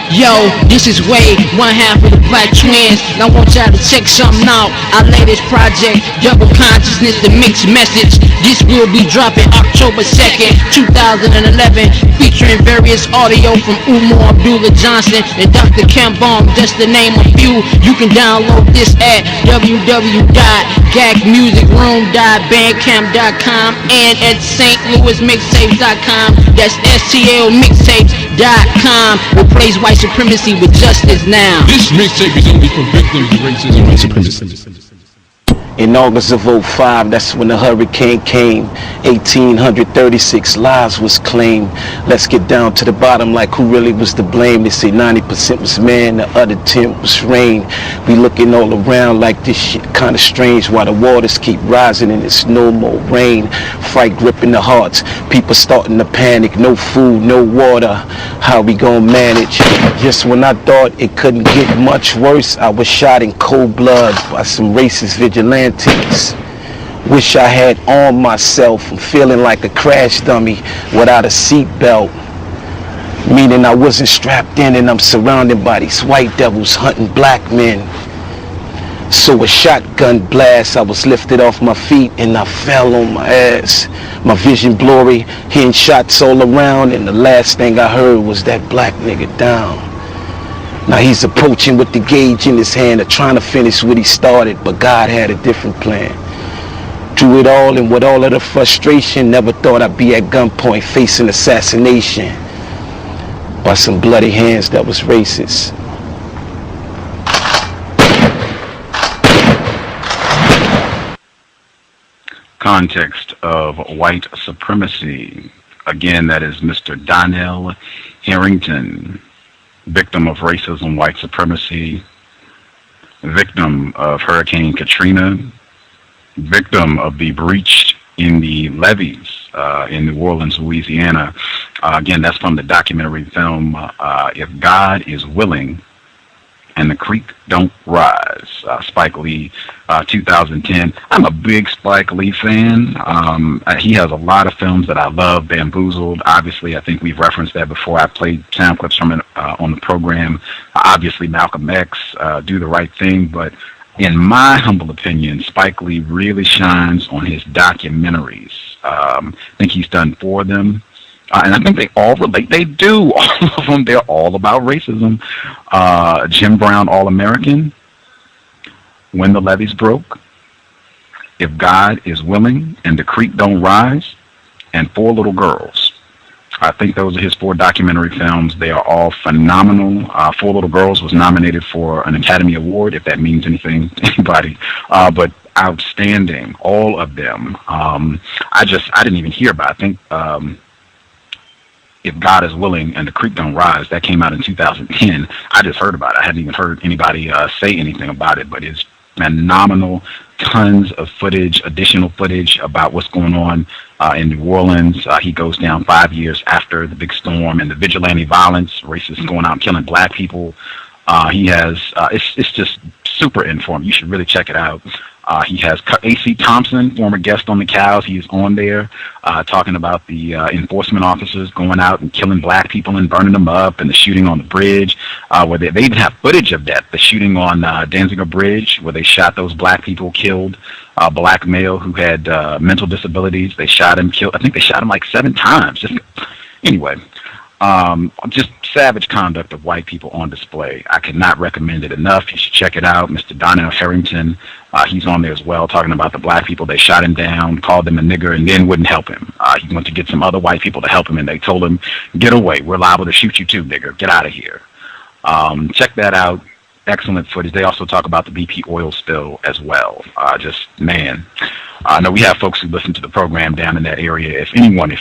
Yo, this is Wade, one half of the Black Twins. Now I want y'all to check something out. Our latest project, Double Consciousness, the mixed message. This will be dropping October 2nd, 2011, featuring various audio from Umar Abdullah Johnson and Dr. Kambong, just to name a few. You can download this at www.gagmusicroom.bandcamp.com and at stlouismixtapes.com. That's STLmixtapes.com. Replace white supremacy with justice now. This mixtape is only for victims of racism and white supremacy. In August of 05, that's when the hurricane came. 1,836 lives was claimed. Let's get down to the bottom, like who really was to blame. They say 90% was man, the other 10 was rain. We looking all around like this shit kind of strange, while the waters keep rising and it's no more rain. Fright gripping the hearts, people starting to panic. No food, no water, how we gonna manage? Just when I thought it couldn't get much worse, I was shot in cold blood by some racist vigilantes. Wish I had armed myself. I'm feeling like a crash dummy without a seatbelt, meaning I wasn't strapped in, and I'm surrounded by these white devils hunting black men. So a shotgun blast, I was lifted off my feet and I fell on my ass. My vision blurry, hearing shots all around, and the last thing I heard was that black nigga down. Now he's approaching with the gauge in his hand, trying to finish what he started, but God had a different plan. Through it all and with all of the frustration, never thought I'd be at gunpoint facing assassination by some bloody hands that was racist. Context of White Supremacy. Again, that is Mr. Donnell Harrington. Victim of racism, white supremacy, victim of Hurricane Katrina, victim of the breach in the levees in New Orleans, Louisiana. Again, that's from the documentary film, If God is Willing. and the creek don't rise. Spike Lee, 2010. I'm a big Spike Lee fan. He has a lot of films that I love. Bamboozled, obviously, I think we've referenced that before. I played sound clips from it on the program. Obviously, Malcolm X, Do the Right Thing. But in my humble opinion, Spike Lee really shines on his documentaries. I think he's done 4 of them. And I think they all relate. They do. All of them. They're all about racism. Jim Brown, All-American. When the Levees Broke. If God is Willing and the Creek Don't Rise. And 4 Little Girls. I think those are his 4 documentary films. They are all phenomenal. 4 Little Girls was nominated for an Academy Award, if that means anything to anybody. But outstanding. All of them. I didn't even hear about it. I think... If God is Willing and the Creek Don't Rise, that came out in 2010. I just heard about it. I hadn't even heard anybody say anything about it, but it's phenomenal. Tons of footage, additional footage about what's going on in New Orleans. He goes down 5 years after the big storm and the vigilante violence, racists going out and killing black people. He has, it's just super informed. You should really check it out. He has A.C. Thompson, former guest on the Cows. He is on there talking about the enforcement officers going out and killing black people and burning them up, and the shooting on the bridge. Where they even have footage of that, the shooting on Danziger Bridge, where they shot those black people, killed a black male who had mental disabilities. They shot him, killed. I think they shot him like 7 times. Anyway. Just savage conduct of white people on display. I cannot recommend it enough. You should check it out. Mr. Donnell Harrington, he's on there as well, talking about the black people. They shot him down, called him a nigger, and then wouldn't help him. He went to get some other white people to help him, and they told him, get away. We're liable to shoot you too, nigger. Get out of here. Check that out. Excellent footage. They also talk about the BP oil spill as well. Man. I know we have folks who listen to the program down in that area. If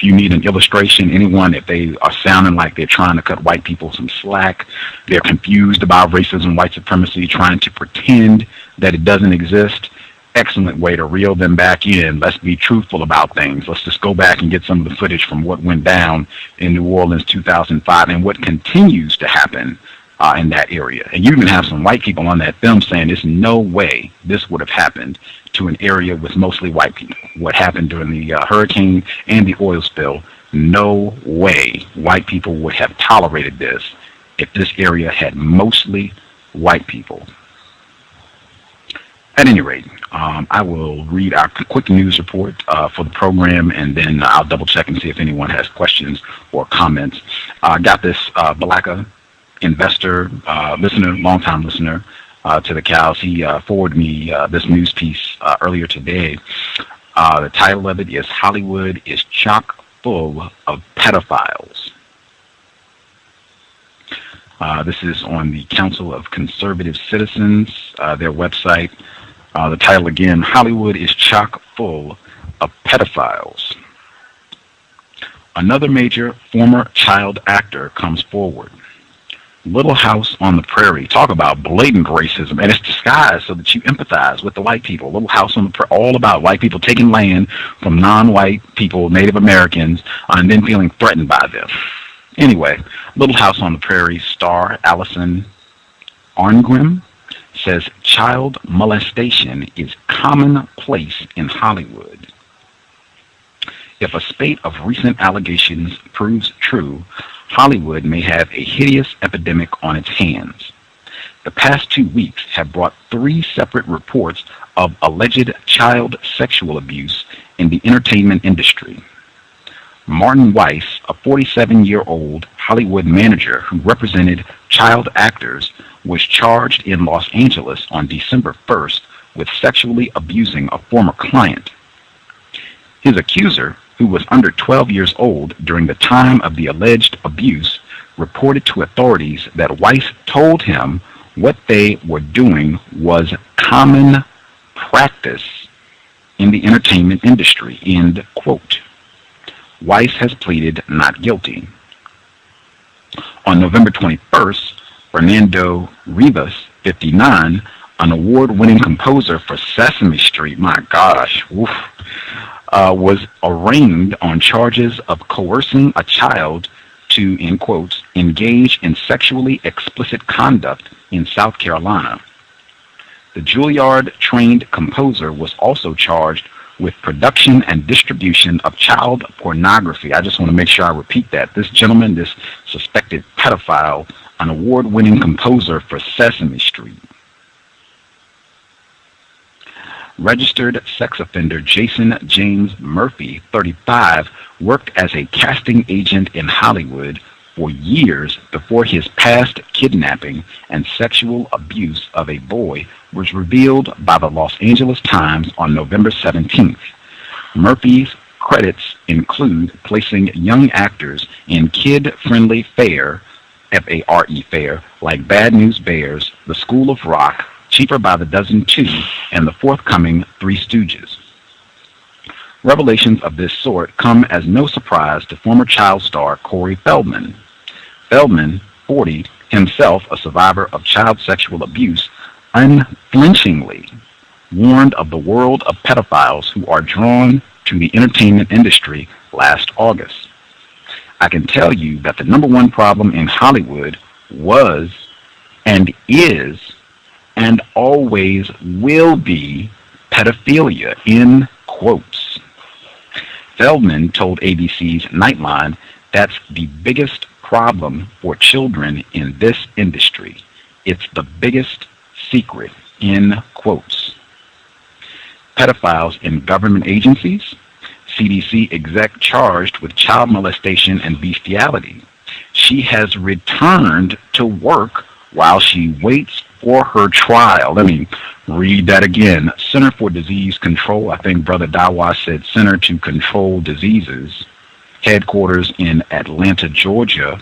you need an illustration, if they are sounding like they're trying to cut white people some slack, they're confused about racism, white supremacy, trying to pretend that it doesn't exist, excellent way to reel them back in. Let's be truthful about things. Let's just go back and get some of the footage from what went down in New Orleans 2005 and what continues to happen in that area. And you even have some white people on that film saying there's no way this would have happened to an area with mostly white people. What happened during the hurricane and the oil spill, no way white people would have tolerated this if this area had mostly white people. At any rate, I will read our quick news report for the program, and then I'll double check and see if anyone has questions or comments. I got this Balaka investor, listener, longtime listener to the Cows. He forwarded me this news piece earlier today. The title of it is Hollywood is chock full of pedophiles. This is on the Council of Conservative Citizens, their website. The title again, Hollywood is chock full of pedophiles. Another major former child actor comes forward. Little House on the Prairie. Talk about blatant racism, and it's disguised so that you empathize with the white people. Little House on the Prairie, all about white people taking land from non-white people, Native Americans, and then feeling threatened by them. Anyway, Little House on the Prairie star Allison Arngrim says child molestation is commonplace in Hollywood. If a spate of recent allegations proves true, Hollywood may have a hideous epidemic on its hands. The past 2 weeks have brought 3 separate reports of alleged child sexual abuse in the entertainment industry. Martin Weiss, a 47-year-old Hollywood manager who represented child actors, was charged in Los Angeles on December 1st with sexually abusing a former client. His accuser, who was under 12 years old during the time of the alleged abuse, reported to authorities that Weiss told him what they were doing was common practice in the entertainment industry, end quote. Weiss has pleaded not guilty. On November 21st, Fernando Rivas, 59, an award-winning composer for Sesame Street, my gosh, was arraigned on charges of coercing a child to, in quotes, engage in sexually explicit conduct in South Carolina. The Juilliard-trained composer was also charged with production and distribution of child pornography. I just want to make sure I repeat that. This gentleman, this suspected pedophile, an award-winning composer for Sesame Street. Registered sex offender Jason James Murphy, 35, worked as a casting agent in Hollywood for years before his past kidnapping and sexual abuse of a boy was revealed by the Los Angeles Times on November 17th. Murphy's credits include placing young actors in kid-friendly fare, F-A-R-E fare, like Bad News Bears, The School of Rock, Cheaper by the Dozen 2, and the forthcoming Three Stooges. Revelations of this sort come as no surprise to former child star Corey Feldman. Feldman, 40, himself a survivor of child sexual abuse, unflinchingly warned of the world of pedophiles who are drawn to the entertainment industry last August. I can tell you that the number one problem in Hollywood was and is and always will be pedophilia, in quotes. Feldman told ABC's Nightline that's the biggest problem for children in this industry. It's the biggest secret, in quotes. Pedophiles in government agencies, CDC exec charged with child molestation and bestiality. She has returned to work while she waits for her trial. Let me read that again. Center for Disease Control, I think Brother Dawa said Center to Control Diseases, headquarters in Atlanta, Georgia.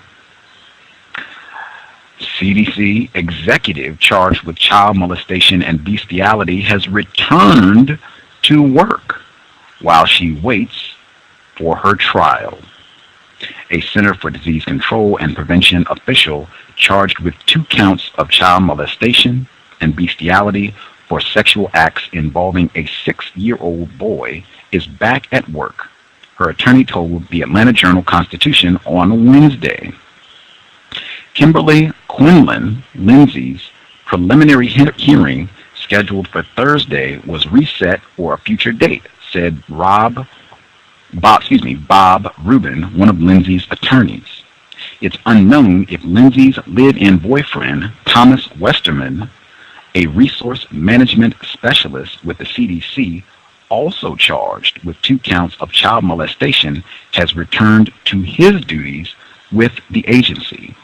CDC executive charged with child molestation and bestiality has returned to work while she waits for her trial. A Center for Disease Control and Prevention official charged with 2 counts of child molestation and bestiality for sexual acts involving a 6-year-old boy is back at work, her attorney told the Atlanta Journal-Constitution on Wednesday. Kimberly Quinlan Lindsay's preliminary hearing scheduled for Thursday was reset for a future date, said Bob Rubin, one of Lindsay's attorneys. It's unknown if Lindsay's live-in boyfriend, Thomas Westerman, a resource management specialist with the CDC, also charged with 2 counts of child molestation, has returned to his duties with the agency.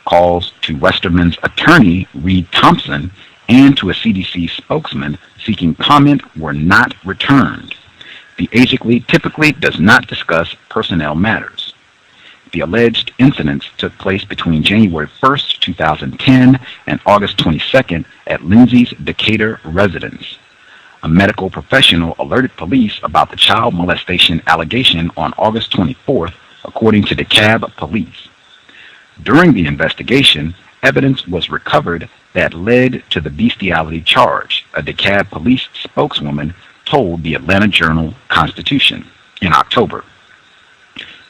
Calls to Westerman's attorney, Reed Thompson, and to a CDC spokesman seeking comment were not returned. The agency typically does not discuss personnel matters. The alleged incidents took place between January 1st, 2010 and August 22nd at Lindsay's Decatur residence. A medical professional alerted police about the child molestation allegation on August 24th, according to DeKalb Police. During the investigation, evidence was recovered that led to the bestiality charge, a DeKalb Police spokeswoman told the Atlanta Journal-Constitution in October.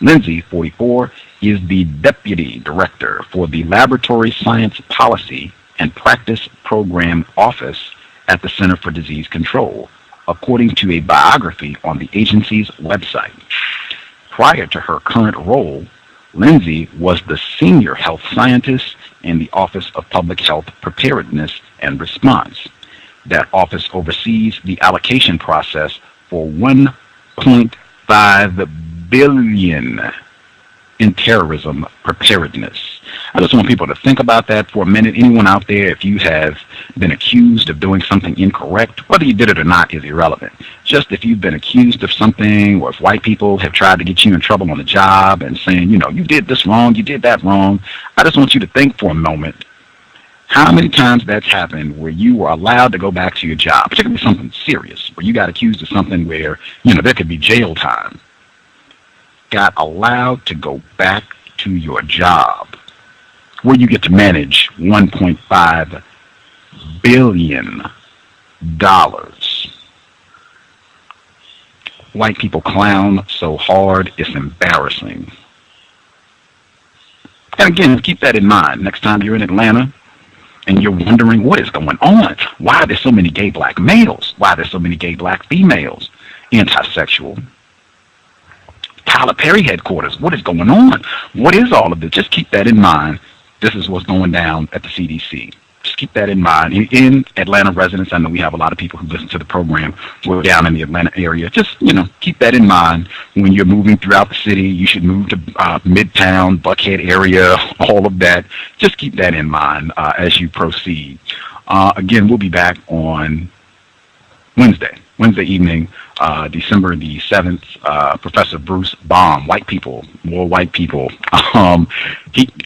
Lindsay, 44, is the Deputy Director for the Laboratory Science Policy and Practice Program Office at the Center for Disease Control, according to a biography on the agency's website. Prior to her current role, Lindsay was the Senior Health Scientist in the Office of Public Health Preparedness and Response. That office oversees the allocation process for $1.5 billion in terrorism preparedness. I just want people to think about that for a minute. Anyone out there, if you have been accused of doing something incorrect, whether you did it or not is irrelevant. Just if you've been accused of something, or if white people have tried to get you in trouble on the job and saying, you know, you did this wrong, you did that wrong, I just want you to think for a moment how many times that's happened where you were allowed to go back to your job, particularly something serious, where you got accused of something where, you know, there could be jail time. Got allowed to go back to your job, where you get to manage $1.5 billion. White people clown so hard, it's embarrassing. And again, keep that in mind. Next time you're in Atlanta and you're wondering what is going on, why are there so many gay black males? Why are there so many gay black females? Antisexual. Tyler Perry headquarters, what is going on? What is all of this? Just keep that in mind. This is what's going down at the CDC. Just keep that in mind. In Atlanta residents, I know we have a lot of people who listen to the program who are down in the Atlanta area. Just, keep that in mind. When you're moving throughout the city, you should move to Midtown, Buckhead area, all of that. Just keep that in mind as you proceed. Again, we'll be back on Wednesday evening, December the 7th, Professor Bruce Baum, white people, more white people.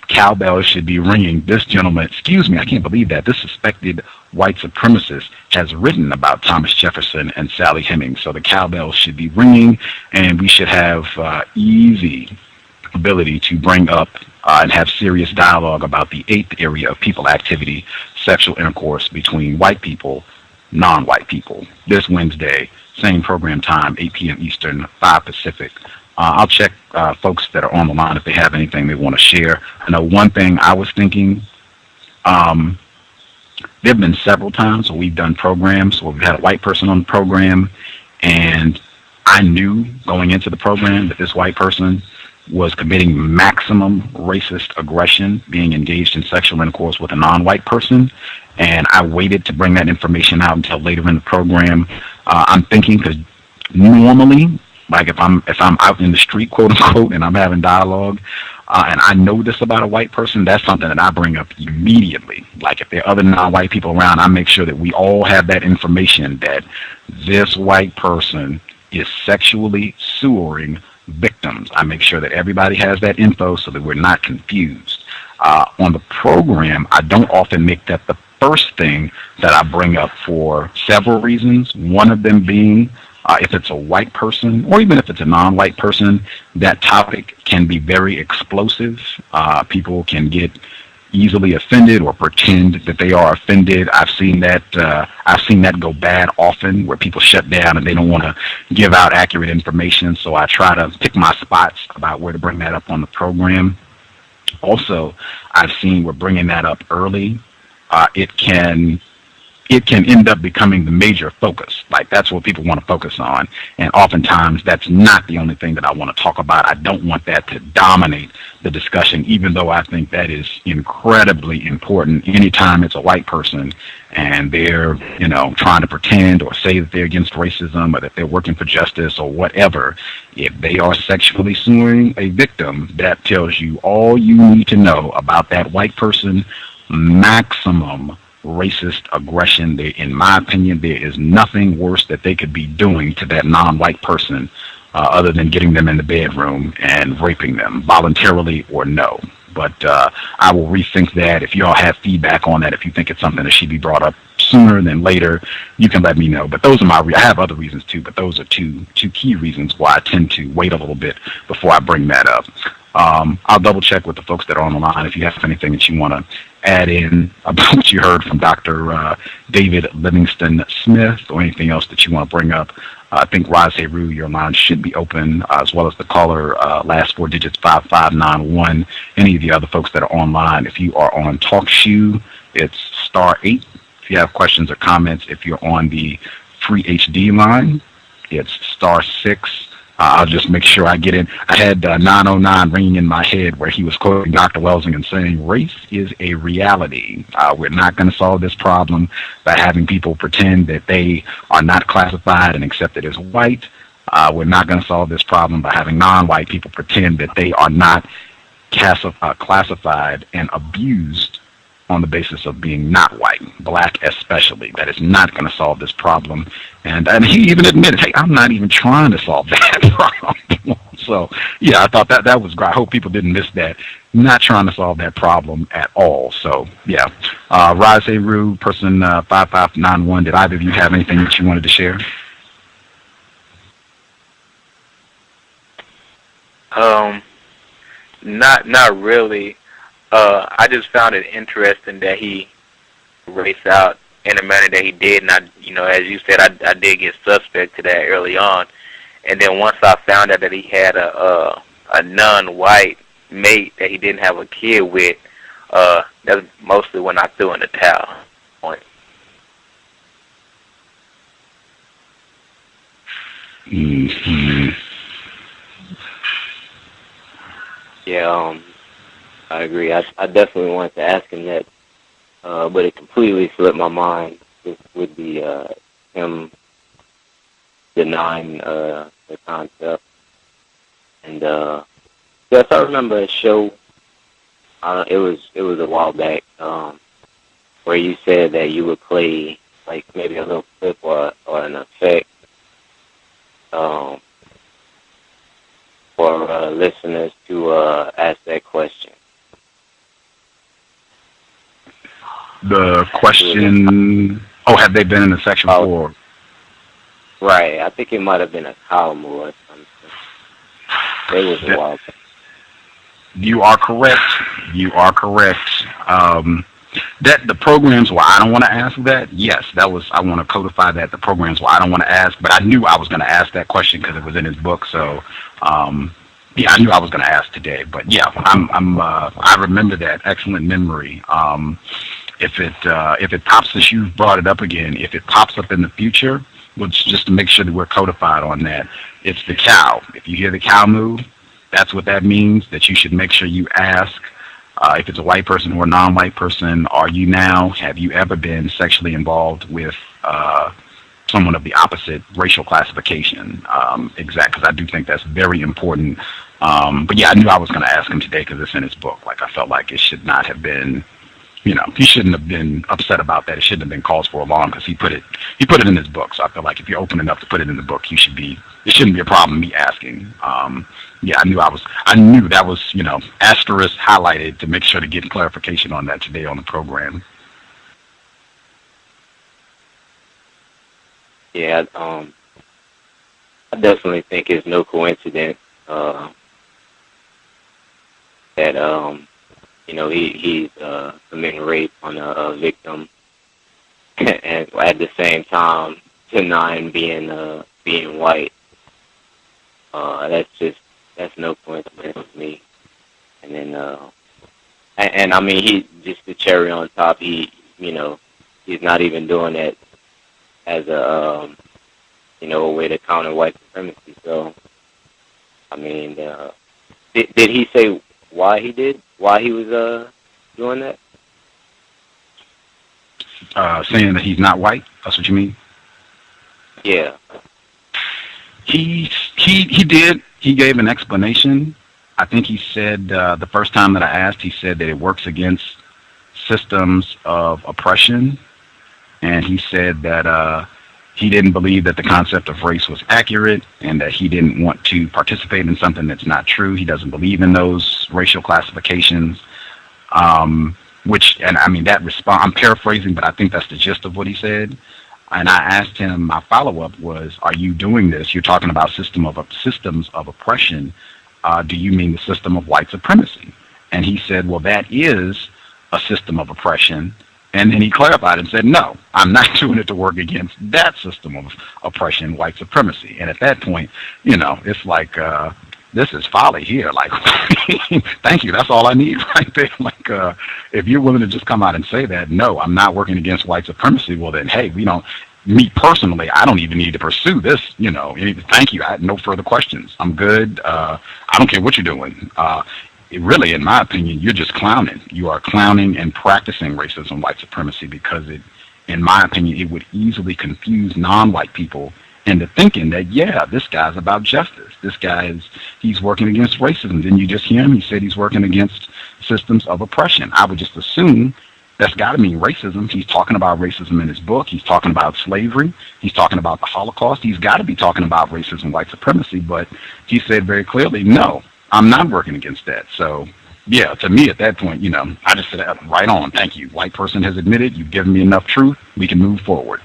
Cowbells should be ringing. This gentleman, excuse me, I can't believe that. This suspected white supremacist has written about Thomas Jefferson and Sally Hemings. So the cowbells should be ringing, and we should have easy ability to bring up and have serious dialogue about the 8th area of people activity, sexual intercourse between white people, non-white people. This Wednesday, same program time, 8 p.m. Eastern, 5 Pacific. I'll check folks that are on the line if they have anything they want to share. I know one thing I was thinking, there have been several times where we've done programs where we've had a white person on the program, and I knew going into the program that this white person was committing maximum racist aggression, being engaged in sexual intercourse with a non-white person, and I waited to bring that information out until later in the program. I'm thinking, because normally, like if I'm out in the street, quote unquote, and I'm having dialogue, and I know this about a white person, that's something that I bring up immediately. Like if there are other non-white people around, I make sure that we all have that information that this white person is sexually sewering victims. I make sure that everybody has that info so that we're not confused. On the program, I don't often make that the first thing that I bring up for several reasons. One of them being, if it's a white person, or even if it's a non-white person, that topic can be very explosive. People can get easily offended or pretend that they are offended. I've seen that go bad often, where people shut down and they don't want to give out accurate information. So I try to pick my spots about where to bring that up on the program. Also, I've seen we're bringing that up early. It can end up becoming the major focus. Like that's what people want to focus on. And oftentimes that's not the only thing that I want to talk about. I don't want that to dominate the discussion, even though I think that is incredibly important. Anytime it's a white person and they're, trying to pretend or say that they're against racism or that they're working for justice or whatever, if they are sexually suing a victim, that tells you all you need to know about that white person. Maximum racist aggression. In my opinion, there is nothing worse that they could be doing to that non-white person other than getting them in the bedroom and raping them, voluntarily or no. But I will rethink that. If you all have feedback on that, if you think it's something that should be brought up sooner than later, you can let me know. But those are I have other reasons too, but those are two key reasons why I tend to wait a little bit before I bring that up. I'll double check with the folks that are on the line if you have anything that you want to add in about what you heard from Dr. David Livingstone Smith, or anything else that you want to bring up. I think Raz Heru, your line should be open, as well as the caller, last 4 digits 5591. Any of the other folks that are online, if you are on TalkShoe, it's *8. If you have questions or comments, if you're on the free HD line, it's *6. I'll just make sure I get in. I had 909 ringing in my head where he was quoting Dr. Welsing and saying, race is a reality. We're not going to solve this problem by having people pretend that they are not classified and accepted as white. We're not going to solve this problem by having non-white people pretend that they are not classified and abused on the basis of being not white, black especially. That is not going to solve this problem. And he even admitted, hey, I'm not even trying to solve that problem. So, yeah, I thought that was great. I hope people didn't miss that. Not trying to solve that problem at all. So, yeah. Raz Heru, person 5591, did either of you have anything that you wanted to share? Not really. I just found it interesting that he raced out in the manner that he did, and as you said, I did get suspect to that early on, and then once I found out that he had a non-white mate that he didn't have a kid with, that's mostly when I threw in the towel on it. Mm-hmm. Yeah, I agree. I definitely wanted to ask him that, but it completely slipped my mind with the him denying the concept. And yes, I remember a show. It was a while back, where you said that you would play like maybe a little clip or an effect for listeners to ask that question. The question, have they been in the section before? Right, I think it might have been a column or something. It was a while back. You are correct. You are correct. That the programs where I don't want to ask that, yes, that was, I want to codify that, the programs where I don't want to ask, but I knew I was going to ask that question because it was in his book, so, yeah, I knew I was going to ask today, but yeah, I remember that, excellent memory. If it pops, since you brought it up again, if it pops up in the future, just to make sure that we're codified on that, it's the cow. If you hear the cow move, that's what that means, that you should make sure you ask, if it's a white person or a non-white person, have you ever been sexually involved with someone of the opposite racial classification? Because I do think that's very important. But yeah, I knew I was going to ask him today because it's in his book. Like, I felt like it should not have been, he shouldn't have been upset about that. It shouldn't have been cause for alarm because he put it in his book. So I feel like if you're open enough to put it in the book, it shouldn't be a problem me asking. Yeah, I knew that was, asterisk highlighted to make sure to get clarification on that today on the program. Yeah, I definitely think it's no coincidence that he's committing rape on a victim, and at the same time denying being white. That's no coincidence with me. And then and I mean, he just the cherry on top. He's not even doing it as a a way to counter white supremacy. So I mean, did he say why he was doing that? Saying that he's not white. That's what you mean? Yeah. He did. He gave an explanation. I think he said the first time that I asked, he said that it works against systems of oppression, and he said that he didn't believe that the concept of race was accurate, and that he didn't want to participate in something that's not true. He doesn't believe in those racial classifications. I'm paraphrasing, but I think that's the gist of what he said. And I asked him, my follow-up was, are you doing this? You're talking about systems of oppression. Do you mean the system of white supremacy? And he said, well, that is a system of oppression. And then he clarified and said, no, I'm not doing it to work against that system of oppression, white supremacy. And at that point, it's like, this is folly here. Like, thank you. That's all I need right there. Like, if you're willing to just come out and say that, no, I'm not working against white supremacy, well then, hey, me personally, I don't even need to pursue this, thank you. I had no further questions. I'm good. I don't care what you're doing. Really, in my opinion, you're just clowning. You are clowning and practicing racism, white supremacy, because in my opinion, it would easily confuse non-white people into thinking that, yeah, this guy's about justice. This guy he's working against racism. Didn't you just hear him? He said he's working against systems of oppression. I would just assume that's got to mean racism. He's talking about racism in his book. He's talking about slavery. He's talking about the Holocaust. He's got to be talking about racism, white supremacy. But he said very clearly, no, I'm not working against that. So, yeah, to me at that point, I just said, right on, thank you. White person has admitted, you've given me enough truth. We can move forward.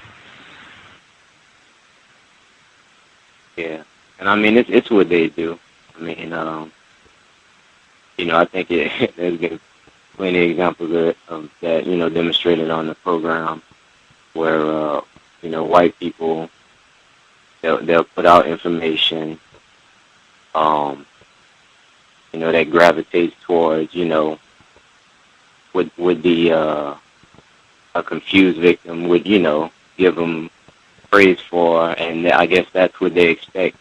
Yeah, and I mean, it's what they do. I mean, I think there's been plenty of examples of that, demonstrated on the program where, white people, they'll put out information, that gravitates towards, would the a confused victim would, give them praise for, and I guess that's what they expect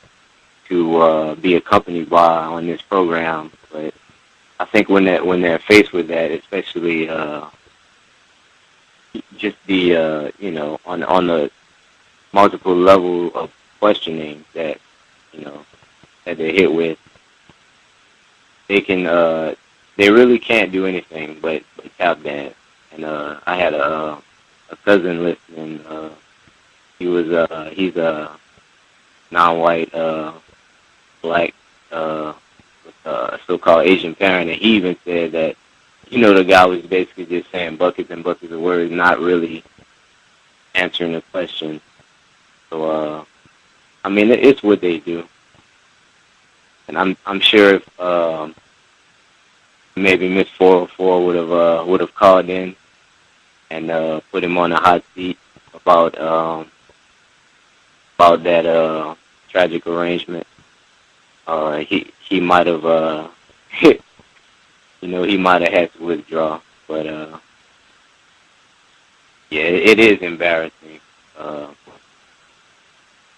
to be accompanied by on this program. But I think when they're faced with that, especially just the on the multiple level of questioning that that they're hit with, they really can't do anything but tap dance. And I had a cousin listening. He's a non-white black so-called Asian parent, and he even said that the guy was basically just saying buckets and buckets of words, not really answering the question. So it's what they do, and I'm sure if maybe Miss 404 would have called in and put him on a hot seat about that tragic arrangement, he might have he might have had to withdraw. But yeah, it is embarrassing.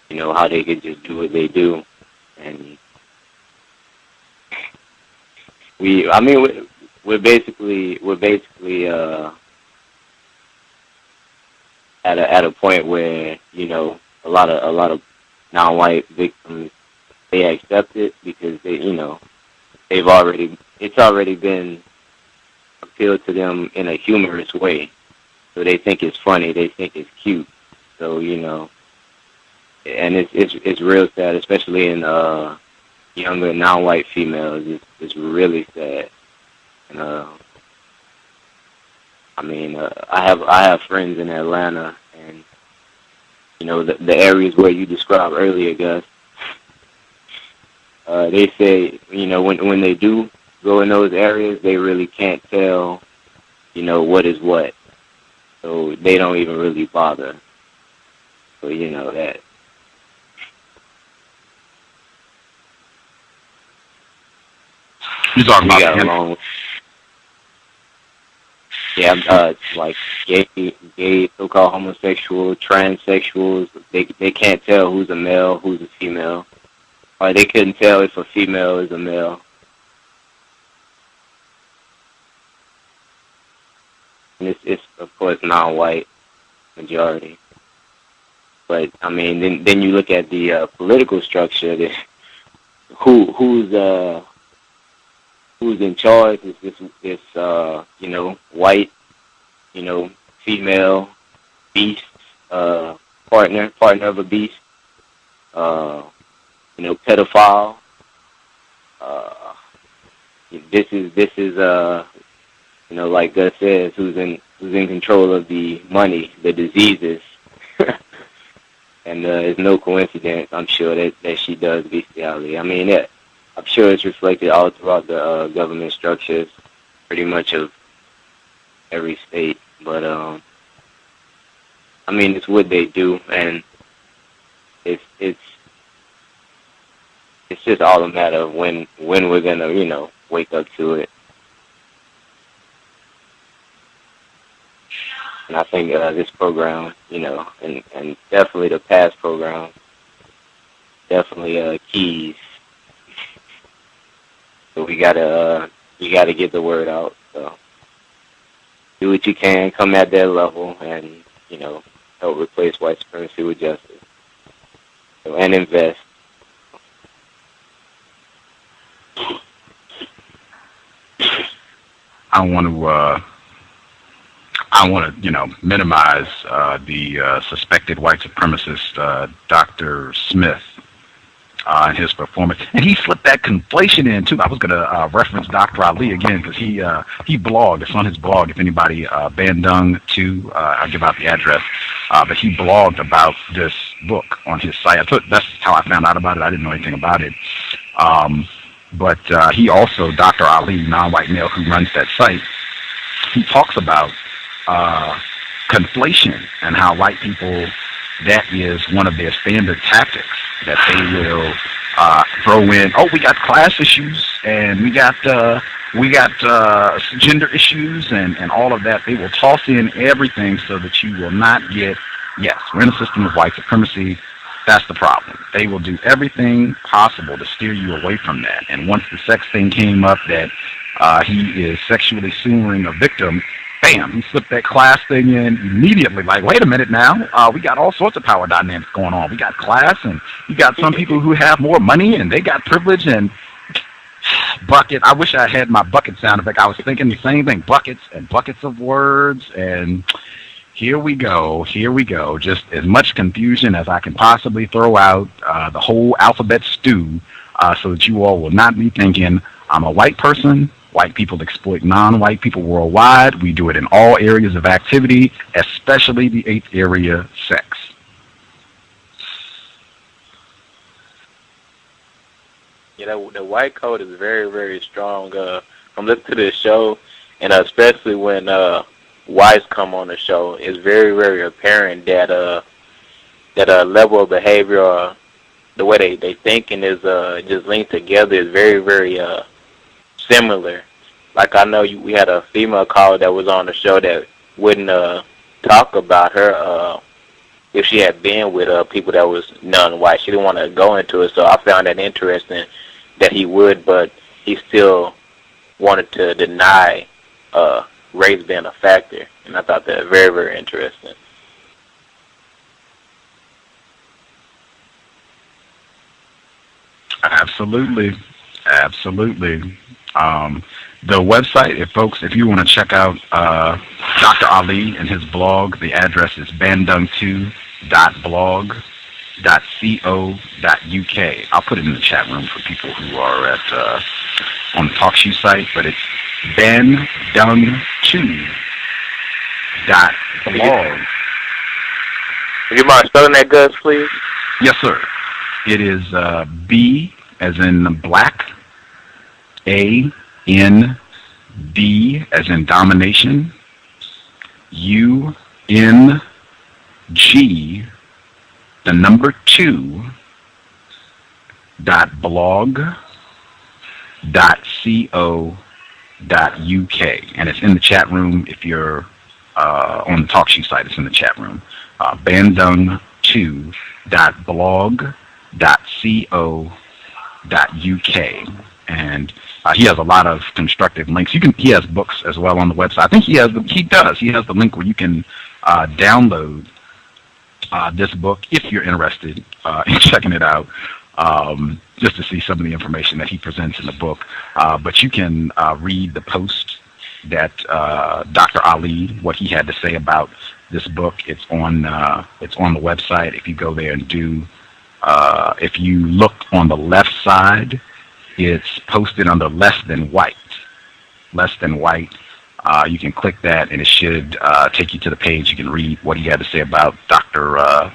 How they could just do what they do, and we're basically at a point where a lot of non-white victims, they accept it because it's already been appealed to them in a humorous way, so they think it's funny, they think it's cute. So and it's real sad, especially in younger non-white females. It's really sad. And I have friends in Atlanta, and the areas where you described earlier, Gus. They say when they do go in those areas, they really can't tell what is what, so they don't even really bother. So that. You talking about like gay, so-called homosexual, transsexuals. They can't tell who's a male, who's a female, or they couldn't tell if a female is a male. And it's of course non-white majority. But then you look at the political structure. Who's in charge is this white, female beast, partner of a beast, pedophile. This is like Gus says, who's in control of the money, the diseases. And it's no coincidence, I'm sure, that she does bestiality. I'm sure it's reflected all throughout the government structures, pretty much of every state. But it's what they do, and it's just all a matter of when we're gonna wake up to it. And I think this program, and definitely the past program, definitely keys. So you gotta get the word out. So do what you can, come at that level, and help replace white supremacy with justice. So, and invest. I want to minimize the suspected white supremacist Dr. Smith and his performance, and he slipped that conflation in too. I was going to reference Dr. Ali again because he blogged. It's on his blog. If anybody Bandung 2, I'll give out the address. But he blogged about this book on his site. That's how I found out about it. I didn't know anything about it. But he also, Dr. Ali, non-white male who runs that site, he talks about conflation and how white people, that is one of their standard tactics, that they will throw in, oh, we got class issues and we got gender issues and all of that. They will toss in everything so that you will not get, yes, we're in a system of white supremacy. That's the problem. They will do everything possible to steer you away from that. And once the sex thing came up that he is sexually suing a victim, bam, he slipped that class thing in immediately. Like, wait a minute now, we got all sorts of power dynamics going on. We got class, and you got some people who have more money, and they got privilege, and bucket. I wish I had my bucket sound effect. I was thinking the same thing, buckets and buckets of words, and here we go. Just as much confusion as I can possibly throw out, the whole alphabet stew, so that you all will not be thinking, I'm a white person. White people exploit non-white people worldwide. We do it in all areas of activity, especially the 8th area, sex. Yeah, the white code is very, very strong. I'm listening to this show, and especially when whites come on the show, it's very, very apparent that that level of behavior, or the way they thinking is just linked together is very, very similar. Like, I know we had a female caller that was on the show that wouldn't talk about her if she had been with people that was non-white. She didn't want to go into it, so I found that interesting that he would, but he still wanted to deny race being a factor, and I thought that very, very interesting. Absolutely. The website, if you want to check out Dr. Ali and his blog, the address is bandung2.blog.co.uk. I'll put it in the chat room for people who are at on the TalkShoe site, but it's bandung2.blog. Would you mind spelling that, Gus, please? Yes, sir. It is B as in black, A, N, D as in domination, U, N, G, the number 2, .blog.co.uk, and it's in the chat room. If you're on the TalkShoe site, it's in the chat room. bandung2.blog.co.uk, and he has a lot of constructive links. He has books as well on the website. I think he has the link where you can download this book if you're interested in checking it out, just to see some of the information that he presents in the book. But you can read the post that Dr. Ali, what he had to say about this book. It's on the website. If you go there and if you look on the left side, it's posted under less than white. You can click that, and it should take you to the page. You can read what he had to say about Dr.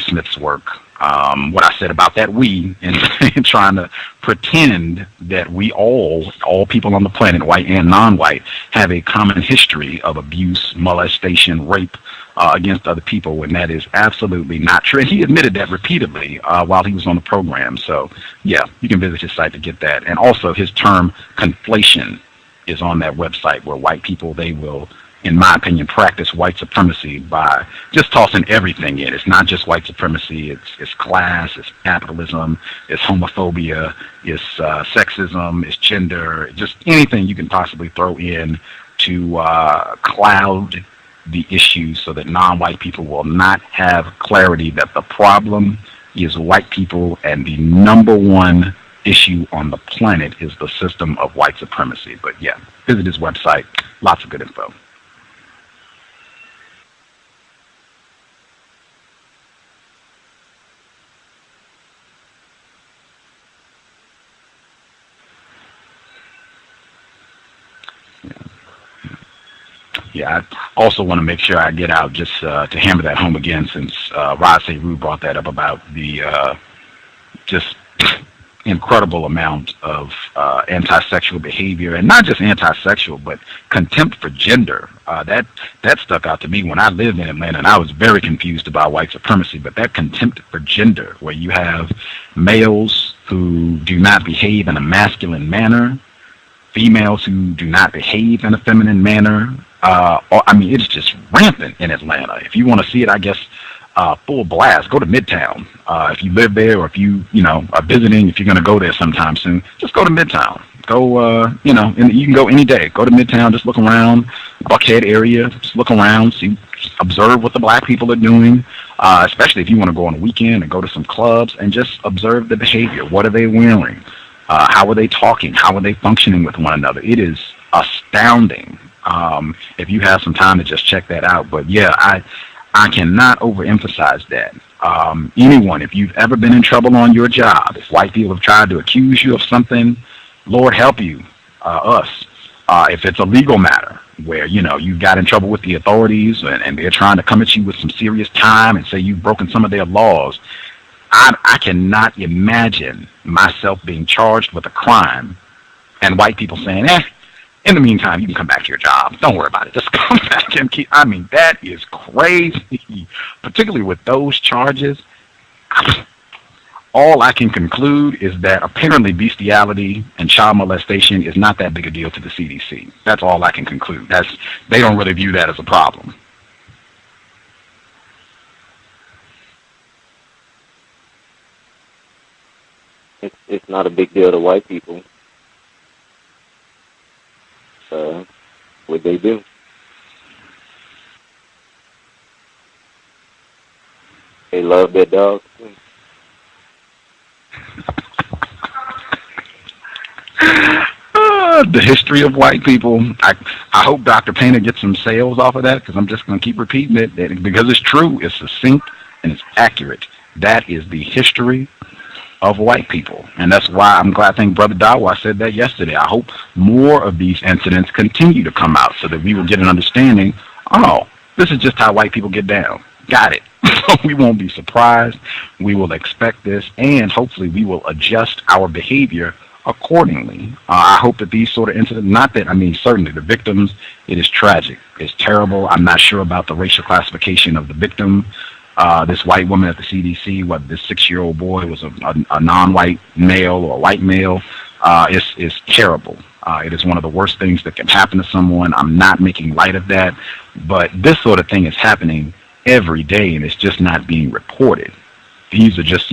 Smith's work. What I said about that we, and trying to pretend that we all people on the planet, white and non-white, have a common history of abuse, molestation, rape against other people, when that is absolutely not true. And he admitted that repeatedly while he was on the program. So, yeah, you can visit his site to get that. And also his term conflation is on that website, where white people, they will, in my opinion, practice white supremacy by just tossing everything in. It's not just white supremacy. It's class, it's capitalism, it's homophobia, it's sexism, it's gender, just anything you can possibly throw in to cloud the issue so that non-white people will not have clarity that the problem is white people, and the number one issue on the planet is the system of white supremacy. But yeah, visit his website. Lots of good info. Yeah, I also want to make sure I get out just to hammer that home again, since Rod Seru brought that up about the just incredible amount of anti-sexual behavior, and not just anti-sexual, but contempt for gender. That stuck out to me when I lived in Atlanta, and I was very confused about white supremacy. But that contempt for gender, where you have males who do not behave in a masculine manner, females who do not behave in a feminine manner. I mean, it's just rampant in Atlanta. If you want to see it, I guess, full blast, go to Midtown. If you live there, or if you are visiting, if you're going to go there sometime soon, just go to Midtown. Go, and you can go any day. Go to Midtown, just look around, Buckhead area, just look around, see, observe what the black people are doing, especially if you want to go on a weekend and go to some clubs and just observe the behavior. What are they wearing? How are they talking? How are they functioning with one another? It is astounding. If you have some time to just check that out. But yeah, I cannot overemphasize that. Anyone, if you've ever been in trouble on your job, if white people have tried to accuse you of something, Lord help you, us. If it's a legal matter where, you got in trouble with the authorities and they're trying to come at you with some serious time and say you've broken some of their laws, I cannot imagine myself being charged with a crime and white people saying, in the meantime, you can come back to your job. Don't worry about it. Just come back and keep. I mean, that is crazy, particularly with those charges. All I can conclude is that apparently bestiality and child molestation is not that big a deal to the CDC. That's all I can conclude. They don't really view that as a problem. It's not a big deal to white people. What they do. They love their dogs. The history of white people. I hope Dr. Painter gets some sales off of that, because I'm just going to keep repeating it, because it's true, it's succinct, and it's accurate. That is the history of white people. And that's why I think Brother Dawa said that yesterday. I hope more of these incidents continue to come out so that we will get an understanding, this is just how white people get down. Got it. We won't be surprised. We will expect this, and hopefully we will adjust our behavior accordingly. I hope that these sort of incidents, certainly the victims, it is tragic. It's terrible. I'm not sure about the racial classification of the victim. This white woman at the CDC, whether this 6-year-old boy was a non-white male or a white male, is terrible. It is one of the worst things that can happen to someone. I'm not making light of that, but this sort of thing is happening every day, and it's just not being reported. These are just,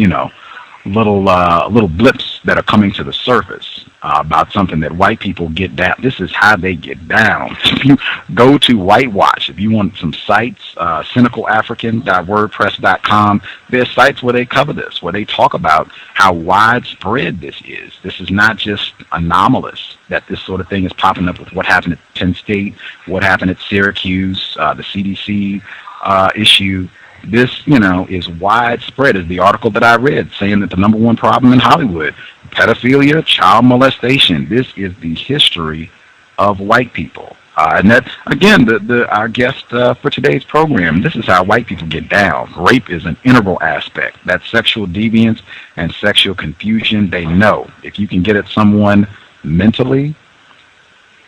little blips that are coming to the surface about something that white people get down. This is how they get down. If you go to Whitewash, if you want some sites, cynicalafrican.wordpress.com, there's sites where they cover this, where they talk about how widespread this is. This is not just anomalous that this sort of thing is popping up with what happened at Penn State, what happened at Syracuse, the CDC issue. This, is widespread, as the article that I read, saying that the number one problem in Hollywood, pedophilia, child molestation. This is the history of white people. And that, again, our guest for today's program, this is how white people get down. Rape is an integral aspect. That sexual deviance and sexual confusion, they know. If you can get at someone mentally,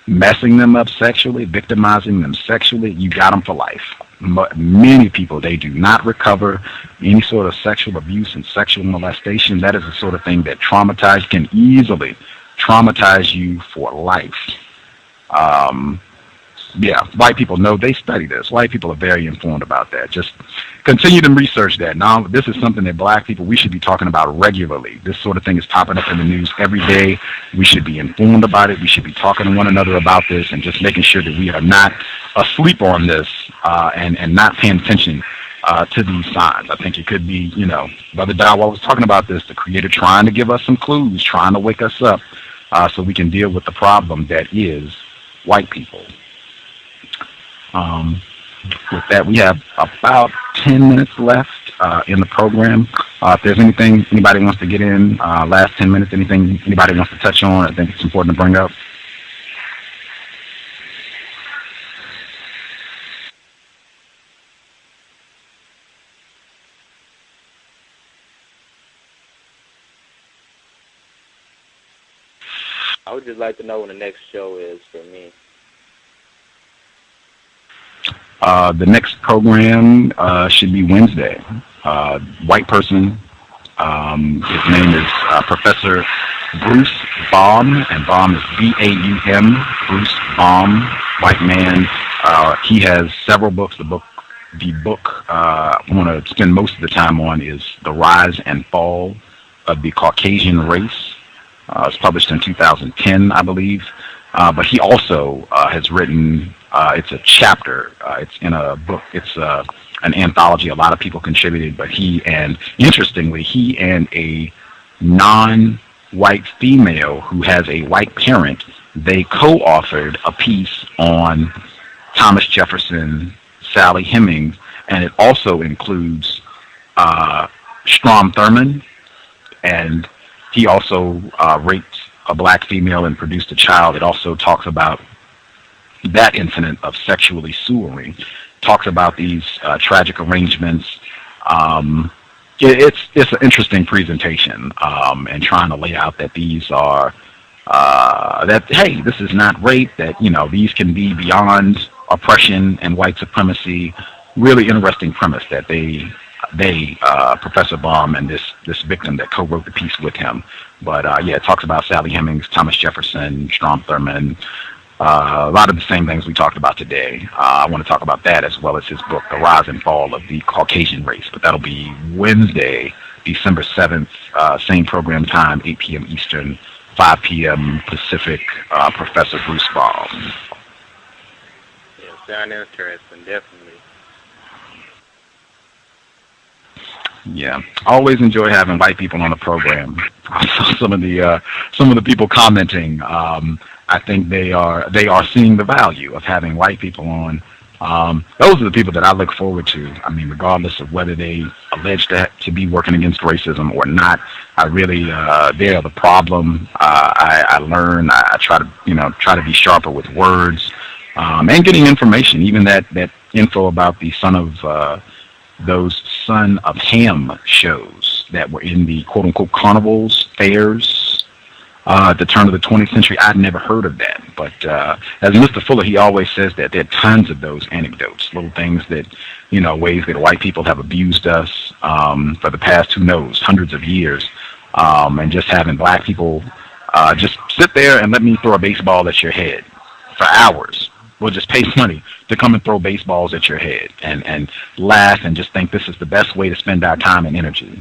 messing them up sexually, victimizing them sexually, you got them for life. Many people, they do not recover any sort of sexual abuse and sexual molestation. That is the sort of thing that can easily traumatize you for life. White people know, they study this. White people are very informed about that. Just continue to research that. Now, this is something that black people, we should be talking about regularly. This sort of thing is popping up in the news every day. We should be informed about it. We should be talking to one another about this and just making sure that we are not asleep on this and not paying attention to these signs. I think it could be, Brother Dawa was talking about this, the Creator trying to give us some clues, trying to wake us up so we can deal with the problem that is white people. With that, we have about 10 minutes left in the program. If there's anything anybody wants to get in, last 10 minutes, anything anybody wants to touch on, I think it's important to bring up. I would just like to know when the next show is for me. The next program should be Wednesday. White person. His name is Professor Bruce Baum, and Baum is B-A-U-M, Bruce Baum, white man. He has several books. The book I want to spend most of the time on is The Rise and Fall of the Caucasian Race. It's published in 2010, I believe. But he also has written, it's a chapter, it's in a book, it's an anthology. A lot of people contributed, but interestingly, he and a non-white female who has a white parent, they co-authored a piece on Thomas Jefferson, Sally Hemings, and it also includes Strom Thurmond, and he also raped a black female and produced a child. It also talks about that incident of sexually sewering, talks about these tragic arrangements. It's an interesting presentation, and trying to lay out that these are hey, this is not rape, that these can be beyond oppression and white supremacy. Really interesting premise that they Professor Baum and this victim that co-wrote the piece with him. But it talks about Sally Hemings, Thomas Jefferson, Strom Thurmond, a lot of the same things we talked about today. I want to talk about that as well as his book, The Rise and Fall of the Caucasian Race. But that'll be Wednesday, December 7th, same program time, 8 p.m. Eastern, 5 p.m. Pacific, Professor Bruce Baum. Yeah, sound interesting, definitely. Yeah, I always enjoy having white people on the program. I saw some of the people commenting. I think they are seeing the value of having white people on. Those are the people that I look forward to. I mean, regardless of whether they allege to be working against racism or not, I really they are the problem. I learn. I try to be sharper with words and getting information. Even that info about the those Son of Ham shows that were in the quote-unquote carnivals, fairs, at the turn of the 20th century. I'd never heard of that. But as Mr. Fuller, he always says that there are tons of those anecdotes, little things that, ways that white people have abused us for the past, who knows, hundreds of years. And just having black people just sit there and let me throw a baseball at your head for hours. We'll just pay money to come and throw baseballs at your head and laugh and just think this is the best way to spend our time and energy.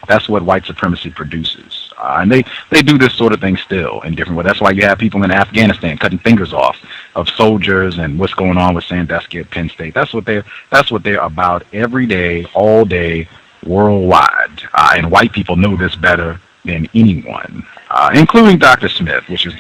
That's what white supremacy produces. And they do this sort of thing still in different ways. That's why you have people in Afghanistan cutting fingers off of soldiers and what's going on with Sandusky at Penn State. That's what they're about every day, all day, worldwide. And white people know this better than anyone, including Dr. Smith, which is,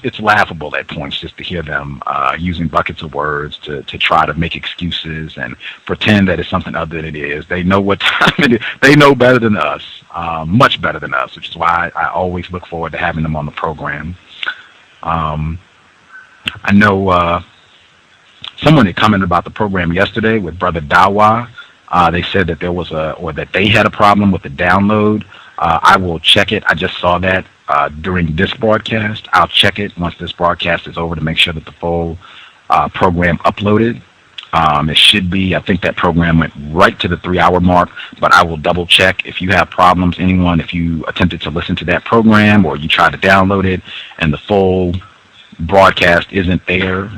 it's laughable at points just to hear them using buckets of words to try to make excuses and pretend that it's something other than it is. They know what time it is. They know better than us, much better than us, which is why I always look forward to having them on the program. I know someone had commented about the program yesterday with Brother Dawa. They said that that they had a problem with the download. I will check it. I just saw that during this broadcast. I'll check it once this broadcast is over to make sure that the full program uploaded. It should be. I think that program went right to the 3-hour mark, but I will double check. If you have problems, anyone, if you attempted to listen to that program or you try to download it and the full broadcast isn't there,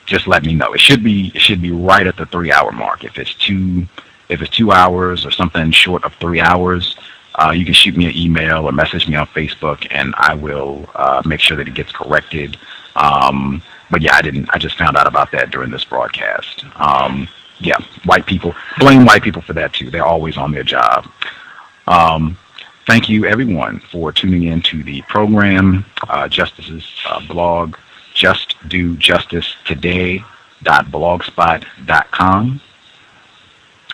just let me know. It should be right at the 3-hour mark. If it's 2 hours or something short of 3 hours, you can shoot me an email or message me on Facebook, and I will make sure that it gets corrected. But yeah, I just found out about that during this broadcast. White people, blame white people for that too. They're always on their job. Thank you everyone for tuning in to the program. Justice's blog, justdojusticetoday.blogspot.com.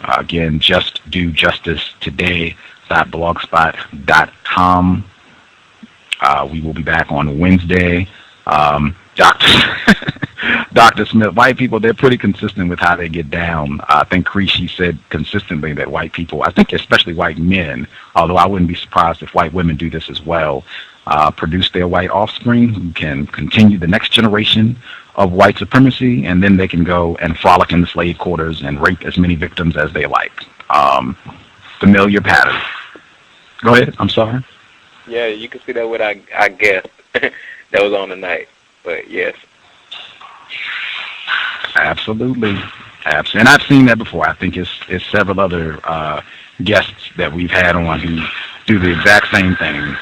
Again, justdojusticetoday.blogspot.com. We will be back on Wednesday. Dr. Dr. Smith, white people, they're pretty consistent with how they get down. I think Creasy said consistently that white people, I think especially white men, although I wouldn't be surprised if white women do this as well, produce their white offspring who can continue the next generation of white supremacy, and then they can go and frolic in the slave quarters and rape as many victims as they like. Familiar pattern. Go ahead. I'm sorry. Yeah, you can see that with I guess that was on tonight, but yes. Absolutely. And I've seen that before. I think it's several other guests that we've had on who do the exact same thing.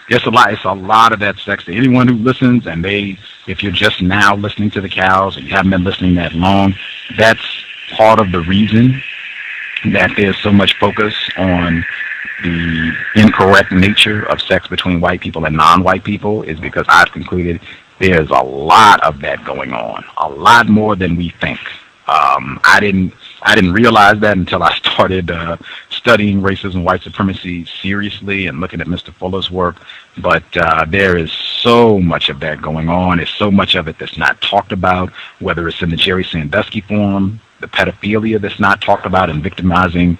It's a lot of that sex. Anyone who listens, and if you're just now listening to the cows and you haven't been listening that long, that's part of the reason that there's so much focus on the incorrect nature of sex between white people and non-white people, is because I've concluded there's a lot of that going on, a lot more than we think. I didn't realize that until I started studying racism, white supremacy seriously and looking at Mr. Fuller's work. But there is so much of that going on. There's so much of it that's not talked about, whether it's in the Jerry Sandusky forum, the pedophilia that's not talked about and victimizing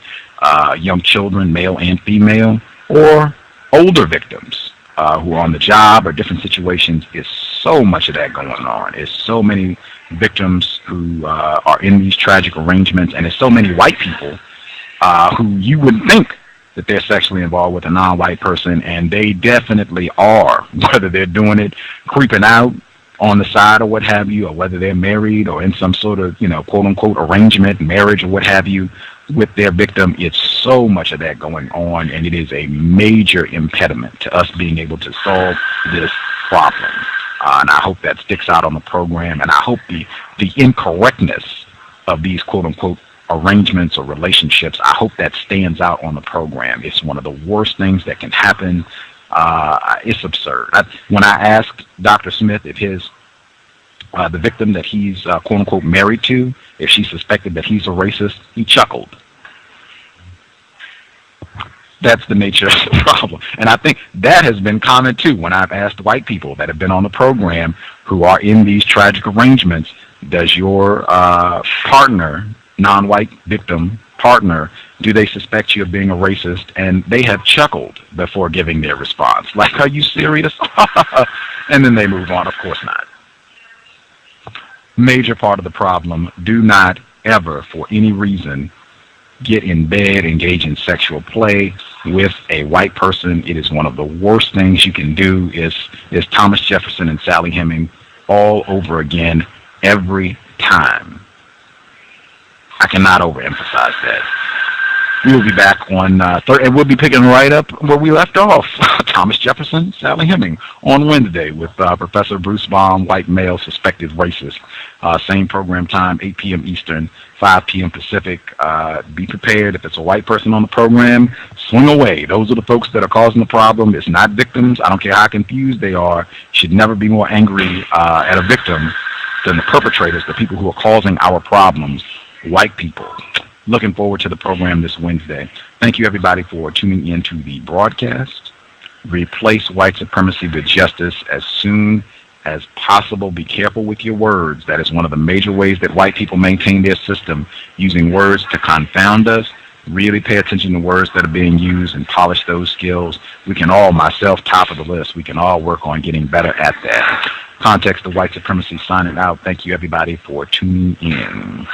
young children, male and female, or older victims who are on the job or different situations. Is so much of that going on. There's so many victims who are in these tragic arrangements, and there's so many white people who you wouldn't think that they're sexually involved with a non-white person, and they definitely are, whether they're doing it creeping out on the side or what have you, or whether they're married or in some sort of, quote-unquote arrangement, marriage or what have you with their victim. It's so much of that going on, and it is a major impediment to us being able to solve this problem. And I hope that sticks out on the program, and I hope the incorrectness of these quote-unquote arrangements or relationships, I hope that stands out on the program. It's one of the worst things that can happen. It's absurd. When I asked Dr. Smith if the victim that he's quote-unquote married to, if she suspected that he's a racist, he chuckled. That's the nature of the problem. And I think that has been common too when I've asked white people that have been on the program who are in these tragic arrangements, does your partner, non-white victim partner, do they suspect you of being a racist? And they have chuckled before giving their response. Like, are you serious? And then they move on. Of course not. Major part of the problem, do not ever, for any reason, get in bed, engage in sexual play with a white person. It is one of the worst things you can do. Is Thomas Jefferson and Sally Heming all over again every time. I cannot overemphasize that. We will be back on and we'll be picking right up where we left off. Thomas Jefferson, Sally Heming, on Wednesday with Professor Bruce Baum, white male suspected racist. Same program time, 8 p.m. Eastern, 5 p.m. Pacific. Be prepared. If it's a white person on the program, swing away. Those are the folks that are causing the problem. It's not victims. I don't care how confused they are. You should never be more angry at a victim than the perpetrators, the people who are causing our problems, white people. Looking forward to the program this Wednesday. Thank you, everybody, for tuning in to the broadcast. Replace white supremacy with justice as soon as possible. Be careful with your words. That is one of the major ways that white people maintain their system, using words to confound us. Really pay attention to words that are being used and polish those skills. We can all, myself, top of the list, we can all work on getting better at that. Context of White Supremacy signing out. Thank you, everybody, for tuning in.